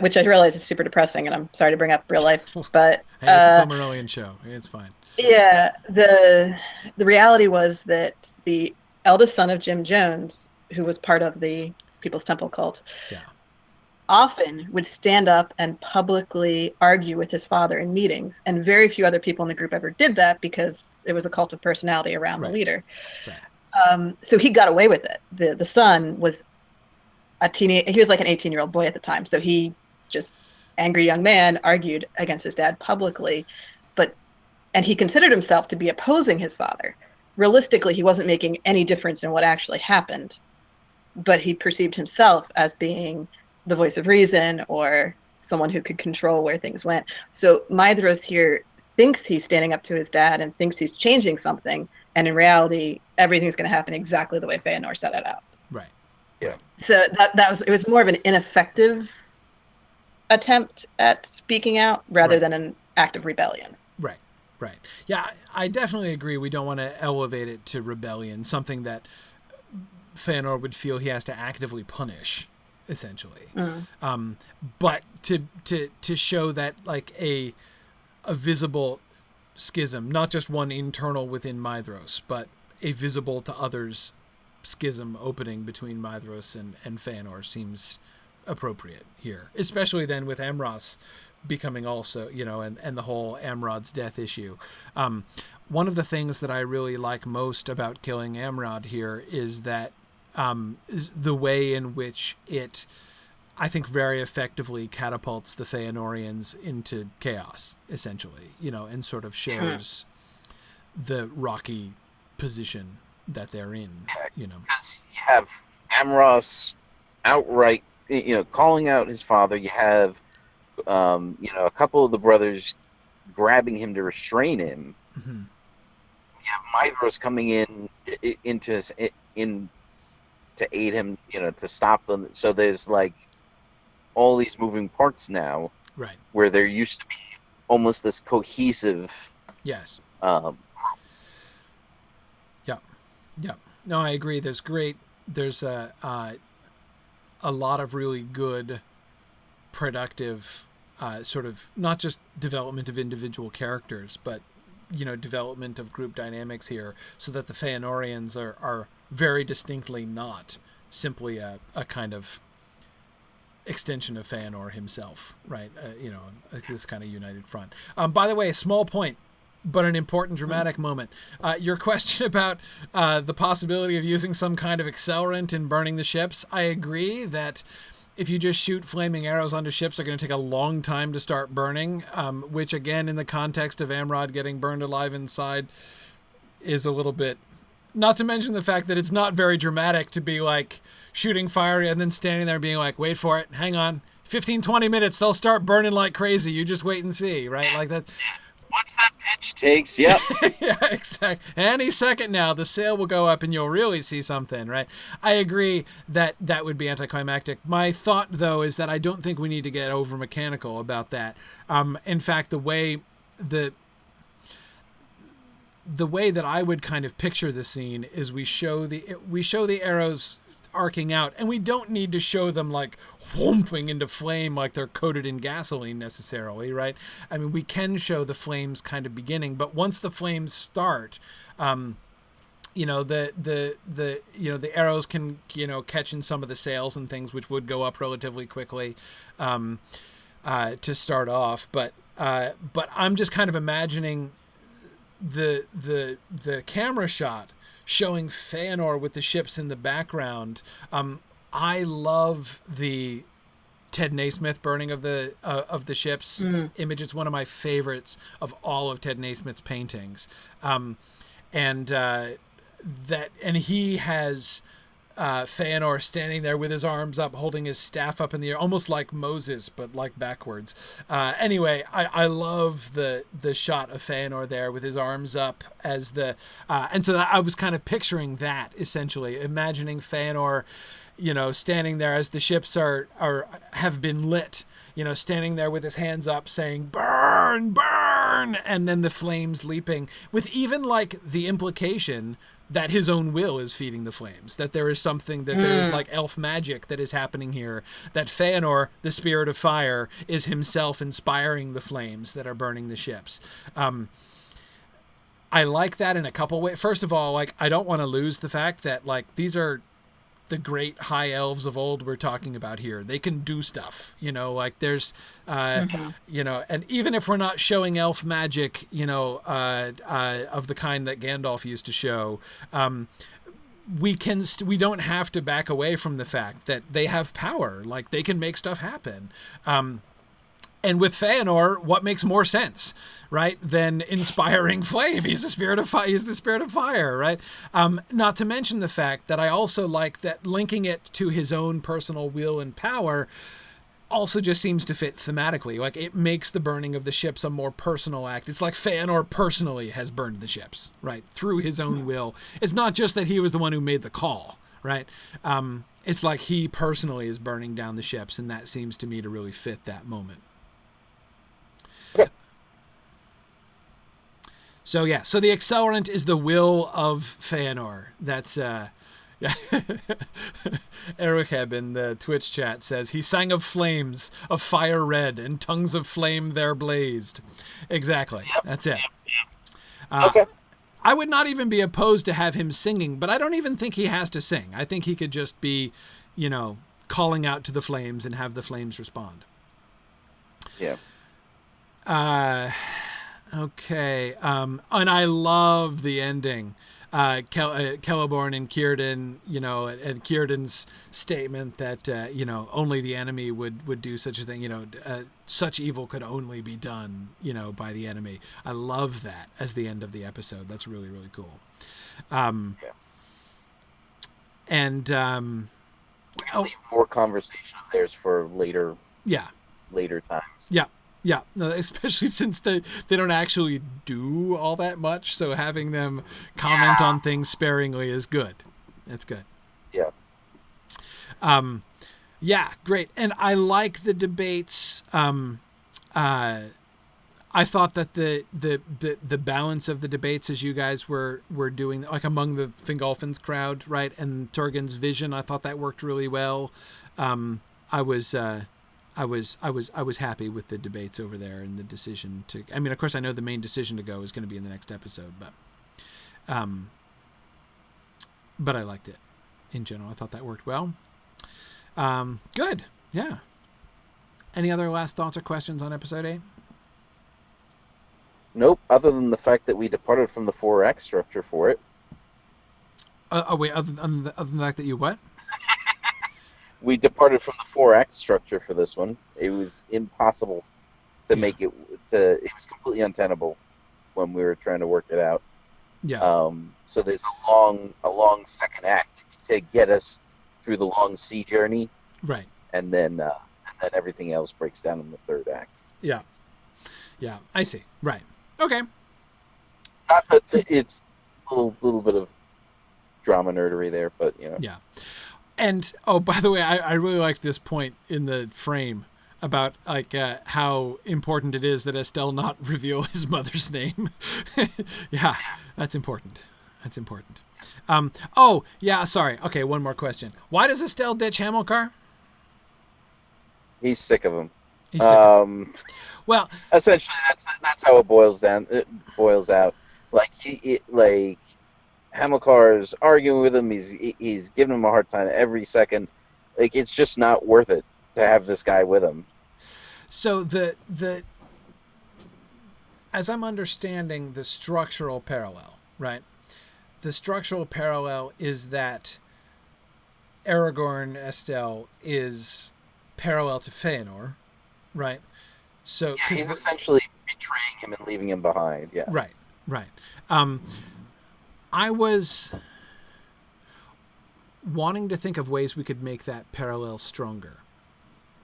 which I realize is super depressing. And I'm sorry to bring up real life, but Hey, it's a Silmarillion show. It's fine. yeah, the reality was that the eldest son of Jim Jones, who was part of the People's Temple cult, Yeah. often would stand up and publicly argue with his father in meetings, and very few other people in the group ever did that because it was a cult of personality around the leader. Right. So he got away with it. The son was he was like an 18-year-old boy at the time, so he just, angry young man, argued against his dad publicly, and he considered himself to be opposing his father. Realistically, he wasn't making any difference in what actually happened, but he perceived himself as being the voice of reason or someone who could control where things went. So Mithros here thinks he's standing up to his dad and thinks he's changing something, and in reality, everything's going to happen exactly the way Feanor set it out. Right. Yeah. So it was more of an ineffective attempt at speaking out rather than an act of rebellion. Right. Right. Yeah, I definitely agree. We don't want to elevate it to rebellion, something that Feanor would feel he has to actively punish, essentially. But to show that like a visible schism, not just one internal within Mithros, but a visible to others schism opening between Mithros and Feanor seems appropriate here, especially then with Amros becoming also, and the whole Amrod's death issue. One of the things that I really like most about killing Amrod here is that is the way in which it, I think, very effectively catapults the Feanorians into chaos, essentially, and sort of shows the rocky position that they're in, Because you have Amros outright, calling out his father. You have, a couple of the brothers grabbing him to restrain him. Mm-hmm. You have Mithros coming in to aid him, to stop them. So there's like all these moving parts now, right? Where there used to be almost this cohesive. Yes. Yeah. No, I agree. There's a lot of really good, productive, sort of not just development of individual characters, but development of group dynamics here, so that the Feanorians are very distinctly not simply a kind of extension of Feanor himself, right? This kind of united front. By the way, a small point, but an important dramatic moment. Your question about the possibility of using some kind of accelerant in burning the ships, I agree that if you just shoot flaming arrows onto ships, they're going to take a long time to start burning, which again, in the context of Amrod getting burned alive inside, is a little bit, not to mention the fact that it's not very dramatic to be like shooting fire and then standing there being like, wait for it, hang on, 15, 20 minutes, they'll start burning like crazy. You just wait and see, right? Like that. Once that pitch takes, yep. Yeah, exactly. Any second now, the sail will go up and you'll really see something, right? I agree that that would be anticlimactic. My thought, though, is that I don't think we need to get over mechanical about that. In fact, the way that I would kind of picture the scene is we show the arrows arcing out, and we don't need to show them like whomping into flame like they're coated in gasoline necessarily, right? I mean, we can show the flames kind of beginning, but once the flames start, the arrows can catch in some of the sails and things, which would go up relatively quickly to start off. But I'm just kind of imagining the camera shot showing Feanor with the ships in the background. I love the Ted Naismith burning of the ships image. It's one of my favorites of all of Ted Naismith's paintings, and he has Feanor standing there with his arms up, holding his staff up in the air, almost like Moses, but like backwards. Anyway, I love the shot of Feanor there with his arms up as and so I was kind of picturing that, essentially, imagining Feanor, standing there as the ships have been lit, standing there with his hands up saying, "Burn, burn," and then the flames leaping, with even like the implication that his own will is feeding the flames, that there is something, that there is like elf magic that is happening here, that Feanor, the spirit of fire, is himself inspiring the flames that are burning the ships. I like that in a couple ways. First of all, like, I don't want to lose the fact that, like, these are the great high elves of old we're talking about here. They can do stuff, like there's, and even if we're not showing elf magic, of the kind that Gandalf used to show, we don't have to back away from the fact that they have power. Like, they can make stuff happen. And with Feanor, what makes more sense, right, than inspiring flame? He's the spirit of fire. He's the spirit of fire, right? Not to mention the fact that I also like that linking it to his own personal will and power also just seems to fit thematically. Like, it makes the burning of the ships a more personal act. It's like Feanor personally has burned the ships, right, through his own will. It's not just that he was the one who made the call, right? It's like he personally is burning down the ships, and that seems to me to really fit that moment. So yeah, so the accelerant is the will of Feanor. That's yeah. Ericab in the Twitch chat says he sang of flames, of fire red, and tongues of flame there blazed. Exactly. Yep. That's it. Okay. I would not even be opposed to have him singing, but I don't even think he has to sing. I think he could just be, calling out to the flames and have the flames respond. Yeah. Okay. And I love the ending. Celeborn and Círdan, and Círdan's statement that, only the enemy would do such a thing, such evil could only be done, by the enemy. I love that as the end of the episode. That's really, really cool. And, we can leave more conversation of theirs for later. Yeah. Later times. Yeah. Yeah, no, especially since they don't actually do all that much, so having them comment on things sparingly is good. That's good. Yeah. Yeah, great. And I like the debates. I thought that the balance of the debates as you guys were doing, like among the Fingolfin's crowd, right, and Turgon's vision, I thought that worked really well. I was happy with the debates over there and the decision to. I mean, of course, I know the main decision to go is going to be in the next episode, but I liked it in general. I thought that worked well. Good, yeah. Any other last thoughts or questions on episode 8? Nope. Other than the fact that we departed from the 4X structure for it. Wait. Other than the fact that you what? We departed from the 4X structure for this one. It was impossible to make it. It was completely untenable when we were trying to work it out. Yeah. So there's a long second act to get us through the long sea journey. Right. And then everything else breaks down in the third act. Yeah. Yeah. I see. Right. Okay. Not that it's a little bit of drama nerdery there, but Yeah. And, oh, by the way, I really like this point in the frame about, like, how important it is that Estelle not reveal his mother's name. Yeah, that's important. That's important. Oh, yeah, sorry. Okay, one more question. Why does Estelle ditch Hamilcar? He's sick of him. He's sick of him. Well, essentially, that's how it boils down. It boils out. Like, Hamilcar's arguing with him. He's giving him a hard time every second. Like, it's just not worth it to have this guy with him. So as I'm understanding the structural parallel, right? The structural parallel is that Aragorn Estelle is parallel to Feanor, right? So he's essentially betraying him and leaving him behind. Yeah. Right. wanting to think of ways we could make that parallel stronger.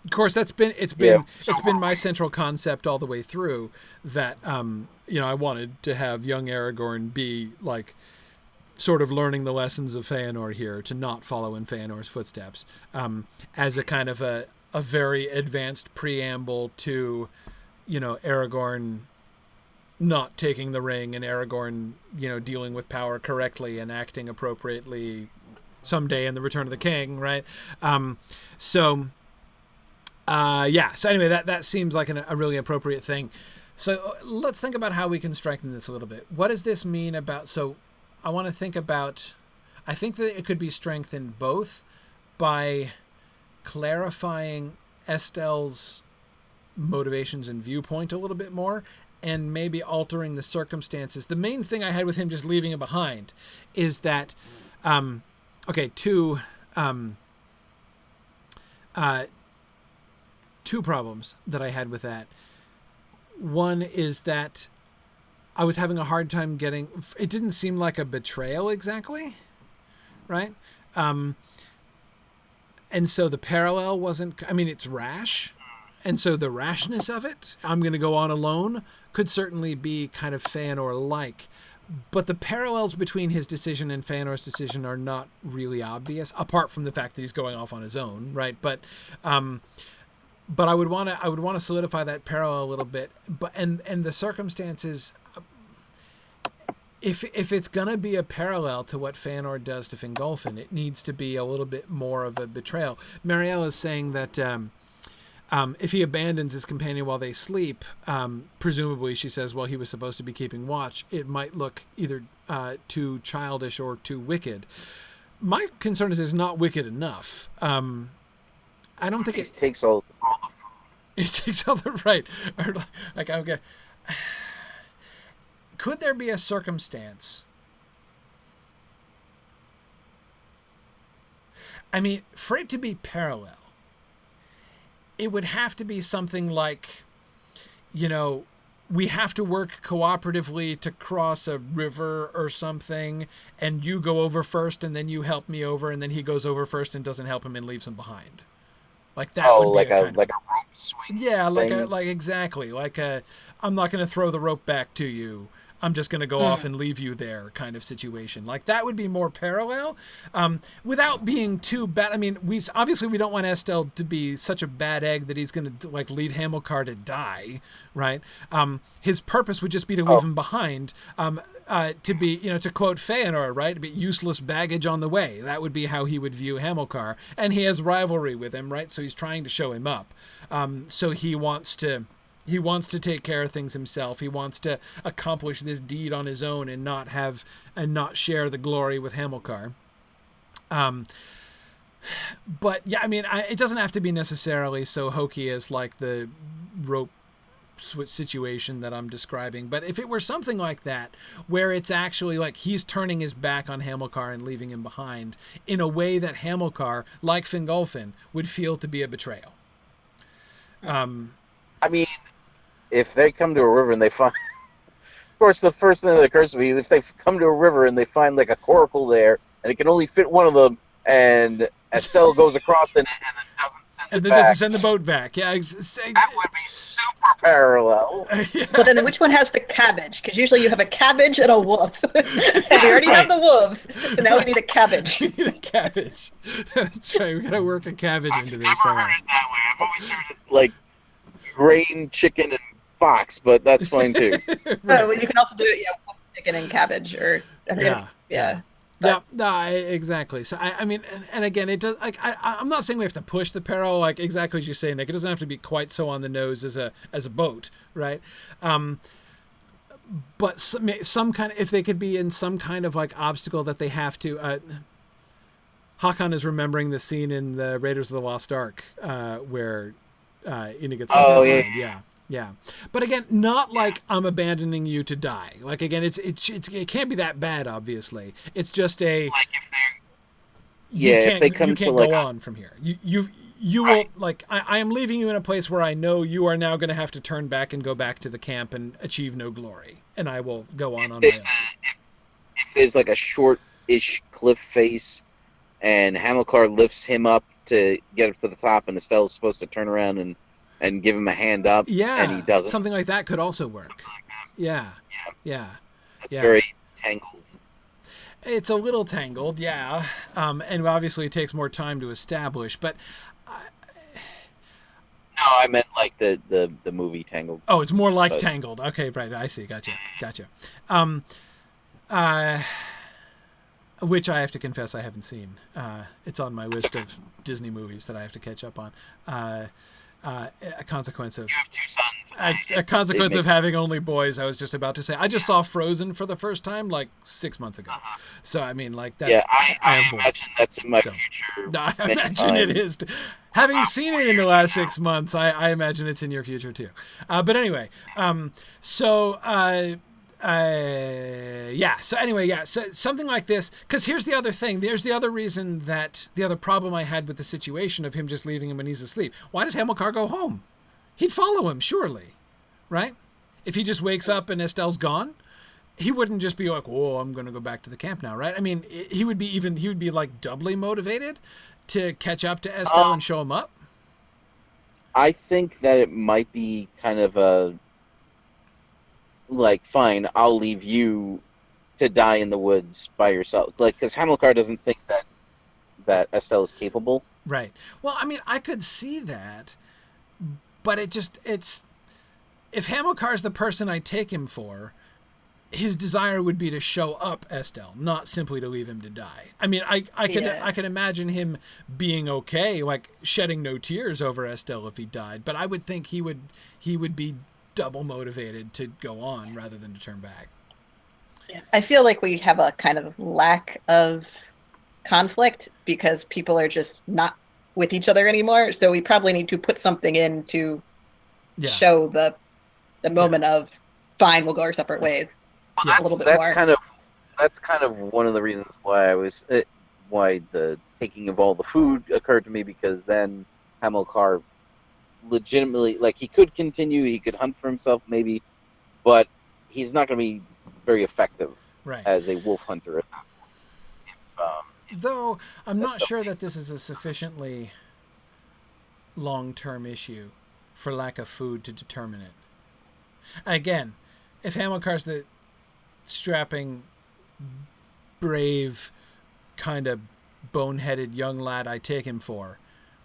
Of course, it's been my central concept all the way through that, I wanted to have young Aragorn be like sort of learning the lessons of Feanor here, to not follow in Feanor's footsteps, as a kind of a very advanced preamble to, Aragorn not taking the ring and Aragorn, dealing with power correctly and acting appropriately someday in the Return of the King, right? So anyway, that seems like a really appropriate thing. So let's think about how we can strengthen this a little bit. What does this mean about, so I want to think about, I think that it could be strengthened both by clarifying Estelle's motivations and viewpoint a little bit more, and maybe altering the circumstances. The main thing I had with him just leaving it behind is that, two problems that I had with that. One is that I was having a hard time getting, it didn't seem like a betrayal exactly, right? And so the parallel wasn't, it's rash. And so the rashness of it, I'm going to go on alone, could certainly be kind of Feanor-like. But the parallels between his decision and Feanor's decision are not really obvious, apart from the fact that he's going off on his own, right? But I would want to solidify that parallel a little bit. And the circumstances, if it's going to be a parallel to what Feanor does to Fingolfin, it needs to be a little bit more of a betrayal. Mariella is saying that if he abandons his companion while they sleep, presumably, she says, well, he was supposed to be keeping watch, it might look either too childish or too wicked. My concern is it's not wicked enough. I don't think it takes all the food. It takes all the right. Like, okay. Could there be a circumstance? For it to be parallel, it would have to be something like, we have to work cooperatively to cross a river or something, and you go over first, and then you help me over, and then he goes over first and doesn't help him and leaves him behind. Like that would be a rope swing. Yeah, exactly. I'm not going to throw the rope back to you. I'm just going to go off and leave you there kind of situation. Like that would be more parallel, without being too bad. We don't want Estelle to be such a bad egg that he's going to lead Hamilcar to die, right? His purpose would just be to leave him behind, to be, to quote Feanor, right? To be useless baggage on the way. That would be how he would view Hamilcar, and he has rivalry with him, right? So he's trying to show him up. So he wants to take care of things himself. He wants to accomplish this deed on his own and not share the glory with Hamilcar. But yeah, it doesn't have to be necessarily so hokey as like the rope switch situation that I'm describing. But if it were something like that, where it's actually like he's turning his back on Hamilcar and leaving him behind in a way that Hamilcar, like Fingolfin, would feel to be a betrayal. If they come to a river and they find, of course, the first thing that occurs to me, if they come to a river and they find like a coracle there, and it can only fit one of them, and Estelle goes across and then doesn't send it back. Doesn't send the boat back. Yeah, that would be super parallel. Yeah. But then which one has the cabbage? Because usually you have a cabbage and a wolf. And we already have the wolves, so now we need a cabbage. We need a cabbage. That's right. We got to work a cabbage into this. I've never heard it that way. I've always heard it like grain, chicken, and fox, but that's fine too. Right. Well, you can also do it, wolf, chicken, and cabbage, or yeah. Yeah, no, exactly. So and again, it does. Like, I'm not saying we have to push the parallel, like exactly as you say, Nick. It doesn't have to be quite so on the nose as a boat, right? But some kind of, if they could be in some kind of like obstacle that they have to. Hakon is remembering the scene in the Raiders of the Lost Ark where Indy gets Yeah. But again, not like I'm abandoning you to die. Like again, it can't be that bad. Obviously, it's just a. Like if they come you can't to like go on from here. You will like I am leaving you in a place where I know you are now going to have to turn back and go back to the camp and achieve no glory, and I will go on my own. If there's like a short-ish cliff face and Hamilcar lifts him up to get up to the top, and Estelle's supposed to turn around and give him a hand up, and he doesn't. Something like that could also work. Yeah. It's very tangled. It's a little tangled, yeah. And obviously it takes more time to establish, but... No, I meant like the movie Tangled. Oh, it's more like Tangled. Okay, right. I see. Gotcha. Which I have to confess I haven't seen. It's on my list of Disney movies that I have to catch up on. A consequence of You have two sons. a consequence of having only boys. I was just about to say. I just saw Frozen for the first time like 6 months ago. So I mean, like that's. Yeah, I I have boys. imagine that's in my future. I many imagine it times. is. Having seen it in the last 6 months, I imagine it's in your future too. But anyway, so something like this. Because here's the other thing. There's the other reason the other problem I had with the situation of him just leaving him when he's asleep. Why does Hamilcar go home? He'd follow him, surely, right? If he just wakes up and Estelle's gone, he wouldn't just be like, "Whoa, I'm going to go back to the camp now," right? I mean, he would be like doubly motivated to catch up to Estelle and show him up. I think that it might be kind of a like, fine, I'll leave you to die in the woods by yourself, like, because Hamilcar doesn't think that Estelle is capable. Right. Well, I mean, I could see that, but it's if Hamilcar's the person I take him for, his desire would be to show up Estelle, not simply to leave him to die. I mean, I could imagine him being okay, like shedding no tears over Estelle if he died, but I would think he would be double motivated to go on rather than to turn back. Yeah. I feel like we have a kind of lack of conflict because people are just not with each other anymore. So we probably need to put something in to show the moment of fine, we'll go our separate ways. Well, a little bit that's more. that's kind of one of the reasons why why the taking of all the food occurred to me, because then Hamilcar legitimately, like, he could continue, he could hunt for himself maybe, but he's not going to be very effective as a wolf hunter at that point. Though I'm not sure that this is a sufficiently long-term issue for lack of food to determine it. Again, if Hamilcar's the strapping, brave, kind of boneheaded young lad I take him for,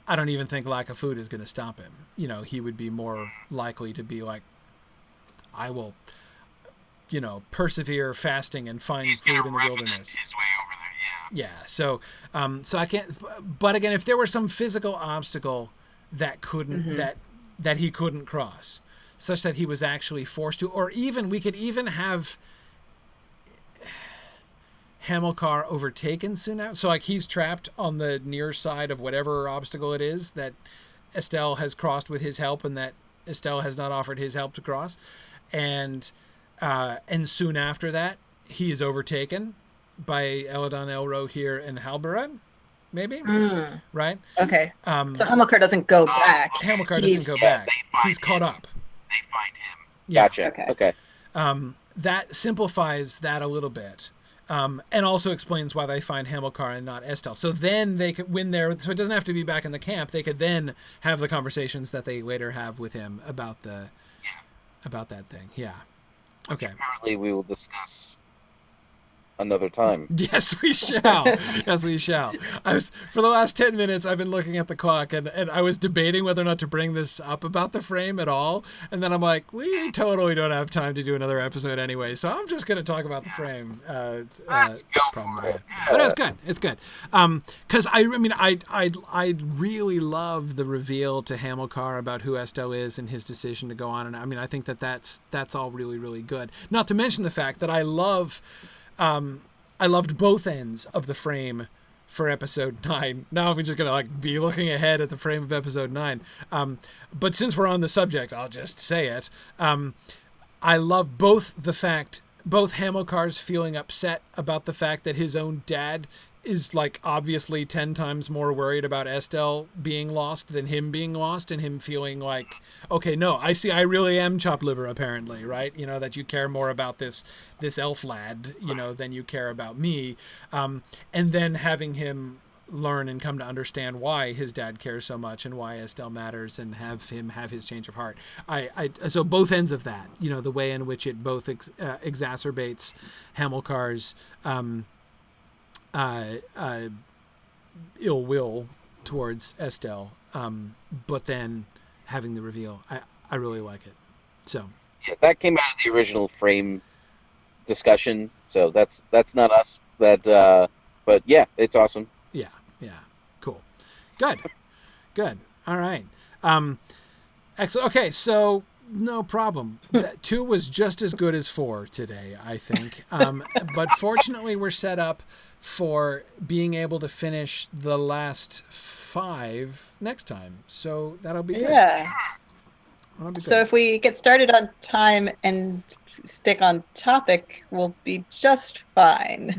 I don't even think lack of food is going to stop him. You know, he would be more likely to be like, I will, persevere fasting and find food in the wilderness. His way over there, yeah. So I can't. But again, if there were some physical obstacle that couldn't that he couldn't cross, such that he was actually forced to, or even we could even have Hamilcar overtaken soon after. So like he's trapped on the near side of whatever obstacle it is that Estelle has crossed with his help, and that Estelle has not offered his help to cross, and soon after that he is overtaken by Eladon Elrohir and Halberan, maybe, right? Okay. So Hamilcar doesn't go back. Hamilcar doesn't go back. He's caught up. They find him. Yeah. Gotcha. Okay. That simplifies that a little bit. And also explains why they find Hamilcar and not Estelle. So then they could, so it doesn't have to be back in the camp. They could then have the conversations that they later have with him about that thing. Yeah. Okay. Apparently we will discuss another time. Yes, we shall. Yes, we shall. For the last 10 minutes, I've been looking at the clock, and I was debating whether or not to bring this up about the frame at all. And then I'm like, we totally don't have time to do another episode anyway, so I'm just going to talk about the frame. Let's go for it. But it's good. It's good. Because I really love the reveal to Hamilcar about who Estelle is and his decision to go on. And I mean, I think that's all really, really good. Not to mention the fact that I loved both ends of the frame for episode 9. Now I'm just going to be looking ahead at the frame of episode 9. But since we're on the subject, I'll just say it. I love both Hamilcar's feeling upset about the fact that his own dad is obviously 10 times more worried about Estelle being lost than him being lost, and him feeling like, okay, no, I really am chopped liver, apparently, right? That you care more about this elf lad, than you care about me. And then having him learn and come to understand why his dad cares so much and why Estelle matters, and have him have his change of heart. So both ends of that, the way in which it both exacerbates Hamilcar's ill will towards Estelle, but then having the reveal, I really like it. So yeah, that came out of the original frame discussion, so that's not us. But yeah, it's awesome. Yeah, cool, good. All right, excellent. Okay, so no problem. 2 was just as good as 4 today, I think. But fortunately, we're set up for being able to finish the last 5 next time, so that'll be good. Yeah. That'll be good. So if we get started on time and stick on topic, we'll be just fine.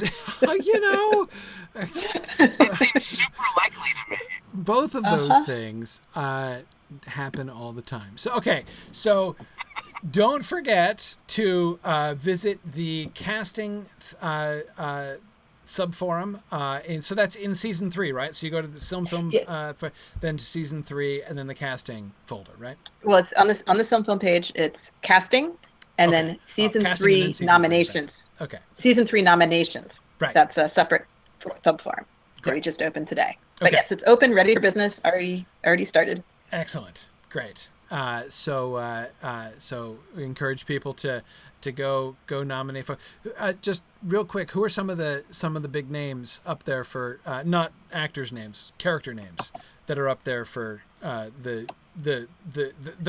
It seems super likely to me. Both of those things happen all the time. So, okay. So don't forget to visit the casting subforum. And so that's in season 3, right? So you go to the SilmFilm, then to season 3, and then the casting folder, right? Well, it's on the SilmFilm page. It's casting, and then season 3 and then nominations. 3, okay. Season 3 nominations. Right. That's a separate subforum that we just opened today. But yes, it's open, ready for business. Already started. Excellent. Great. So we encourage people to go nominate for. Just real quick, who are some of the big names up there for not actors' names, character names that are up there for the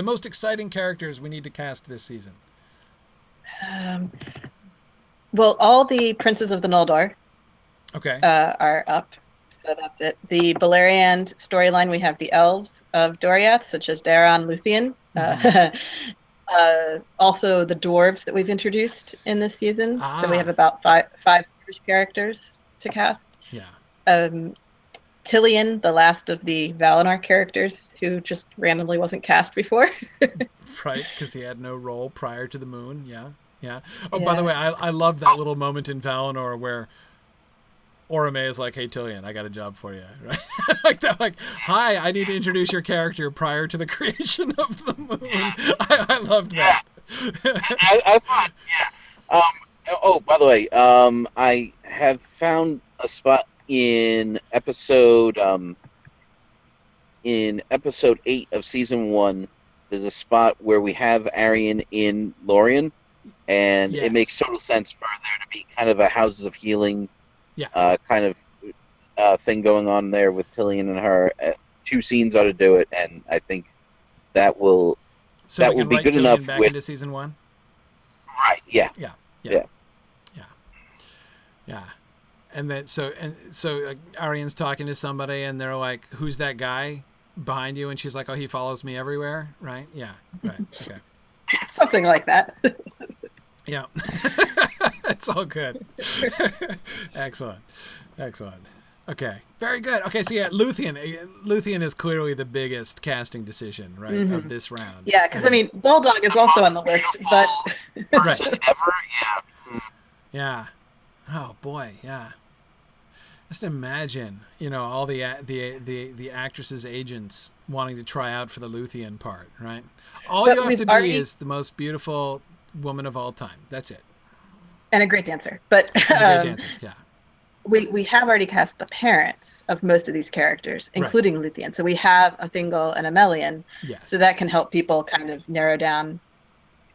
most exciting characters we need to cast this season? Well, all the Princes of the Noldor are up. So that's it. The Beleriand storyline, we have the elves of Doriath, such as Daron, Luthien. Also the dwarves that we've introduced in this season. So we have about five British characters to cast. Yeah. Tilion, the last of the Valinor characters, who just randomly wasn't cast before. Right, because he had no role prior to the moon. Yeah. Oh, by the way, I love that little moment in Valinor where Orome is like, "Hey, Tilion, I got a job for you." Right? Like that. Like, "Hi, I need to introduce your character prior to the creation of the moon." I loved that. I thought, oh, by the way, I have found a spot in episode 8 of season 1. There's a spot where we have Arian in Lorien, and it makes total sense for there to be kind of a Houses of Healing kind of thing going on there with Tilion and her. 2 scenes ought to do it, and I think that will be good Tilion enough back into season 1. Right? Yeah. And then so Arian's talking to somebody, and they're like, "Who's that guy behind you?" And she's like, "Oh, he follows me everywhere." Right? Yeah. Right. Okay. Something like that. Yeah. It's all good. Excellent. Okay. Very good. Okay, so Luthien is clearly the biggest casting decision, right, of this round. Yeah, because Bulldog is also on the list, but person ever, yeah. Oh boy, yeah. Just imagine, all the actresses' agents wanting to try out for the Luthien part, right? All you have to be is the most beautiful woman of all time. That's it. And a great dancer. But a great dancer, yeah. We have already cast the parents of most of these characters, including Luthien. So we have a Thingol and a Melian. Yes. So that can help people kind of narrow down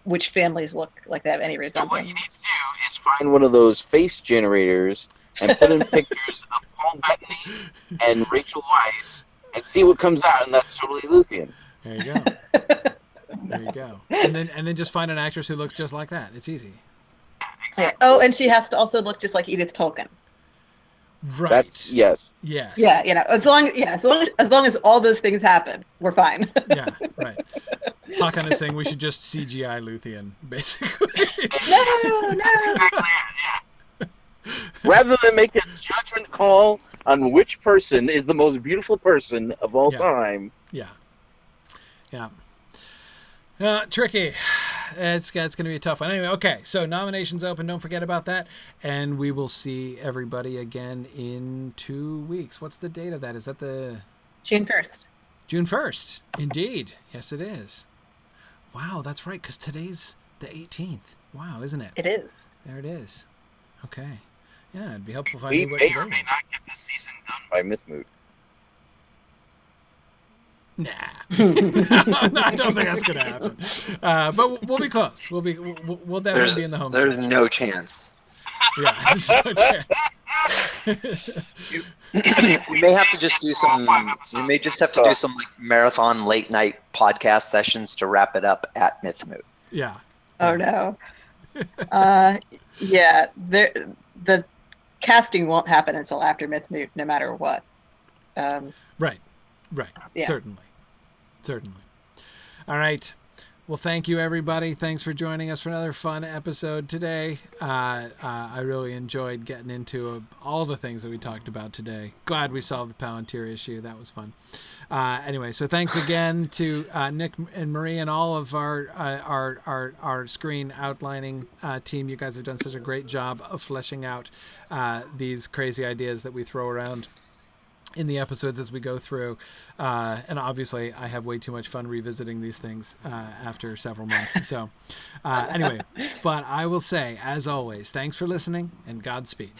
which families look like they have any resemblance. What you need to do is find one of those face generators and put in pictures of Paul Bettany and Rachel Weisz and see what comes out, and that's totally Luthien. There you go. There you go. And then just find an actress who looks just like that. It's easy. Exactly. Oh, and she has to also look just like Edith Tolkien. Right. That's yes. Yeah, as long as all those things happen, we're fine. Yeah, right. Hakan is saying we should just CGI Luthien, basically. No. Rather than make a judgment call on which person is the most beautiful person of all time. Yeah. Tricky. it's going to be a tough one. Anyway, okay, so nominations open. Don't forget about that. And we will see everybody again in 2 weeks. What's the date of that? Is that the... June 1st. June 1st. Indeed. Yes, it is. Wow, that's right, because today's the 18th. Wow, isn't it? It is. There it is. Okay. Yeah, it'd be helpful if I We knew what may today or may was. not get this season done by Mythmoot. Nah. No, I don't think that's going to happen. But we'll be close. We'll definitely be in the home There's stretch. no chance. Yeah, there's no chance. We may have to just do some. We may just have to do some like marathon late night podcast sessions to wrap it up at Mythmoot. Yeah. Oh no. Yeah, the casting won't happen until after Mythmoot, no matter what. Right. Yeah. Certainly. All right. Well, thank you, everybody. Thanks for joining us for another fun episode today. I really enjoyed getting into all the things that we talked about today. Glad we solved the Palantir issue. That was fun. Anyway, so thanks again to Nick and Marie and all of our screen outlining team. You guys have done such a great job of fleshing out these crazy ideas that we throw around in the episodes as we go through. And obviously I have way too much fun revisiting these things after several months. So anyway, but I will say, as always, thanks for listening and Godspeed.